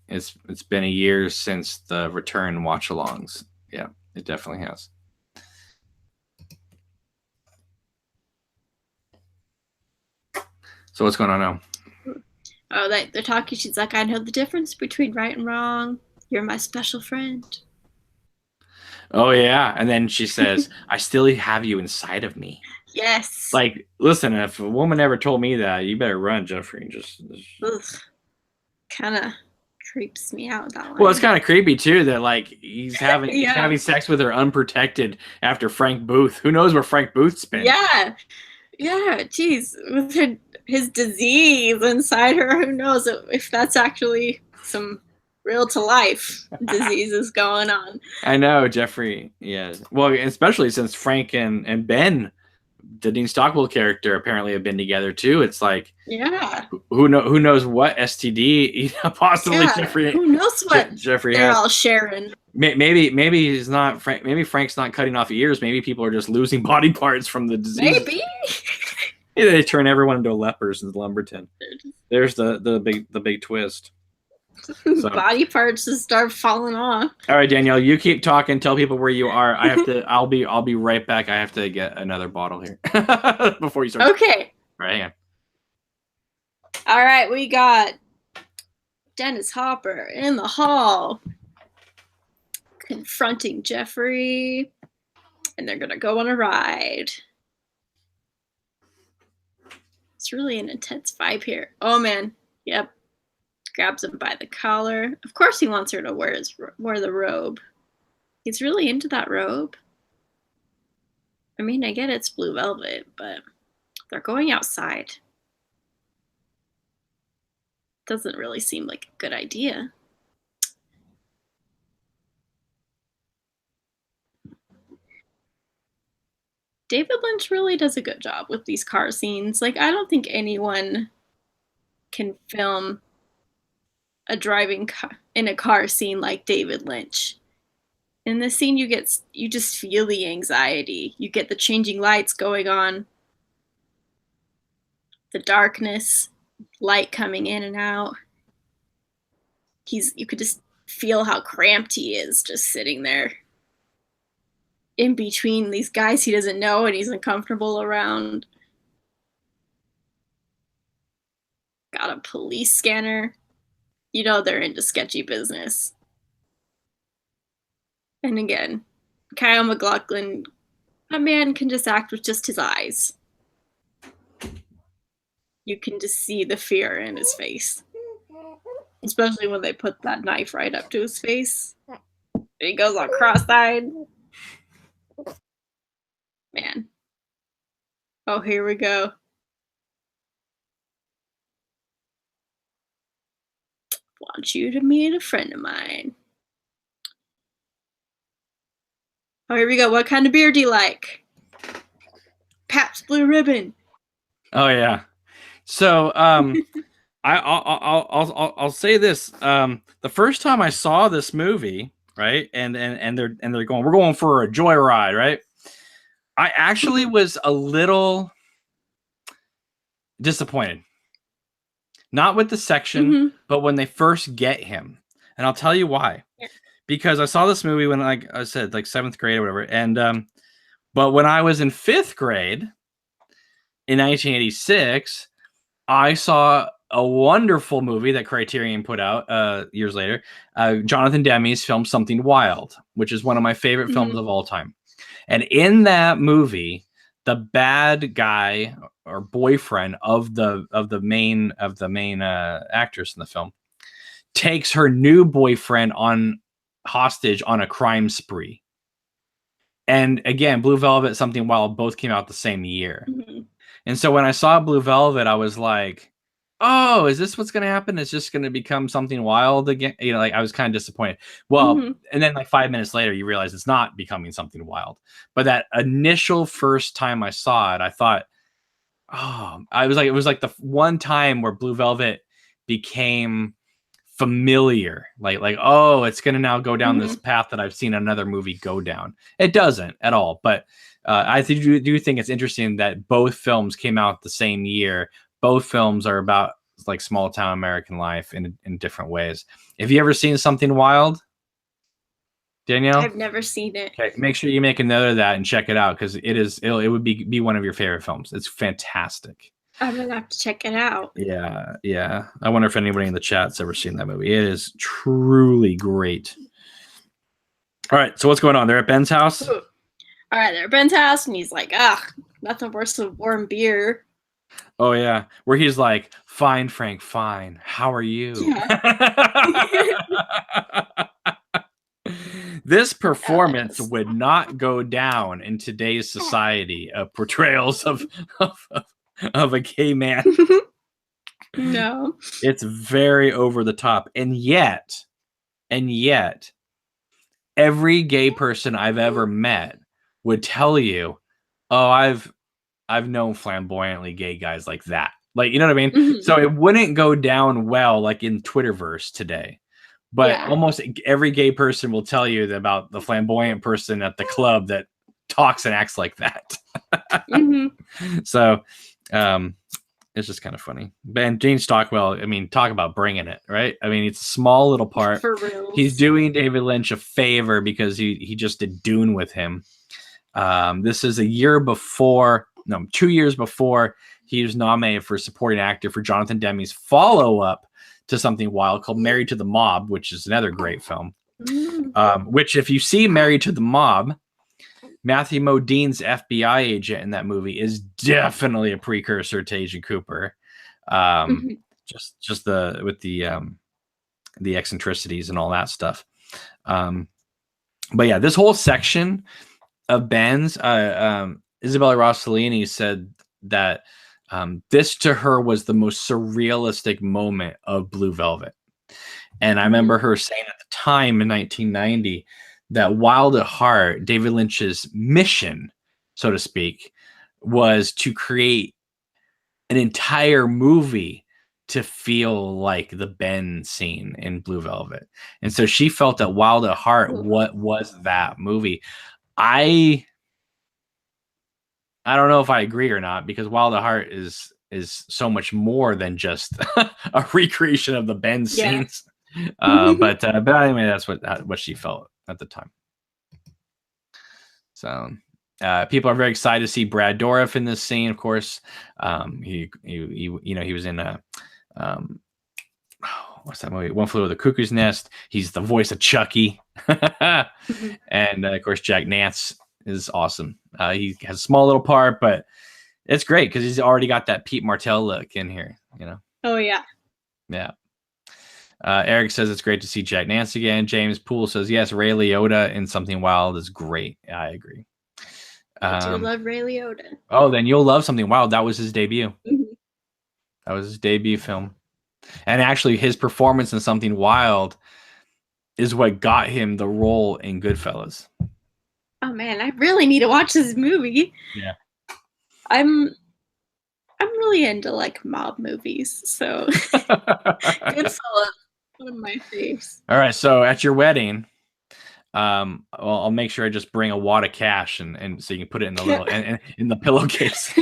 it's been a year since the return watch-alongs. Yeah, it definitely has. So what's going on now? Oh, they're talking. She's like, I know the difference between right and wrong. You're my special friend. Oh yeah, and then she says, "I still have you inside of me." Yes. Like, listen, if a woman ever told me that, you better run, Jeffrey. Just... kind of creeps me out. That well, it's kind of creepy too that like he's having sex with her unprotected after Frank Booth. Who knows where Frank Booth's been? Yeah. Geez, with his disease inside her, who knows if that's actually some real to life diseases going on. I know, Jeffrey. Yeah. Well, especially since Frank and Ben, the Dean Stockwell character, apparently have been together too. It's like, who knows what STD possibly Jeffrey. Who knows what Jeffrey they're has. all sharing. Maybe he's not Frank. Maybe Frank's not cutting off ears. Maybe people are just losing body parts from the disease. Maybe. They turn everyone into lepers in Lumberton. There's the big twist. So. Body parts just start falling off. All right, Danielle, you keep talking. Tell people where you are. I have to. I'll be right back. I have to get another bottle here before you start. Okay. All right, hang on. All right, we got Dennis Hopper in the hall confronting Jeffrey, and they're gonna go on a ride. It's really an intense vibe here. Oh man, yep. Grabs him by the collar. Of course he wants her to wear the robe. He's really into that robe. I mean, I get it's blue velvet, but they're going outside. Doesn't really seem like a good idea. David Lynch really does a good job with these car scenes. Like, I don't think anyone can film a driving car in a car scene like David Lynch. In this scene, you just feel the anxiety. You get the changing lights going on, the darkness, light coming in and out. You could just feel how cramped he is, just sitting there in between these guys he doesn't know and he's uncomfortable around. Got a police scanner. You know they're into sketchy business. And again, Kyle MacLachlan, a man can just act with just his eyes. You can just see the fear in his face. Especially when they put that knife right up to his face. And he goes on cross-eyed. Man. Oh, here we go. Want you to meet a friend of mine. Oh, here we go. What kind of beer do you like? Pabst Blue Ribbon. Oh yeah. So I'll say this. The first time I saw this movie, right, and they're going, we're going for a joyride, right? I actually was a little disappointed. Not with the section, but when they first get him. And I'll tell you why. Yeah. Because I saw this movie when, like I said, like 7th grade or whatever. And but when I was in 5th grade in 1986, I saw a wonderful movie that Criterion put out years later. Jonathan Demme's film Something Wild, which is one of my favorite films of all time. And in that movie, the bad guy or boyfriend of the main actress in the film takes her new boyfriend on hostage on a crime spree. And again, Blue Velvet, Something Wild both came out the same year. And so when I saw Blue Velvet, I was like, oh, is this what's going to happen? It's just going to become Something Wild again. You know, like I was kind of disappointed. Well, and then like 5 minutes later, you realize it's not becoming Something Wild. But that initial first time I saw it, I thought, oh, it was like the one time where Blue Velvet became familiar. Like, oh, it's going to now go down this path that I've seen another movie go down. It doesn't at all. But I do think it's interesting that both films came out the same year. Both films are about like small town American life in different ways. Have you ever seen Something Wild, Danielle? I've never seen it. Okay, make sure you make a note of that and check it out because it would be one of your favorite films. It's fantastic. I'm gonna have to check it out. Yeah. I wonder if anybody in the chat's ever seen that movie. It is truly great. All right, so what's going on? They're at Ben's house. All right, they're at Ben's house, and he's like, nothing worse than warm beer. Oh yeah, where he's like, "Fine, Frank, fine. How are you?" Yeah. This performance would not go down in today's society of portrayals of a gay man. No, it's very over the top, and yet, every gay person I've ever met would tell you, "Oh, I've known flamboyantly gay guys like that." Like, you know what I mean? So it wouldn't go down well like in Twitterverse today. But almost every gay person will tell you about the flamboyant person at the club that talks and acts like that. So it's just kind of funny. And Gene Stockwell, I mean, talk about bringing it, right? I mean, it's a small little part. For real. He's doing David Lynch a favor because he just did Dune with him. This is 2 years before he was nominated for supporting actor for Jonathan Demme's follow-up to Something Wild called Married to the Mob, which is another great film. Which, if you see Married to the Mob, Matthew Modine's FBI agent in that movie is definitely a precursor to Agent Cooper. Just with the eccentricities and all that stuff. But yeah, this whole section of Ben's, Isabella Rossellini said that This to her was the most surrealistic moment of Blue Velvet. And I remember her saying at the time in 1990 that Wild at Heart, David Lynch's mission, so to speak, was to create an entire movie to feel like the Ben scene in Blue Velvet. And so she felt that Wild at Heart, what was that movie? I don't know if I agree or not, because Wild at Heart is so much more than just a recreation of the Ben scenes. But anyway, that's what she felt at the time. So people are very excited to see Brad Dourif in this scene. Of course, he was in what's that movie? One Flew Over the Cuckoo's Nest. He's the voice of Chucky, and of course Jack Nance is awesome. He has a small little part, but it's great because he's already got that Pete Martell look in here. Oh yeah. Yeah. Eric says it's great to see Jack Nance again. James Poole says, yes, Ray Liotta in Something Wild is great. I agree. I do love Ray Liotta. Oh, then you'll love Something Wild. That was his debut. That was his debut film. And actually, his performance in Something Wild is what got him the role in Goodfellas. Oh, man, I really need to watch this movie. Yeah. I'm really into, like, mob movies, so Goodfellas. One of my faves. All right, so at your wedding, I'll make sure I just bring a wad of cash, and so you can put it in the little in the pillowcase.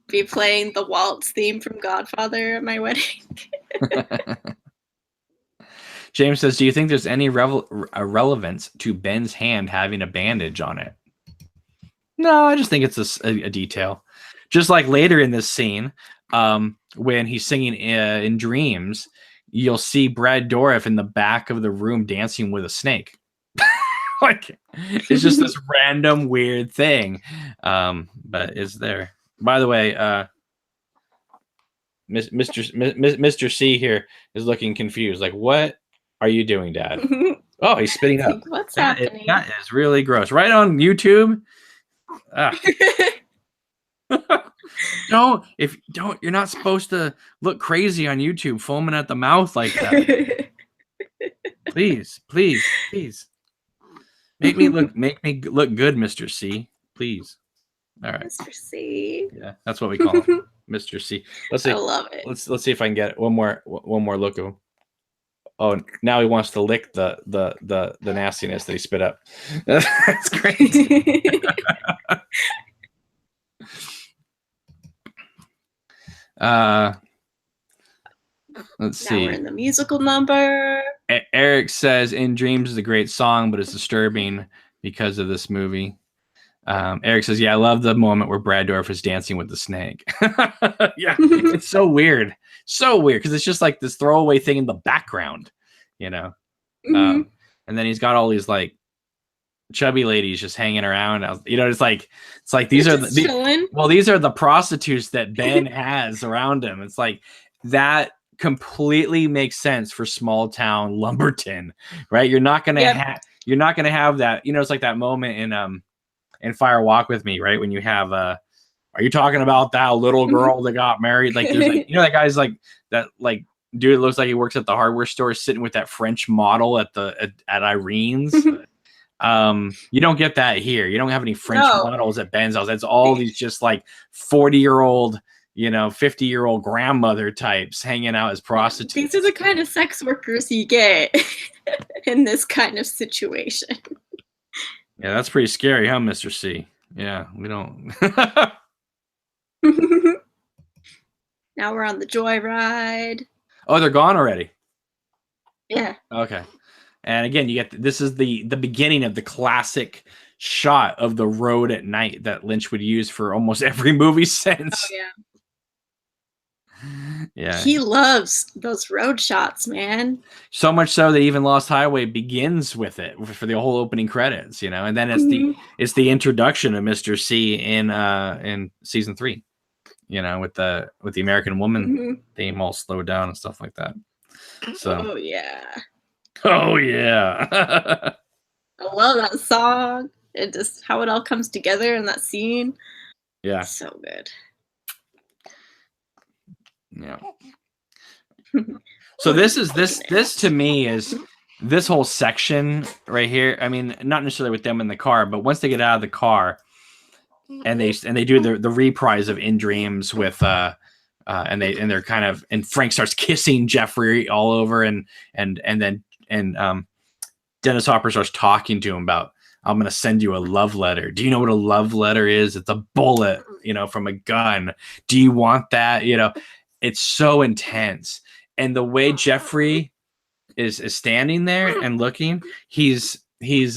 Be playing the waltz theme from Godfather at my wedding. James says, do you think there's any relevance to Ben's hand having a bandage on it? No, I just think it's a detail. Just like later in this scene, when he's singing in Dreams, you'll see Brad Dourif in the back of the room dancing with a snake. Like, it's just this random weird thing, but it's there. By the way, Mr. C here is looking confused. Like, what are you doing, Dad? Oh, he's spitting up. What's happening? That is really gross. Right on YouTube. You're not supposed to look crazy on YouTube, foaming at the mouth like that. Please. Make me look good, Mr. C. Please. All right. Mr. C. Yeah, that's what we call him. Mr. C. Let's see. I love it. Let's see if I can get one more look of him. Oh, now he wants to lick the nastiness that he spit up. That's great. Let's see. Now we're in the musical number. Eric says, "In Dreams is a great song, but it's disturbing because of this movie." Eric says, "Yeah, I love the moment where Brad Dourif is dancing with the snake." Yeah, it's so weird because it's just like this throwaway thing in the background, Mm-hmm. And then he's got all these like chubby ladies just hanging around. It's like these are these are the prostitutes that Ben has around him. It's like that completely makes sense for small town Lumberton, right? You're not gonna have that. It's like that moment in Fire Walk with Me, right? When you have are you talking about that little girl that got married? Like there's like that guy's like that like dude, it looks like he works at the hardware store sitting with that French model at Irene's. You don't get that here. You don't have any French models at Ben's house. That's all these just like 40-year-old, 50-year-old grandmother types hanging out as prostitutes. These are the kind of sex workers you get in this kind of situation. Yeah, that's pretty scary, huh, Mr. C? Yeah, we don't. Now we're on the joyride. Oh, they're gone already. Yeah. Okay. And again, you get this is the beginning of the classic shot of the road at night that Lynch would use for almost every movie since. Oh yeah. Yeah. He loves those road shots, man. So much so that even Lost Highway begins with it for the whole opening credits, and then it's the introduction of Mr. C in season 3, with the American Woman theme all slowed down and stuff like that. So Oh yeah. I love that song. It just how it all comes together in that scene. Yeah. So good. Yeah. So this to me is this whole section right here. I mean, not necessarily with them in the car, but once they get out of the car and they do the reprise of In Dreams with and they're kind of, and Frank starts kissing Jeffrey all over, and then Dennis Hopper starts talking to him about, I'm going to send you a love letter. Do you know what a love letter is? It's a bullet, from a gun. Do you want that? It's so intense. And the way Jeffrey is standing there and looking, he's it's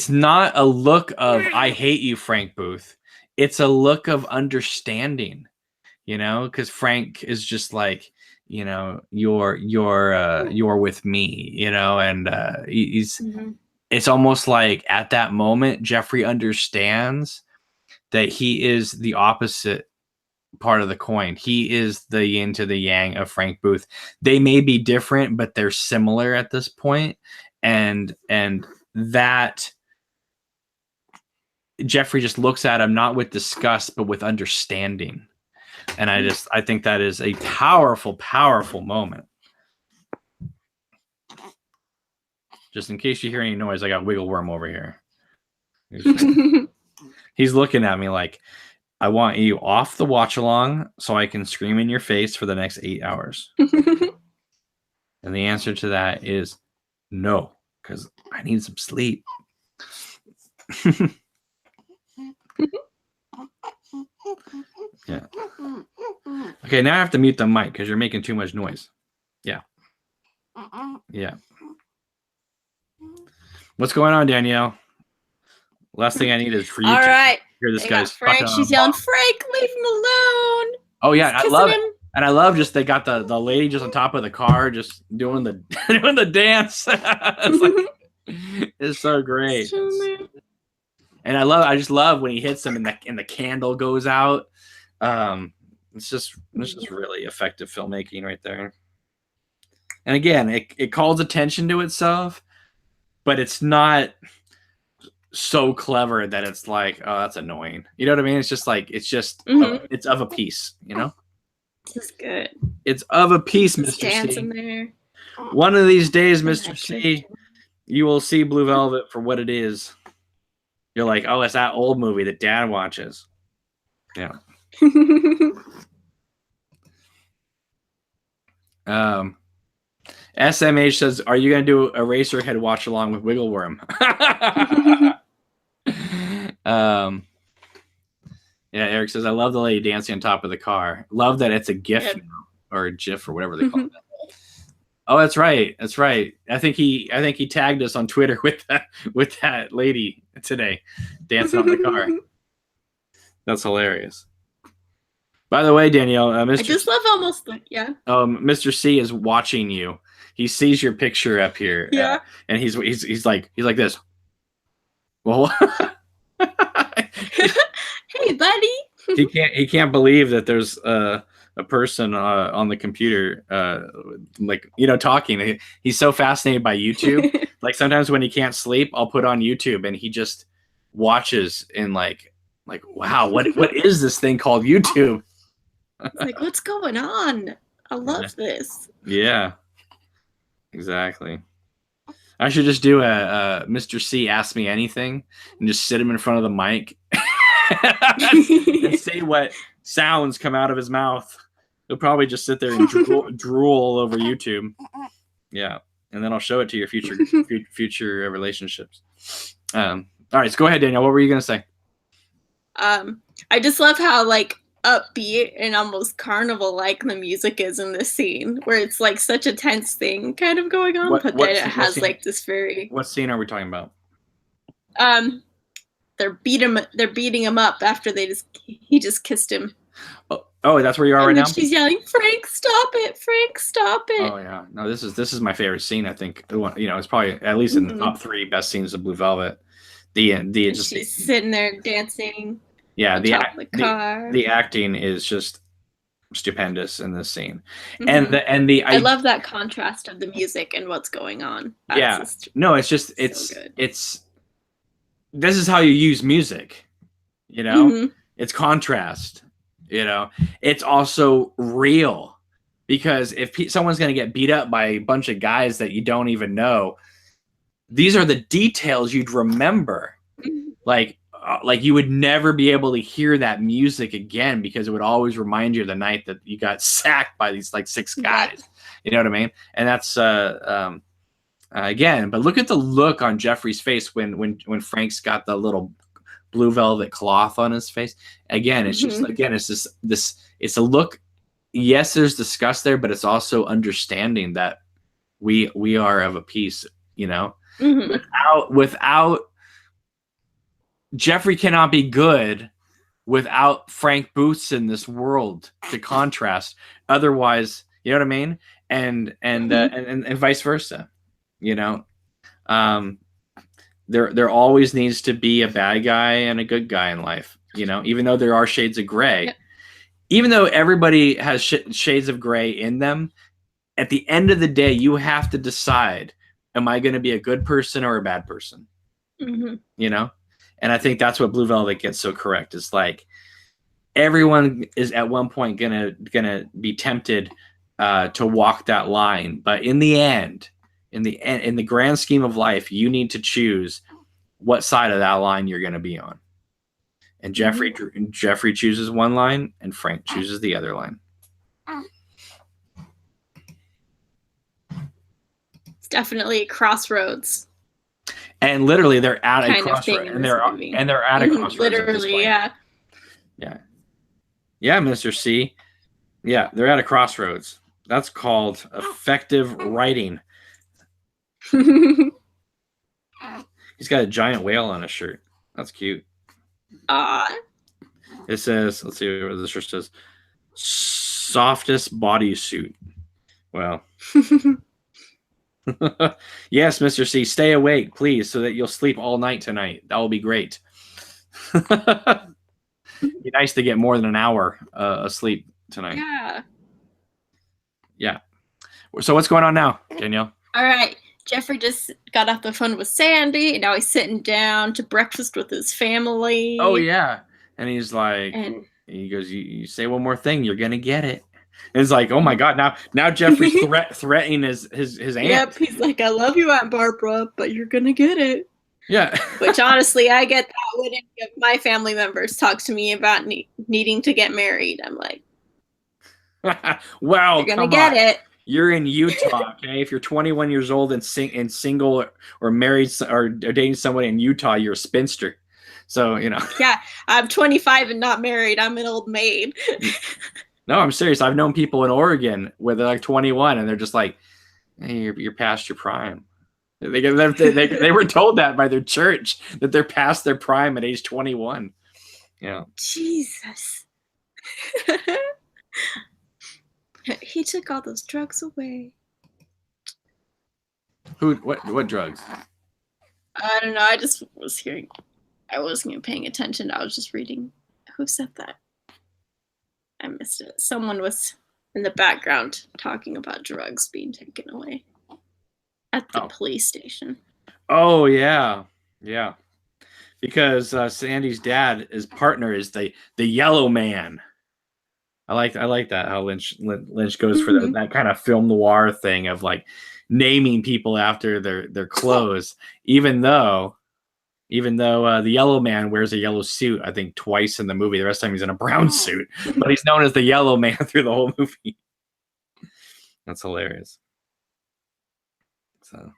not a look of I hate you, Frank Booth. It's a look of understanding, because Frank is just like, you're with me, and he's it's almost like at that moment Jeffrey understands that he is the opposite part of the coin. He is the yin to the yang of Frank Booth. They may be different, but they're similar at this point, and that Jeffrey just looks at him not with disgust but with understanding. And I think that is a powerful, powerful moment. Just in case you hear any noise, I got Wiggle Worm over here. He's looking at me like, I want you off the watch-along so I can scream in your face for the next 8 hours. And the answer to that is no, because I need some sleep. Yeah. Okay, now I have to mute the mic because you're making too much noise. Yeah. Yeah. What's going on, Danielle? Last thing I need is for you to hear this guy's Frank. She's yelling, Frank, leave him alone. Oh yeah, I love it. And I love just they got the lady just on top of the car just doing the doing the dance. It's so great. And I just love when he hits them and the candle goes out. It's just really effective filmmaking right there. And again, it calls attention to itself, but it's not so clever that it's like, oh, that's annoying. You know what I mean? It's just like, it's of a piece, This is good. It's of a piece, Mr. C. In there. One of these days, Mr. C, you will see Blue Velvet for what it is. You're like, oh, it's that old movie that Dad watches. Yeah. SMH says, are you going to do Eraserhead watch along with Wiggle Worm? Yeah, Eric says, I love the lady dancing on top of the car. Love that it's a GIF now, or a GIF or whatever they call it. Oh, that's right. That's right. I think he tagged us on Twitter with that lady today dancing on the car. That's hilarious. By the way, Danielle, Mr. I just love almost like, yeah. Mr. C is watching you. He sees your picture up here. Yeah. And he's like this. Well, hey, buddy. he can't believe that there's a person on the computer talking. He's so fascinated by YouTube. Like sometimes when he can't sleep, I'll put on YouTube and he just watches and like wow, what is this thing called YouTube? It's like, what's going on? I love this. Yeah, exactly. I should just do a Mr. C Ask Me Anything and just sit him in front of the mic and say what sounds come out of his mouth. He'll probably just sit there and drool over YouTube. Yeah, and then I'll show it to your future relationships. All right, so go ahead, Danielle. What were you gonna say? I just love how like upbeat and almost carnival-like the music is in this scene, where it's like such a tense thing kind of going on, but then it has like this very. What scene are we talking about? They're beating him up after he just kissed him. Oh, that's where you are right now? She's yelling, Frank, stop it! Frank, stop it! Oh yeah, no, this is my favorite scene. I think it's probably at least in the top 3 best scenes of Blue Velvet. She's sitting there dancing. Yeah, the acting is just stupendous in this scene, and I love that contrast of the music and what's going on. It's this is how you use music. You know, it's contrast. You know, it's also real, because if someone's going to get beat up by a bunch of guys that you don't even know, these are the details you'd remember. Like you would never be able to hear that music again, because it would always remind you of the night that you got sacked by these like 6 guys. You know what I mean? And that's again, but look at the look on Jeffrey's face when Frank's got the little blue velvet cloth on his face. Again, it's just it's this it's a look. Yes, there's disgust there, but it's also understanding that we are of a piece, you know. Without Jeffrey cannot be good without Frank Booths in this world to contrast. Otherwise, you know what I mean? And vice versa, you know. There always needs to be a bad guy and a good guy in life, you know, even though there are shades of gray. Even though everybody has shades of gray in them, at the end of the day, you have to decide, am I going to be a good person or a bad person? You know? And I think that's what Blue Velvet gets so correct. It's like everyone is at one point gonna be tempted to walk that line, but in the grand scheme of life, you need to choose what side of that line you're going to be on. And Jeffrey chooses one line, and Frank chooses the other line. It's definitely a crossroads. And literally, they're at a crossroads, and they're at a crossroads. Literally, yeah. Mr. C. Yeah, they're at a crossroads. That's called effective writing. He's got a giant whale on his shirt. That's cute. It says, let's see what the shirt says. Softest bodysuit. Well. Yes, Mr. C, stay awake, please, so that you'll sleep all night tonight. That will be great. It'd be nice to get more than an hour of sleep tonight. Yeah. So what's going on now, Danielle? All right. Jeffrey just got off the phone with Sandy, and now he's sitting down to breakfast with his family. Oh, yeah. And he's like, he goes, you say one more thing, you're going to get it. And it's like, oh my God, now Jeffrey's threatening his aunt. Yep, he's like, I love you, Aunt Barbara, but you're going to get it. Yeah. Which honestly, I get that when any of my family members talk to me about needing to get married. I'm like, well, you're going to get it. You're in Utah, okay? If you're 21 years old and single or married or dating somebody in Utah, you're a spinster. So, you know. Yeah, I'm 25 and not married. I'm an old maid. No, I'm serious. I've known people in Oregon where they're like 21 and they're just like, hey, you're past your prime. They were told that by their church, that they're past their prime at age 21. Yeah. Jesus. He took all those drugs away. What drugs? I don't know. I just was hearing. I wasn't even paying attention. I was just reading. Who said that? I missed it. Someone was in the background talking about drugs being taken away at the police station. Oh, yeah. Yeah. Because Sandy's dad, his partner, is the yellow man. I like that, how Lynch goes for that kind of film noir thing of like naming people after their clothes, even though the yellow man wears a yellow suit, I think twice in the movie. The rest of the time he's in a brown suit, but he's known as the yellow man through the whole movie. That's hilarious. So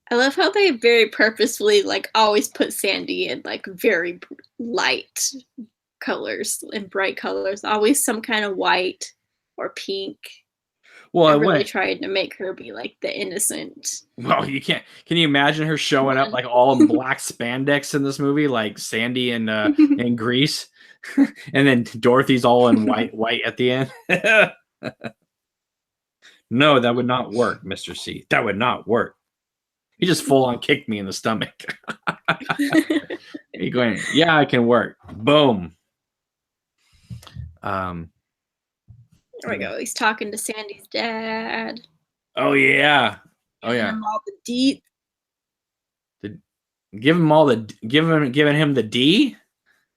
I love how they very purposefully like always put Sandy in like very light colors and bright colors, always some kind of white or pink. Well, I really tried to make her be like the innocent. Well, you can't. Can you imagine her showing up like all in black spandex in this movie, like Sandy in Grease, and then Dorothy's all in white at the end? No, that would not work, Mr. C. That would not work. He just full on kicked me in the stomach. You're going, yeah, it can work. Boom. There we go. He's talking to Sandy's dad. Oh yeah. Oh yeah. All the deets. Giving him the D.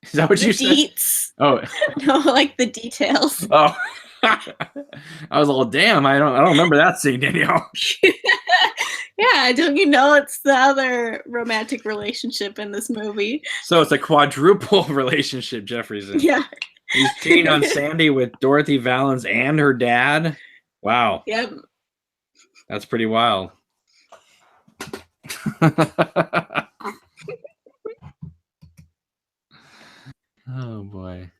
Is that what you said? Deets. Oh no, like the details. Oh, I was all damn. I don't remember that scene, Danielle. Yeah, don't you know it's the other romantic relationship in this movie? So it's a quadruple relationship Jeffrey's in. Yeah. He's cheating on Sandy with Dorothy Valens and her dad. Wow. Yep. That's pretty wild. Oh boy.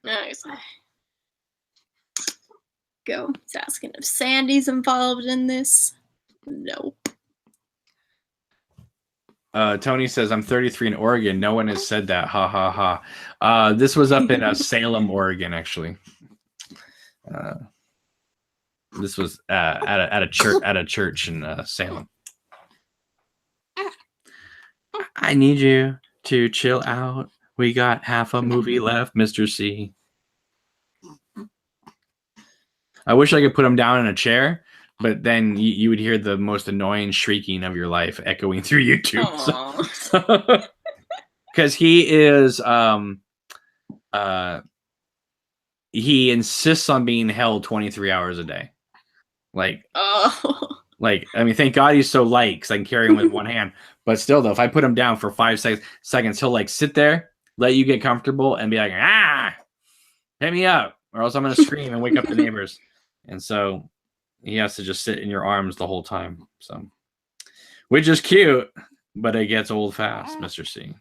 Nice. Go. He's asking if Sandy's involved in this. Nope. Tony says, I'm 33 in Oregon. No one has said that. Ha ha ha. This was up in Salem, Oregon, actually. This was at a church in Salem. I need you to chill out. We got half a movie left, Mr. C. I wish I could put him down in a chair, but then you would hear the most annoying shrieking of your life echoing through YouTube. Because he is, he insists on being held 23 hours a day. Like, I mean, thank God he's so light because I can carry him with one hand. But still, though, if I put him down for 5 seconds, he'll like sit there, let you get comfortable, and be like, hit me up, or else I'm going to scream and wake up the neighbors. And so he has to just sit in your arms the whole time. So, which is cute, but it gets old fast, Mr. C.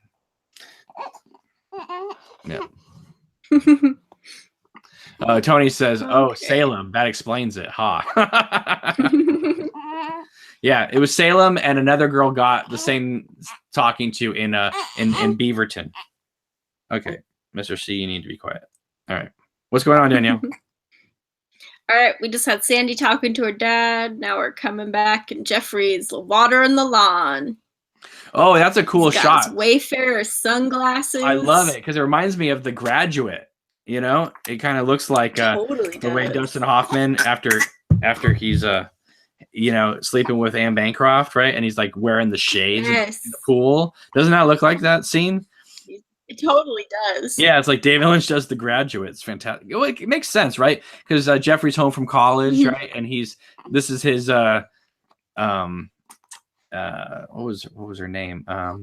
Yeah. Tony says, okay. Salem. That explains it. Ha. Yeah, it was Salem, and another girl got the same talking to in Beaverton. Okay, Mr. C, you need to be quiet. All right. What's going on, Danielle? All right, we just had Sandy talking to her dad. Now we're coming back, and Jeffrey's watering the lawn. Oh, that's a cool shot. His Wayfarer sunglasses. I love it because it reminds me of The Graduate. You know, it kind of looks like the way Dustin Hoffman after he's sleeping with Anne Bancroft, right? And he's like wearing the shades in the pool. Doesn't that look like that scene? It totally does. Yeah, it's like David Lynch does The Graduate. It's fantastic. It makes sense, right? Because Jeffrey's home from college, right? And this is his what was her name? I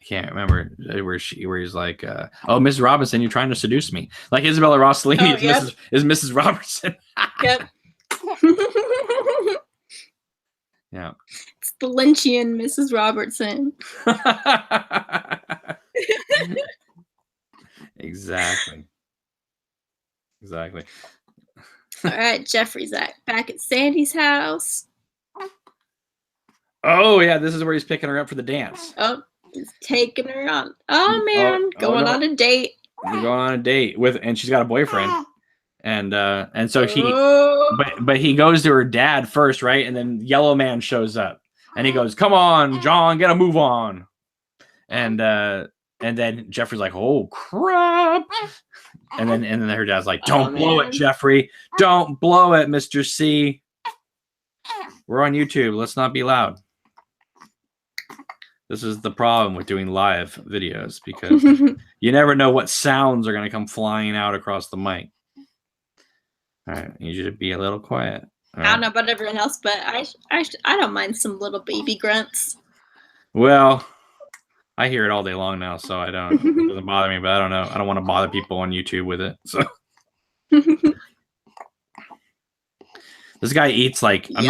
can't remember where he's like, oh, Mrs. Robinson, you're trying to seduce me. Like Isabella Rossellini is Mrs. Robertson. Yep. Yeah. It's the Lynchian Mrs. Robertson. Exactly. All right, Jeffrey's back at Sandy's house. Oh, yeah, this is where he's picking her up for the dance. Oh, he's taking her on. Oh, man, going on a date. They're going on a date and she's got a boyfriend. And so but he goes to her dad first, right? And then Yellow Man shows up and he goes, "Come on, John, get a move on." And then Jeffrey's like, "Oh crap." And then her dad's like, "Don't blow it, Jeffrey. Don't blow it, Mr. C. We're on YouTube. Let's not be loud." This is the problem with doing live videos because you never know what sounds are going to come flying out across the mic. All right, I need you to be a little quiet. I don't know about everyone else, but I don't mind some little baby grunts. Well, I hear it all day long now, so it doesn't bother me. But I don't know. I don't want to bother people on YouTube with it. So this guy eats like I'm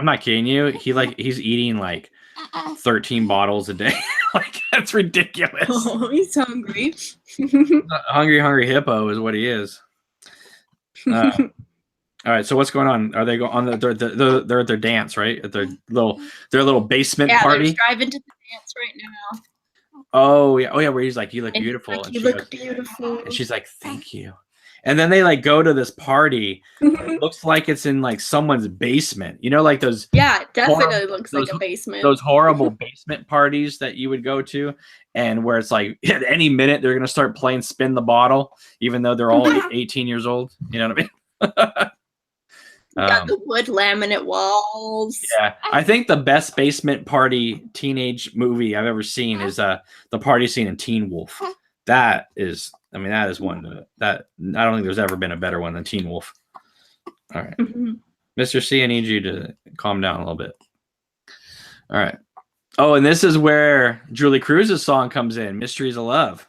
not kidding you. He's eating like 13 bottles a day. Like that's ridiculous. Oh, he's hungry. Hungry hippo is what he is. All right, so what's going on? Are they on they're at their dance, right? At their little basement party. They're driving to the dance right now. Oh yeah, where he's like, "You look beautiful," and you look beautiful, and she's like, "Thank you." And then they like go to this party. It looks like it's in like someone's basement. You know, like those. Yeah, it definitely looks like a basement. Those horrible basement parties that you would go to, and where it's like at any minute they're gonna start playing Spin the Bottle, even though they're all 18 years old. You know what I mean? Got the wood laminate walls. Yeah, I think the best basement party teenage movie I've ever seen is the party scene in Teen Wolf. That is, I mean, that is one that I don't think there's ever been a better one than Teen Wolf. All right, Mr. C, I need you to calm down a little bit. All right. Oh, and this is where Julie Cruz's song comes in, "Mysteries of Love."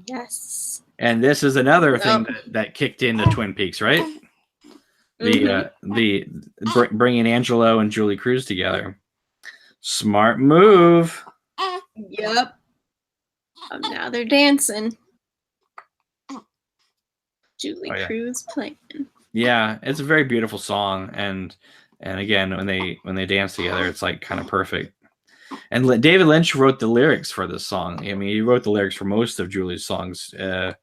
Yes. And this is another thing that kicked into Twin Peaks, right? The bringing Angelo and Julie Cruz together. Smart move. Yep. Now they're dancing. Julie Cruz playing. Yeah, it's a very beautiful song, and again, when they dance together, it's like kind of perfect. And David Lynch wrote the lyrics for this song. I mean, he wrote the lyrics for most of Julie's songs in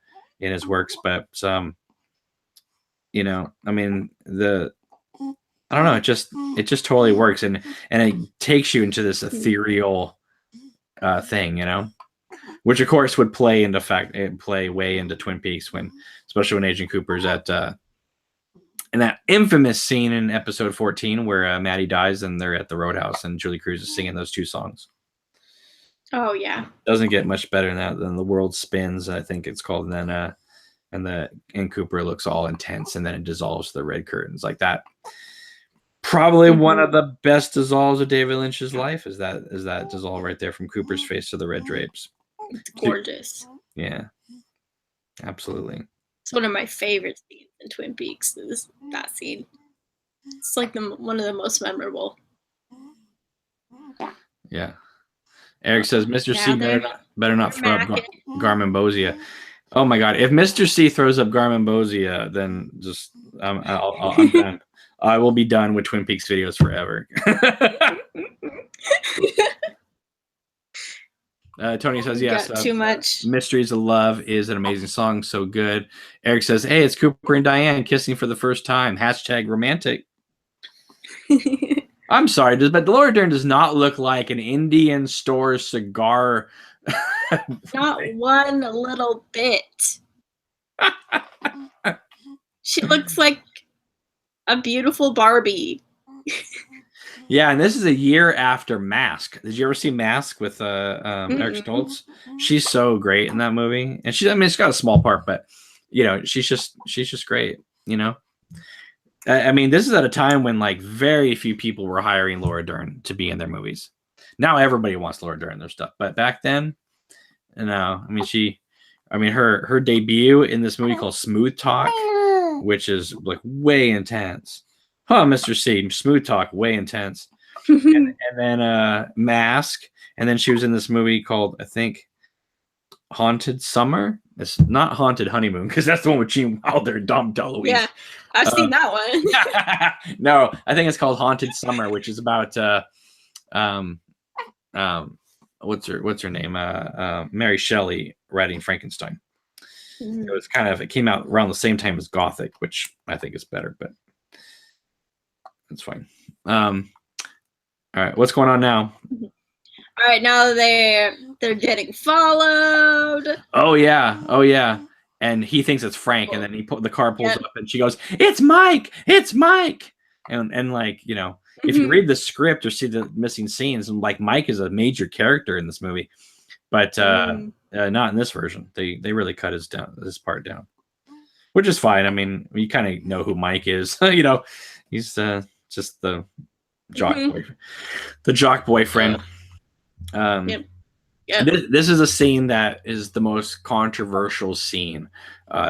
his works, but you know, I mean, I don't know, it just totally works, and it takes you into this ethereal thing, you know, which of course would play way into Twin Peaks, especially when Agent Cooper's at in that infamous scene in episode 14 where Maddie dies and they're at the Roadhouse and Julie Cruz is singing those two songs. Oh yeah, doesn't get much better than that. Than The World Spins, I think it's called, and then and Cooper looks all intense, and then it dissolves the red curtains like that. Probably one of the best dissolves of David Lynch's life is that dissolve right there from Cooper's face to the red drapes. It's gorgeous. Yeah, absolutely. It's one of my favorite scenes in Twin Peaks. That scene. It's like one of the most memorable. Yeah. Eric says Mr. C better not throw up Garmin Bozia. Oh my God! If Mr. C throws up Garmin Bozia, then just I'm done. I will be done with Twin Peaks videos forever. Tony says yes. Too much. Mysteries of Love is an amazing song, so good. Eric says, "Hey, it's Cooper and Diane kissing for the first time." #romantic. I'm sorry, but Laura Dern does not look like an Indian store cigar. Not one little bit. She looks like a beautiful Barbie. Yeah, and this is a year after Mask. Did you ever see Mask with Eric Stoltz? She's so great in that movie, and she's got a small part, but you know, she's just great. You know, I mean, this is at a time when like very few people were hiring Laura Dern to be in their movies. Now everybody wants Laura Dern in their stuff, but back then, no. I mean, her debut in this movie called Smooth Talk, which is like way intense. Huh, Mr. C, Smooth Talk, way intense. and then Mask, and then she was in this movie called, I think, Haunted Summer. It's not Haunted Honeymoon, because that's the one with Gene Wilder and Dom DeLuise. Yeah, I've seen that one. No, I think it's called Haunted Summer, which is about what's her name? Mary Shelley writing Frankenstein. It came out around the same time as Gothic, which I think is better, but that's fine. All right, what's going on now? All right, now they're getting followed. Oh yeah. And he thinks it's Frank, and then the car pulls up, and she goes, "It's Mike! It's Mike!" And like, you know, if you read the script or see the missing scenes, like Mike is a major character in this movie, but not in this version. They really cut his part down, which is fine. I mean, you kind of know who Mike is. You know, he's just the jock boyfriend. This is a scene that is the most controversial scene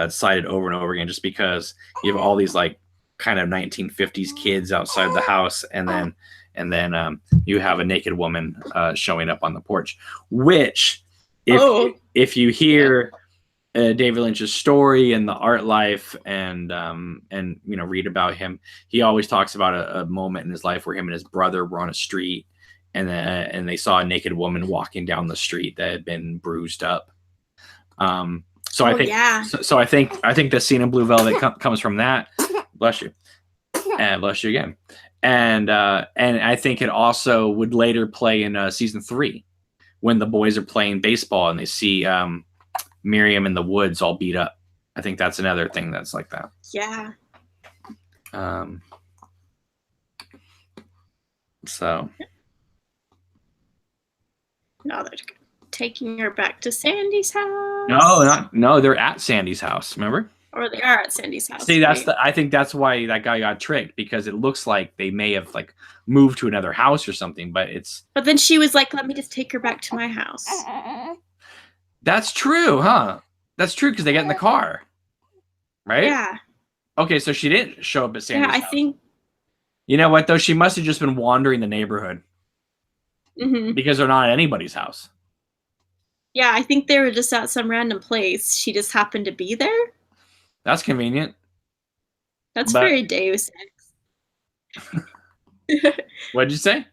cited over and over again, just because you have all these like kind of 1950s kids outside the house, and then you have a naked woman showing up on the porch, which if you hear David Lynch's story and the art life and you know, read about him, he always talks about a moment in his life where him and his brother were on a street, and they saw a naked woman walking down the street that had been bruised up. So I think the scene in Blue Velvet comes from that. Bless you. And bless you again. And I think it also would later play in season 3 when the boys are playing baseball and they see Miriam in the woods all beat up. I think that's another thing that's like that. Yeah. So. No, they're taking her back to Sandy's house. No, they're at Sandy's house. Remember? Or they are at Sandy's house. See, I think that's why that guy got tricked, because it looks like they may have like moved to another house or something, but it's. But then she was like, "Let me just take her back to my house." That's true, huh? That's true, because they get in the car, right? Yeah. Okay, so she didn't show up at Sandy's house. I think. You know what though? She must have just been wandering the neighborhood. Because they're not at anybody's house. Yeah, I think they were just at some random place. She just happened to be there. That's convenient. That's very Deus Ex. What'd you say?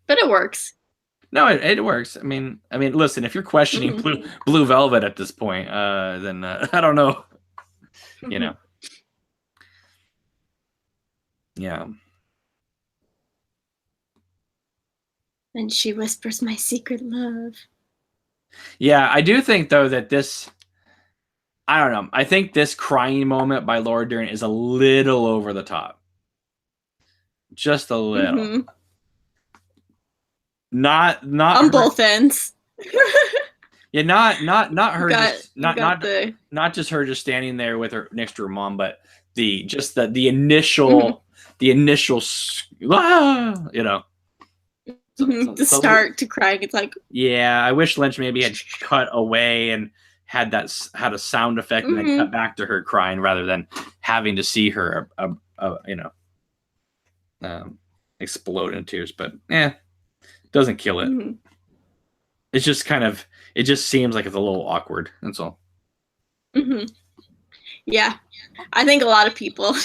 But it works. No, it works. I mean, listen, if you're questioning Blue Velvet at this point, then I don't know. You know. Yeah. And she whispers my secret love. Yeah, I do think though that this, I don't know. I think this crying moment by Laura Dern is a little over the top. Just a little. Not on her. Both ends. Yeah, not her. Not just her just standing there with her next to her mom, but the initial you know. Start to crying. It's like, yeah, I wish Lynch maybe had cut away and had a sound effect and then cut back to her crying rather than having to see her explode in tears. But doesn't kill it. It's just it just seems like it's a little awkward. That's all. Yeah, I think a lot of people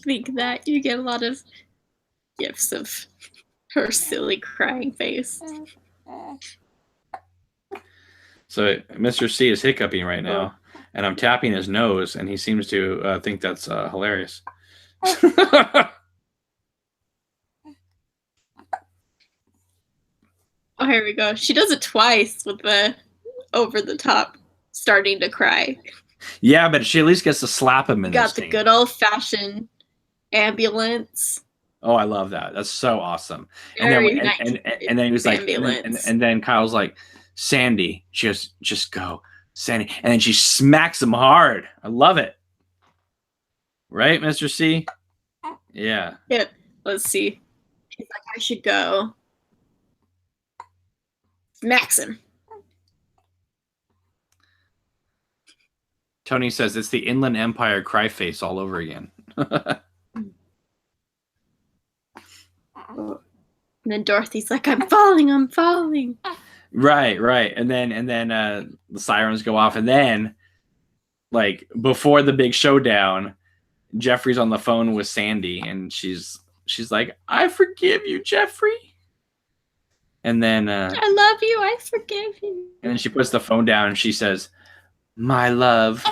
think that you get a lot of gifs of her silly crying face. So Mr. C is hiccuping right now, and I'm tapping his nose, and he seems to think that's hilarious. Oh, here we go. She does it twice with the over the top starting to cry. Yeah, but she at least gets to slap him in Got the good old fashioned ambulance. Oh, I love that. That's so awesome. And then he was like, and then Kyle's like, Sandy, just go, Sandy. And then she smacks him hard. I love it. Right, Mr. C? Yeah. Yeah. Let's see. He's like, I should go. Smacks him. Tony says it's the Inland Empire cry face all over again. And then Dorothy's like, I'm falling. Right. And then the sirens go off, and then like before the big showdown, Jeffrey's on the phone with Sandy, and she's like, I forgive you, Jeffrey. And then I love you, I forgive you. And then she puts the phone down and she says, my love.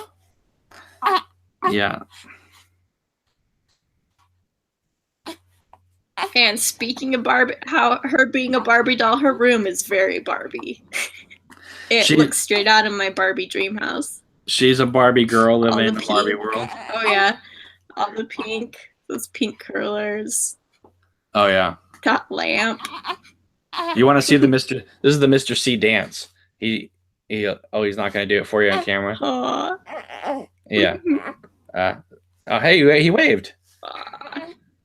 Yeah. And speaking of Barbie, how her being a Barbie doll, her room is very Barbie. It looks straight out of my Barbie dream house. She's a Barbie girl living in the Barbie world. Oh yeah, all the pink, those pink curlers. Oh yeah. Got lamp. You want to see this is the Mr. C dance. He's not gonna do it for you on camera. Aww. Yeah. Oh hey, he waved. All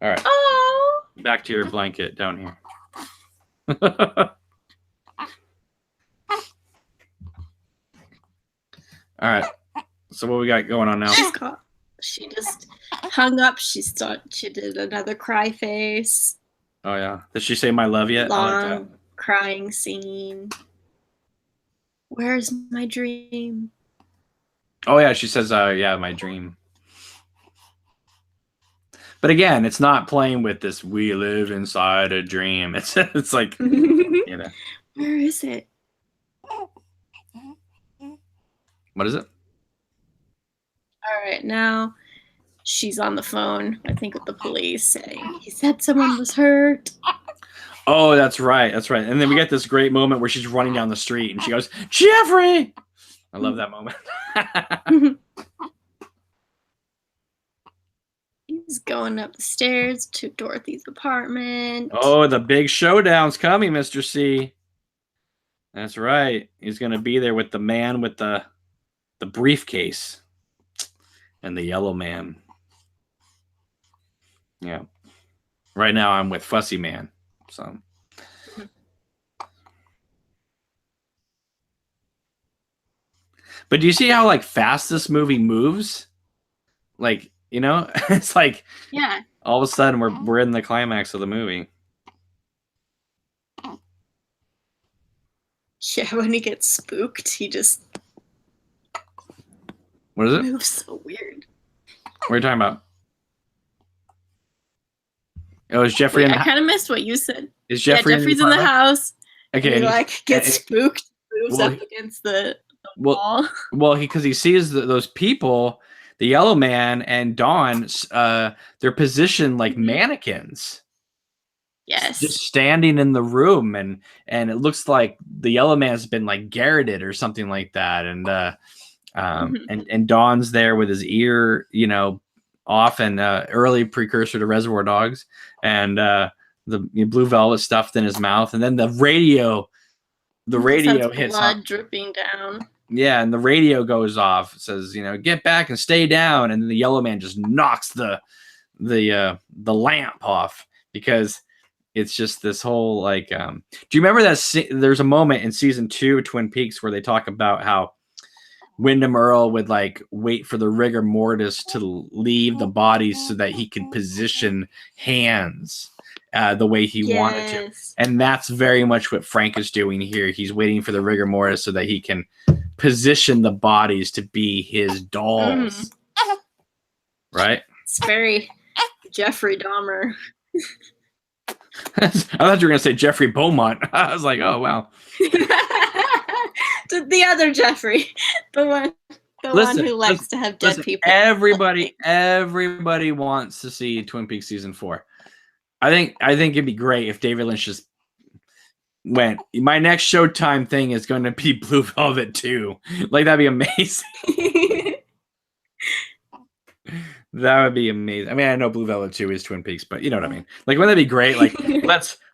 right. Oh. Back to your blanket down here. All right. So what we got going on now? She just hung up. She did another cry face. Oh yeah. Did she say my love yet? Long crying scene. Where's my dream? Oh yeah, she says, yeah, my dream. But again, it's not playing with this we live inside a dream. It's like, you know. Where is it? What is it? All right, now she's on the phone, I think with the police, saying he said someone was hurt. Oh, that's right. And then we get this great moment where she's running down the street and she goes, Jeffrey! I love that moment. He's going up the stairs to Dorothy's apartment. Oh, the big showdown's coming, Mr. C. That's right. He's going to be there with the man with the briefcase and the yellow man. Yeah. Right now I'm with Fussy Man. So. But do you see how like fast this movie moves? Like, you know, it's like yeah. All of a sudden we're in the climax of the movie. Yeah, when he gets spooked, he just What is it? moves so weird. What are you talking about? Oh, is Jeffrey Wait, in the I kind of missed what you said. Is Jeffrey Jeffrey's in the house. Okay. And he like gets spooked, moves up against the wall. Well, because he sees those people, the yellow man and Dawn, they're positioned like mannequins. Yes. Just standing in the room, and it looks like the yellow man's been like garroted or something like that, and Dawn's there with his ear, you know, off, and early precursor to Reservoir Dogs, and the blue velvet stuffed in his mouth, and then the radio hits, blood dripping down. Yeah, and the radio goes off. It says, you know, get back and stay down, and then the yellow man just knocks the lamp off, because it's just this whole like. Do you remember that there's a moment in season 2 of Twin Peaks where they talk about how Wyndham Earl would like wait for the rigor mortis to leave the bodies so that he could position hands the way he wanted to. And that's very much what Frank is doing here. He's waiting for the rigor mortis so that he can position the bodies to be his dolls. Right? It's very Jeffrey Dahmer. I thought you were going to say Jeffrey Beaumont. I was like, oh, wow. The other Jeffrey. The one who likes to have dead people. Everybody wants to see Twin Peaks season 4. I think it'd be great if David Lynch just went, my next Showtime thing is going to be Blue Velvet 2. Like, that'd be amazing. That would be amazing. I mean, I know Blue Velvet 2 is Twin Peaks, but you know what I mean. Like, wouldn't that be great? Like,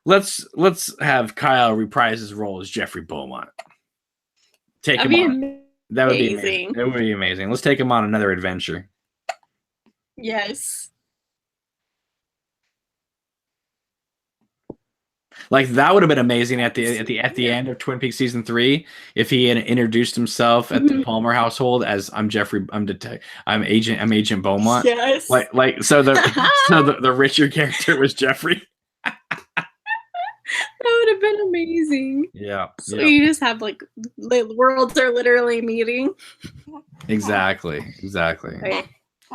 let's have Kyle reprise his role as Jeffrey Beaumont. That would be amazing. That would be amazing. Let's take him on another adventure. Yes. Like, that would have been amazing at the end of Twin Peaks season 3 if he had introduced himself at the Palmer household as I'm Agent Beaumont. Yes. Like so the Richard character was Jeffrey. That would have been amazing. Yeah. So you just have like the worlds are literally meeting. Exactly. Okay.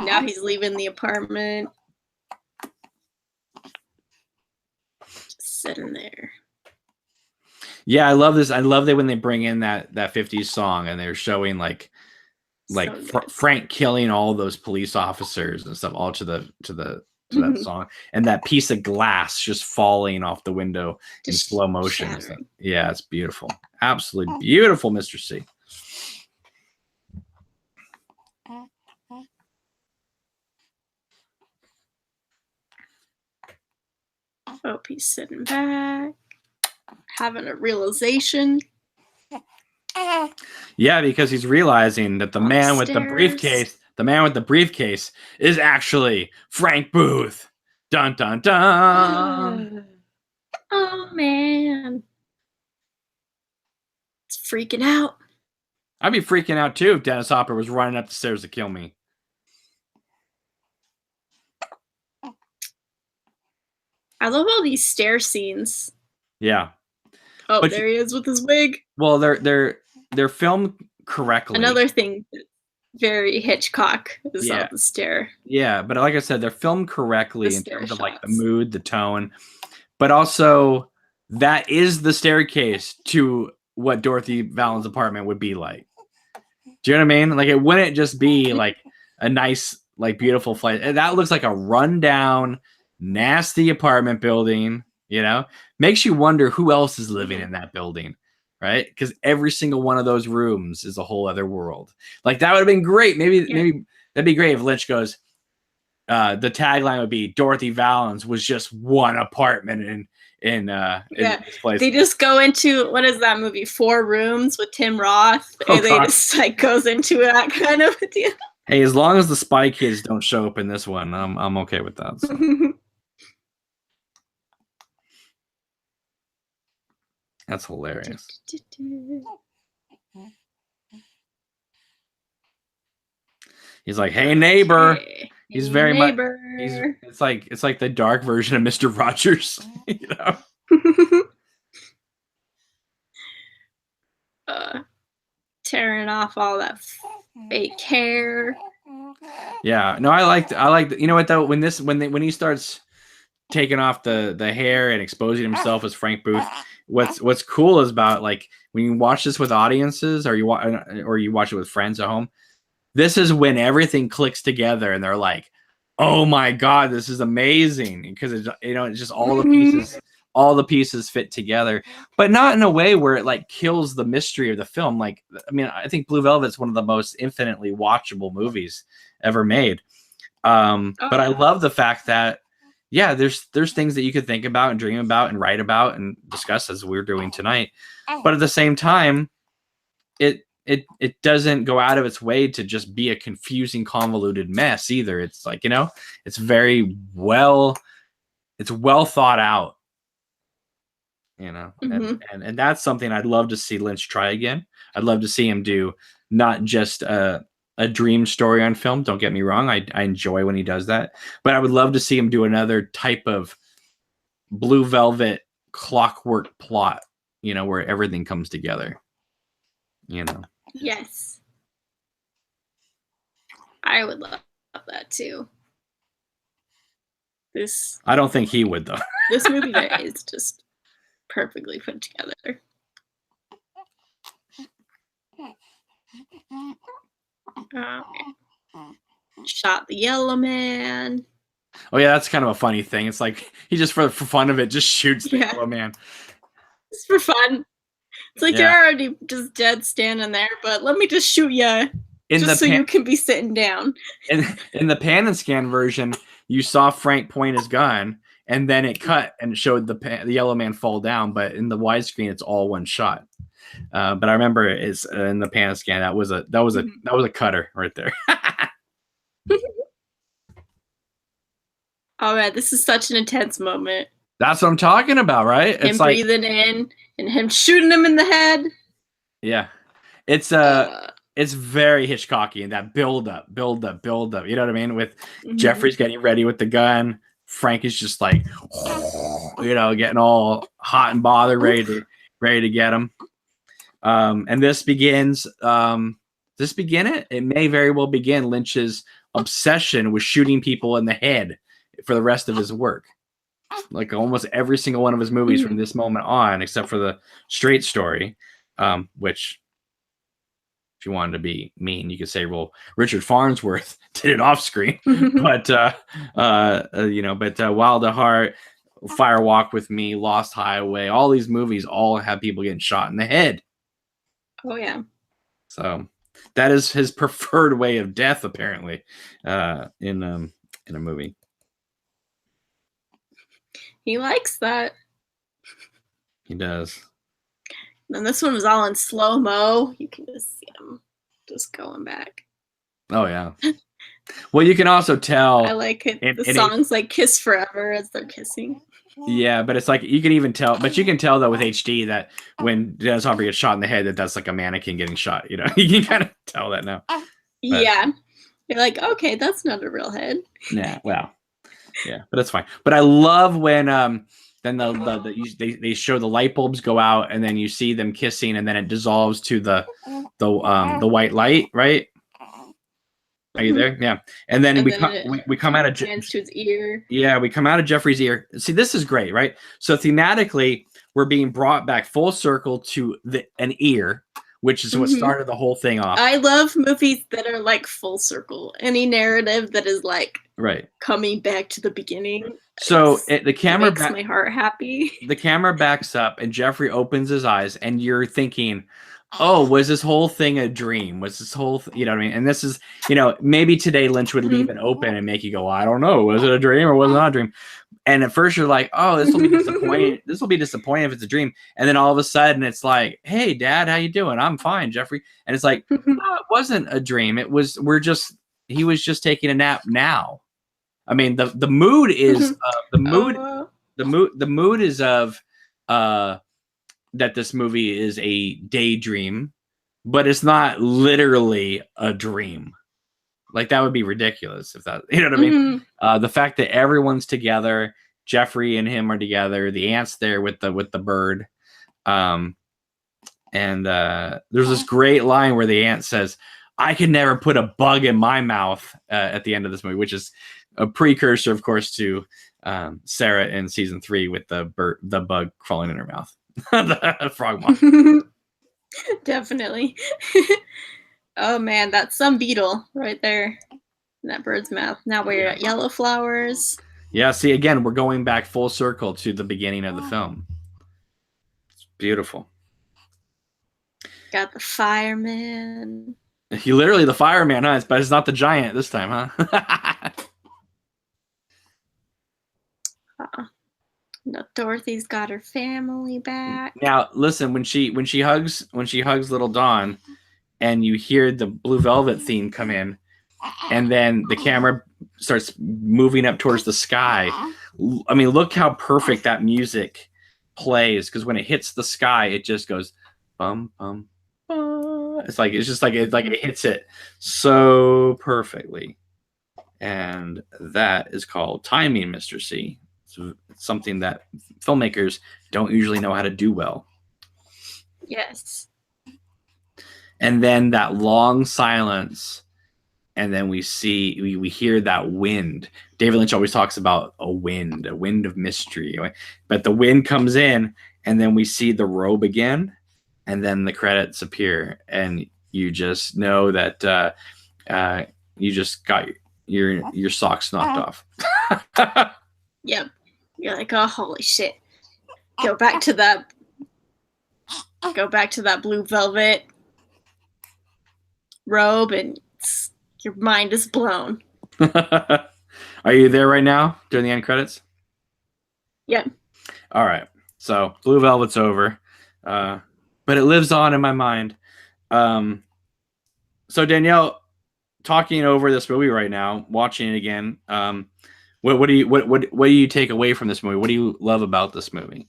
Now he's leaving the apartment. Sitting there. Yeah, I love this. I love that when they bring in that 50s song and they're showing like Frank killing all those police officers and stuff, all to that song, and that piece of glass just falling off the window in slow motion. Yeah, it's beautiful. Absolutely beautiful, Mr. C. Hope he's sitting back, having a realization. Yeah, because he's realizing that the man with the briefcase is actually Frank Booth. Dun dun dun. Oh man. It's freaking out. I'd be freaking out too if Dennis Hopper was running up the stairs to kill me. I love all these stair scenes. Yeah. Oh, but there he is with his wig. Well, they're filmed correctly. Another thing, very Hitchcock is all the stair. Yeah, but like I said, they're filmed correctly in terms of like the mood, the tone, but also that is the staircase to what Dorothy Valen's apartment would be like. Do you know what I mean? Like, it wouldn't just be like a nice, like, beautiful flight. That looks like a rundown, nasty apartment building, you know? Makes you wonder who else is living in that building, right? Because every single one of those rooms is a whole other world. Like, that would have been great. Maybe that'd be great if Lynch goes, the tagline would be Dorothy Valens was just one apartment in this place. They just go into, what is that movie, 4 Rooms with Tim Roth, and they just like goes into that kind of deal. Hey, as long as the Spy Kids don't show up in this one, I'm okay with that. So. That's hilarious. He's like, "Hey neighbor." Okay. He's very much. It's like the dark version of Mr. Rogers, you know. Tearing off all that fake hair. Yeah, no, I liked. You know what though? When he starts taking off the hair and exposing himself as Frank Booth, what's cool is about like when you watch this with audiences or you watch it with friends at home. This is when everything clicks together and they're like, "Oh my God, this is amazing!" Because it's just all the pieces fit together, but not in a way where it like kills the mystery of the film. Like, I mean, I think Blue Velvet's one of the most infinitely watchable movies ever made. But I love the fact that there's things that you could think about and dream about and write about and discuss as we're doing tonight. But at the same time, it doesn't go out of its way to just be a confusing, convoluted mess either. It's like, it's very well thought out, and that's something I'd love to see Lynch try again. I'd love to see him do not just a dream story on film. Don't get me wrong. I enjoy when he does that, but I would love to see him do another type of Blue Velvet clockwork plot, where everything comes together, Yes. I would love that too. I don't think he would though. This movie is just perfectly put together. Shot the Yellow Man. Oh yeah, that's kind of a funny thing. It's like he just for fun of it just shoots the Yellow Man. It's for fun. It's like you're already just dead standing there, but let me just shoot you so you can be sitting down. In the pan and scan version, you saw Frank point his gun, and then it cut and showed the Yellow Man fall down. But in the widescreen, it's all one shot. But I remember it's in the pan and scan that was a cutter right there. Oh man, this is such an intense moment. That's what I'm talking about, right? Him breathing in and him shooting him in the head. Yeah, it's very Hitchcocky, that build up. You know what I mean? With Jeffrey's getting ready with the gun, Frank is just like, getting all hot and bothered, ready to get him. And this begins. This begin it? It may very well begin Lynch's obsession with shooting people in the head for the rest of his work. Like almost every single one of his movies from this moment on, except for the Straight Story, which, if you wanted to be mean, you could say, well, Richard Farnsworth did it off screen, but Wild at Heart, Fire Walk with Me, Lost Highway, all these movies all have people getting shot in the head. Oh yeah. So that is his preferred way of death, apparently, in a movie. He likes that. He does. And this one was all in slow-mo. You can just see him just going back. Oh, yeah. Well, you can also tell. I like it. The songs like Kiss Forever as they're kissing. Yeah, but it's like you can even tell. But you can tell, though, with HD that when Dennis Hopper gets shot in the head, that's like a mannequin getting shot. You can kind of tell that now. Yeah. You're like, okay, that's not a real head. Yeah, well. Yeah, but that's fine. But I love when then they show the light bulbs go out, and then you see them kissing, and then it dissolves to the white light, right? Are you there? Yeah. And then we come out of to his ear. Yeah, we come out of Jeffrey's ear. See, this is great, right? So thematically, we're being brought back full circle to an ear, which is what started the whole thing off. I love movies that are like full circle. Any narrative that is like coming back to the beginning. So the camera makes my heart happy. The camera backs up and Jeffrey opens his eyes and you're thinking, oh, was this whole thing a dream? Was this whole, you know what I mean? And this is, maybe today Lynch would leave it open and make you go, I don't know, was it a dream or was it not a dream? And at first you're like, oh, this will be disappointing. This will be disappointing if it's a dream. And then all of a sudden it's like, hey, Dad, how you doing? I'm fine, Jeffrey. And it's like, no, it wasn't a dream. It was, he was just taking a nap now. I mean, the mood is the mood is of that this movie is a daydream, but it's not literally a dream. Like, that would be ridiculous if that, you know what I mean? The fact that everyone's together, Jeffrey and him are together, the aunt's there with the bird. And there's this great line where the aunt says, I could never put a bug in my mouth at the end of this movie, which is a precursor, of course, to Sarah in season 3 with the bug crawling in her mouth. The frog mom. Definitely. Oh man, that's some beetle right there in that bird's mouth. Now we're at yellow flowers. Yeah, see, again, we're going back full circle to the beginning of the film. It's beautiful. Got the fireman. He literally the fireman, huh? But it's not the giant this time, huh? No, Dorothy's got her family back. Now, listen, when she hugs little Dawn, and you hear the Blue Velvet theme come in, and then the camera starts moving up towards the sky. I mean, look how perfect that music plays, because when it hits the sky, it just goes bum bum bum. It's like it hits it so perfectly, and that is called timing, Mr. C. So it's something that filmmakers don't usually know how to do well. Yes. And then that long silence, and then we hear that wind. David Lynch always talks about a wind of mystery. But the wind comes in, and then we see the robe again, and then the credits appear, and you just know that you just got your socks knocked off. Yep. You're like, oh, holy shit. Go back to that Blue Velvet robe, and your mind is blown. Are you there right now during the end credits? Yep. All right. So Blue Velvet's over, but it lives on in my mind. So Danielle, talking over this movie right now, watching it again, what do you take away from this movie? What do you love about this movie?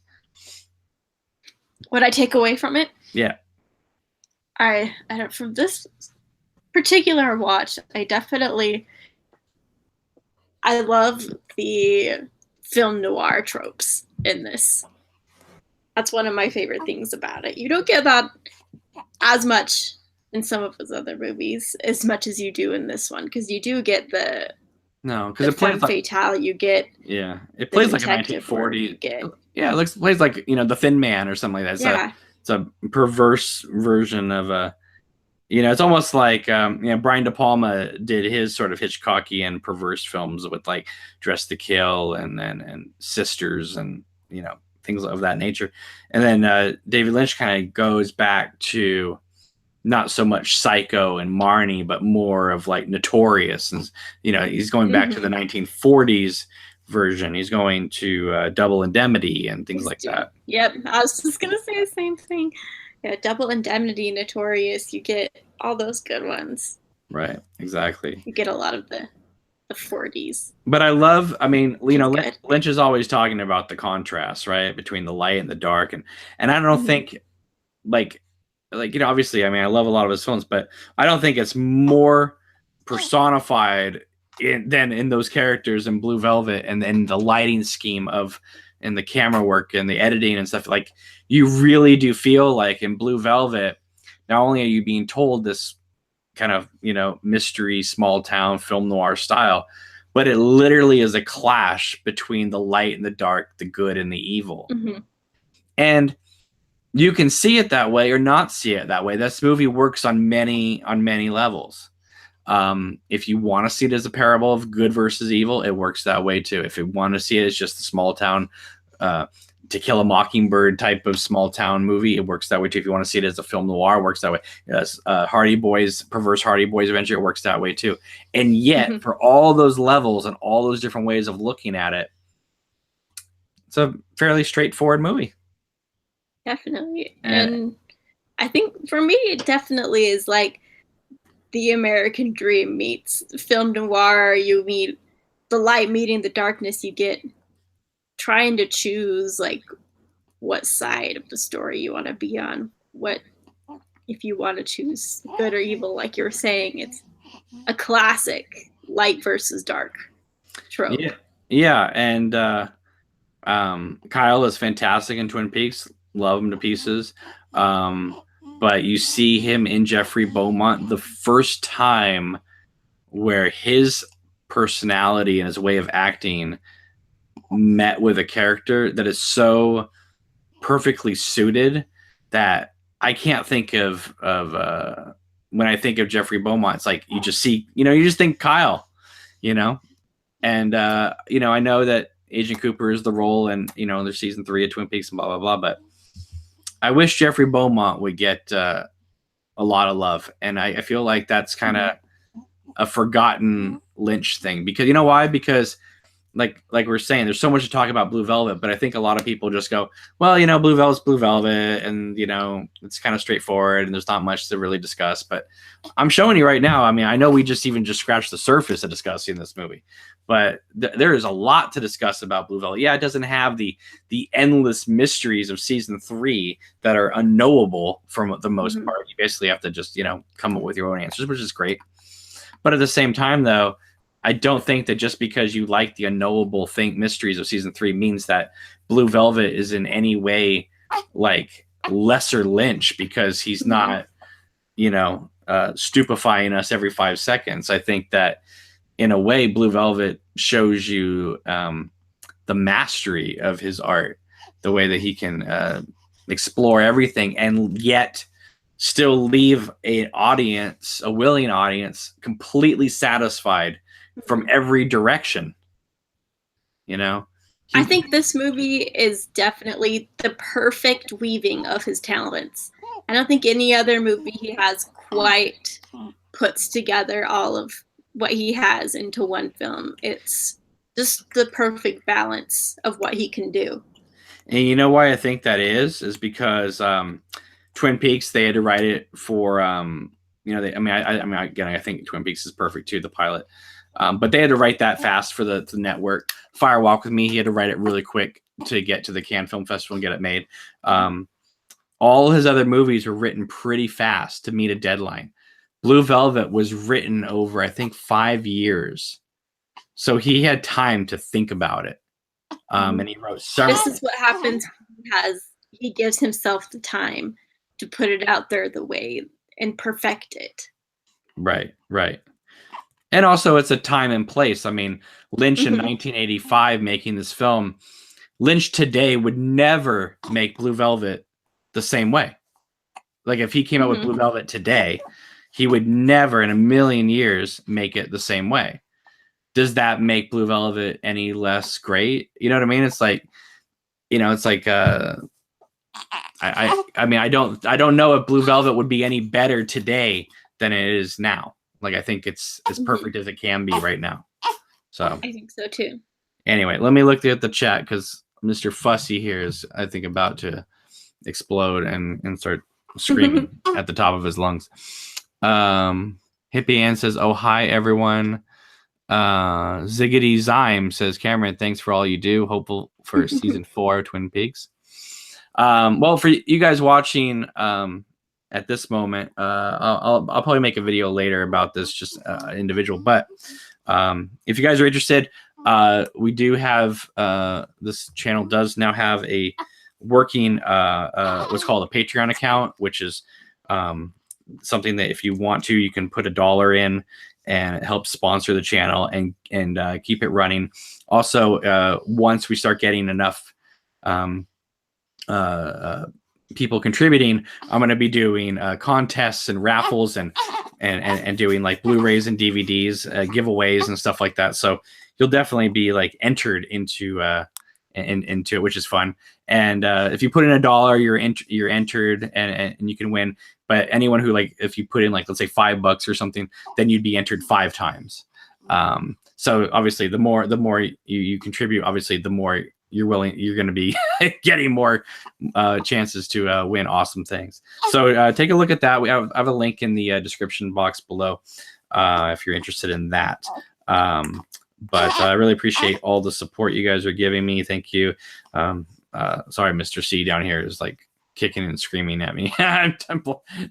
What I take away from it? Yeah. I don't, from this particular watch, I love the film noir tropes in this. That's one of my favorite things about it. You don't get that as much in some of his other movies as much as you do in this one, because you do get because it plays like fatale. You get it plays like a 1940s. Yeah, it plays like The Thin Man or something like that. It's a perverse version of a. It's almost like Brian De Palma did his sort of Hitchcockian perverse films with like Dress to Kill and Sisters and things of that nature. And then David Lynch kind of goes back to not so much Psycho and Marnie, but more of like Notorious. And he's going back to the 1940s version. He's going to Double Indemnity and things like that. Yep, I was just gonna say the same thing. Yeah, Double Indemnity, Notorious, you get all those good ones. Right, exactly. You get a lot of the 40s. But I love, Lynch is always talking about the contrast, right, between the light and the dark. And I don't think, obviously, I love a lot of his films, but I don't think it's more personified than in those characters in Blue Velvet and then the lighting scheme and the camera work and the editing and stuff. Like, you really do feel like in Blue Velvet, not only are you being told this kind of, mystery, small town film noir style, but it literally is a clash between the light and the dark, the good and the evil. Mm-hmm. And you can see it that way or not see it that way. This movie works on many levels. If you want to see it as a parable of good versus evil, it works that way too. If you want to see it as just a small town To Kill a Mockingbird type of small town movie. It works that way too. If you want to see it as a film noir, it works that way. Yes, Hardy Boys, Perverse Hardy Boys Adventure, it works that way too. And yet, for all those levels and all those different ways of looking at it, it's a fairly straightforward movie. Definitely. And I think for me, it definitely is like the American dream meets film noir. You meet the light meeting the darkness. You get trying to choose like what side of the story you want to be on. What if you want to choose good or evil, like you were saying, it's a classic light versus dark trope. Yeah, and Kyle is fantastic in Twin Peaks. Love him to pieces. But you see him in Jeffrey Beaumont the first time where his personality and his way of acting met with a character that is so perfectly suited that I can't think of when I think of Jeffrey Beaumont, it's like you just see, you just think Kyle, and I know that Agent Cooper is the role and there's season 3 of Twin Peaks and blah blah blah, but I wish Jeffrey Beaumont would get a lot of love, and I feel like that's kind of a forgotten Lynch thing, because you know why? Because like we're saying, there's so much to talk about Blue Velvet, but I think a lot of people just go, well, Blue Velvet's Blue Velvet, and it's kind of straightforward, and there's not much to really discuss. But I'm showing you right now. I mean, I know we just scratched the surface of discussing this movie, but there is a lot to discuss about Blue Velvet. Yeah, it doesn't have the endless mysteries of season 3 that are unknowable for the most part. You basically have to just come up with your own answers, which is great. But at the same time, though, I don't think that just because you like the unknowable mysteries of season 3 means that Blue Velvet is in any way like lesser Lynch, because he's not, stupefying us every 5 seconds. I think that in a way, Blue Velvet shows you the mastery of his art, the way that he can explore everything and yet still leave a willing audience completely satisfied from every direction. I think this movie is definitely the perfect weaving of his talents. I don't think any other movie he has quite puts together all of what he has into one film. It's just the perfect balance of what he can do. And you know why I think that is because Twin Peaks, they had to write it for I think Twin Peaks is perfect too, the pilot. But they had to write that fast for the network. Fire Walk with Me, he had to write it really quick to get to the Cannes Film Festival and get it made. All his other movies were written pretty fast to meet a deadline. Blue Velvet was written over, I think, 5 years. So he had time to think about it. And he wrote several. This is what happens when he gives himself the time to put it out there the way and perfect it. Right. And also it's a time and place. I mean, Lynch in 1985 making this film, Lynch today would never make Blue Velvet the same way. Like if he came out with Blue Velvet today, he would never in a million years make it the same way. Does that make Blue Velvet any less great? You know what I mean? It's like, I don't know if Blue Velvet would be any better today than it is now. Like, I think it's as perfect as it can be right now. So I think so too. Anyway, let me look at the chat because Mr. Fussy here is, I think, about to explode and start screaming at the top of his lungs. Hippie Ann says, "Oh, hi, everyone." Ziggity Zyme says, "Cameron, thanks for all you do. Hopeful for season 4 of Twin Peaks." Well, for you guys watching at this moment, I'll probably make a video later about this, just individual. But if you guys are interested, we do have this channel does now have a working what's called a Patreon account, which is something that if you want to, you can put $1 in and it helps sponsor the channel and keep it running. Also, once we start getting enough people contributing, I'm going to be doing contests and raffles and doing like Blu-rays and DVDs, giveaways and stuff like that. So you'll definitely be like entered into into it, which is fun. And if you put in $1, you're entered, and you can win. But anyone who, like, if you put in, like, let's say $5 or something, then you'd be entered 5 times. So obviously, the more you contribute, obviously, the more you're going to be getting more chances to win awesome things. So take a look at that. I have a link in the description box below if you're interested in that. But I really appreciate all the support you guys are giving me. Thank you. Sorry, Mr. C down here is like kicking and screaming at me. I'm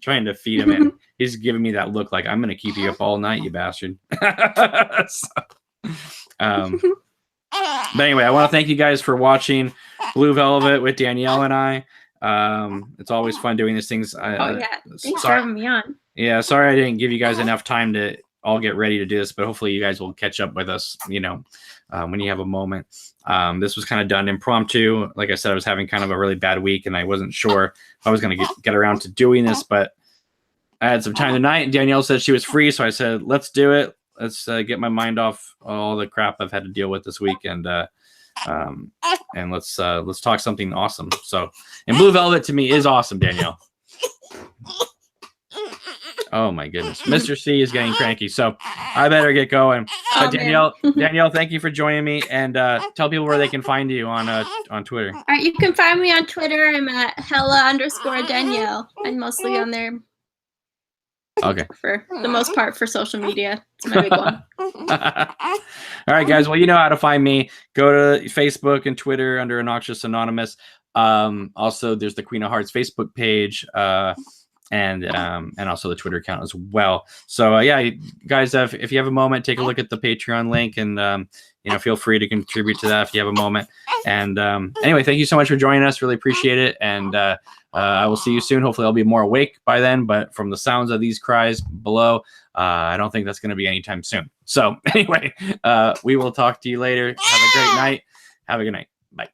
trying to feed him, and he's giving me that look like, I'm going to keep you up all night, you bastard. But anyway, I want to thank you guys for watching Blue Velvet with Danielle and I. It's always fun doing these things. Thanks for having me on. Yeah, sorry I didn't give you guys enough time to all get ready to do this, but hopefully you guys will catch up with us, when you have a moment. This was kind of done impromptu. Like I said, I was having kind of a really bad week, and I wasn't sure if I was going to get around to doing this, but I had some time tonight, and Danielle said she was free, so I said, let's do it. Let's get my mind off all the crap I've had to deal with this week, and let's talk something awesome. So, and Blue Velvet to me is awesome, Danielle. Oh my goodness, Mr. C is getting cranky, so I better get going. Danielle, thank you for joining me, and tell people where they can find you on Twitter. All right, you can find me on Twitter. I'm at Hella_Danielle. I'm mostly on there. Okay. For the most part, for social media, it's my big one. All right, guys. Well, you know how to find me. Go to Facebook and Twitter under Obnoxious Anonymous. Also, there's the Queen of Hearts Facebook page. And also the Twitter account as well. So yeah, guys, if you have a moment, take a look at the Patreon link, and feel free to contribute to that if you have a moment. And anyway, thank you so much for joining us. Really appreciate it. And I will see you soon. Hopefully, I'll be more awake by then. But from the sounds of these cries below, I don't think that's going to be anytime soon. So anyway, we will talk to you later. Have a great night. Have a good night. Bye.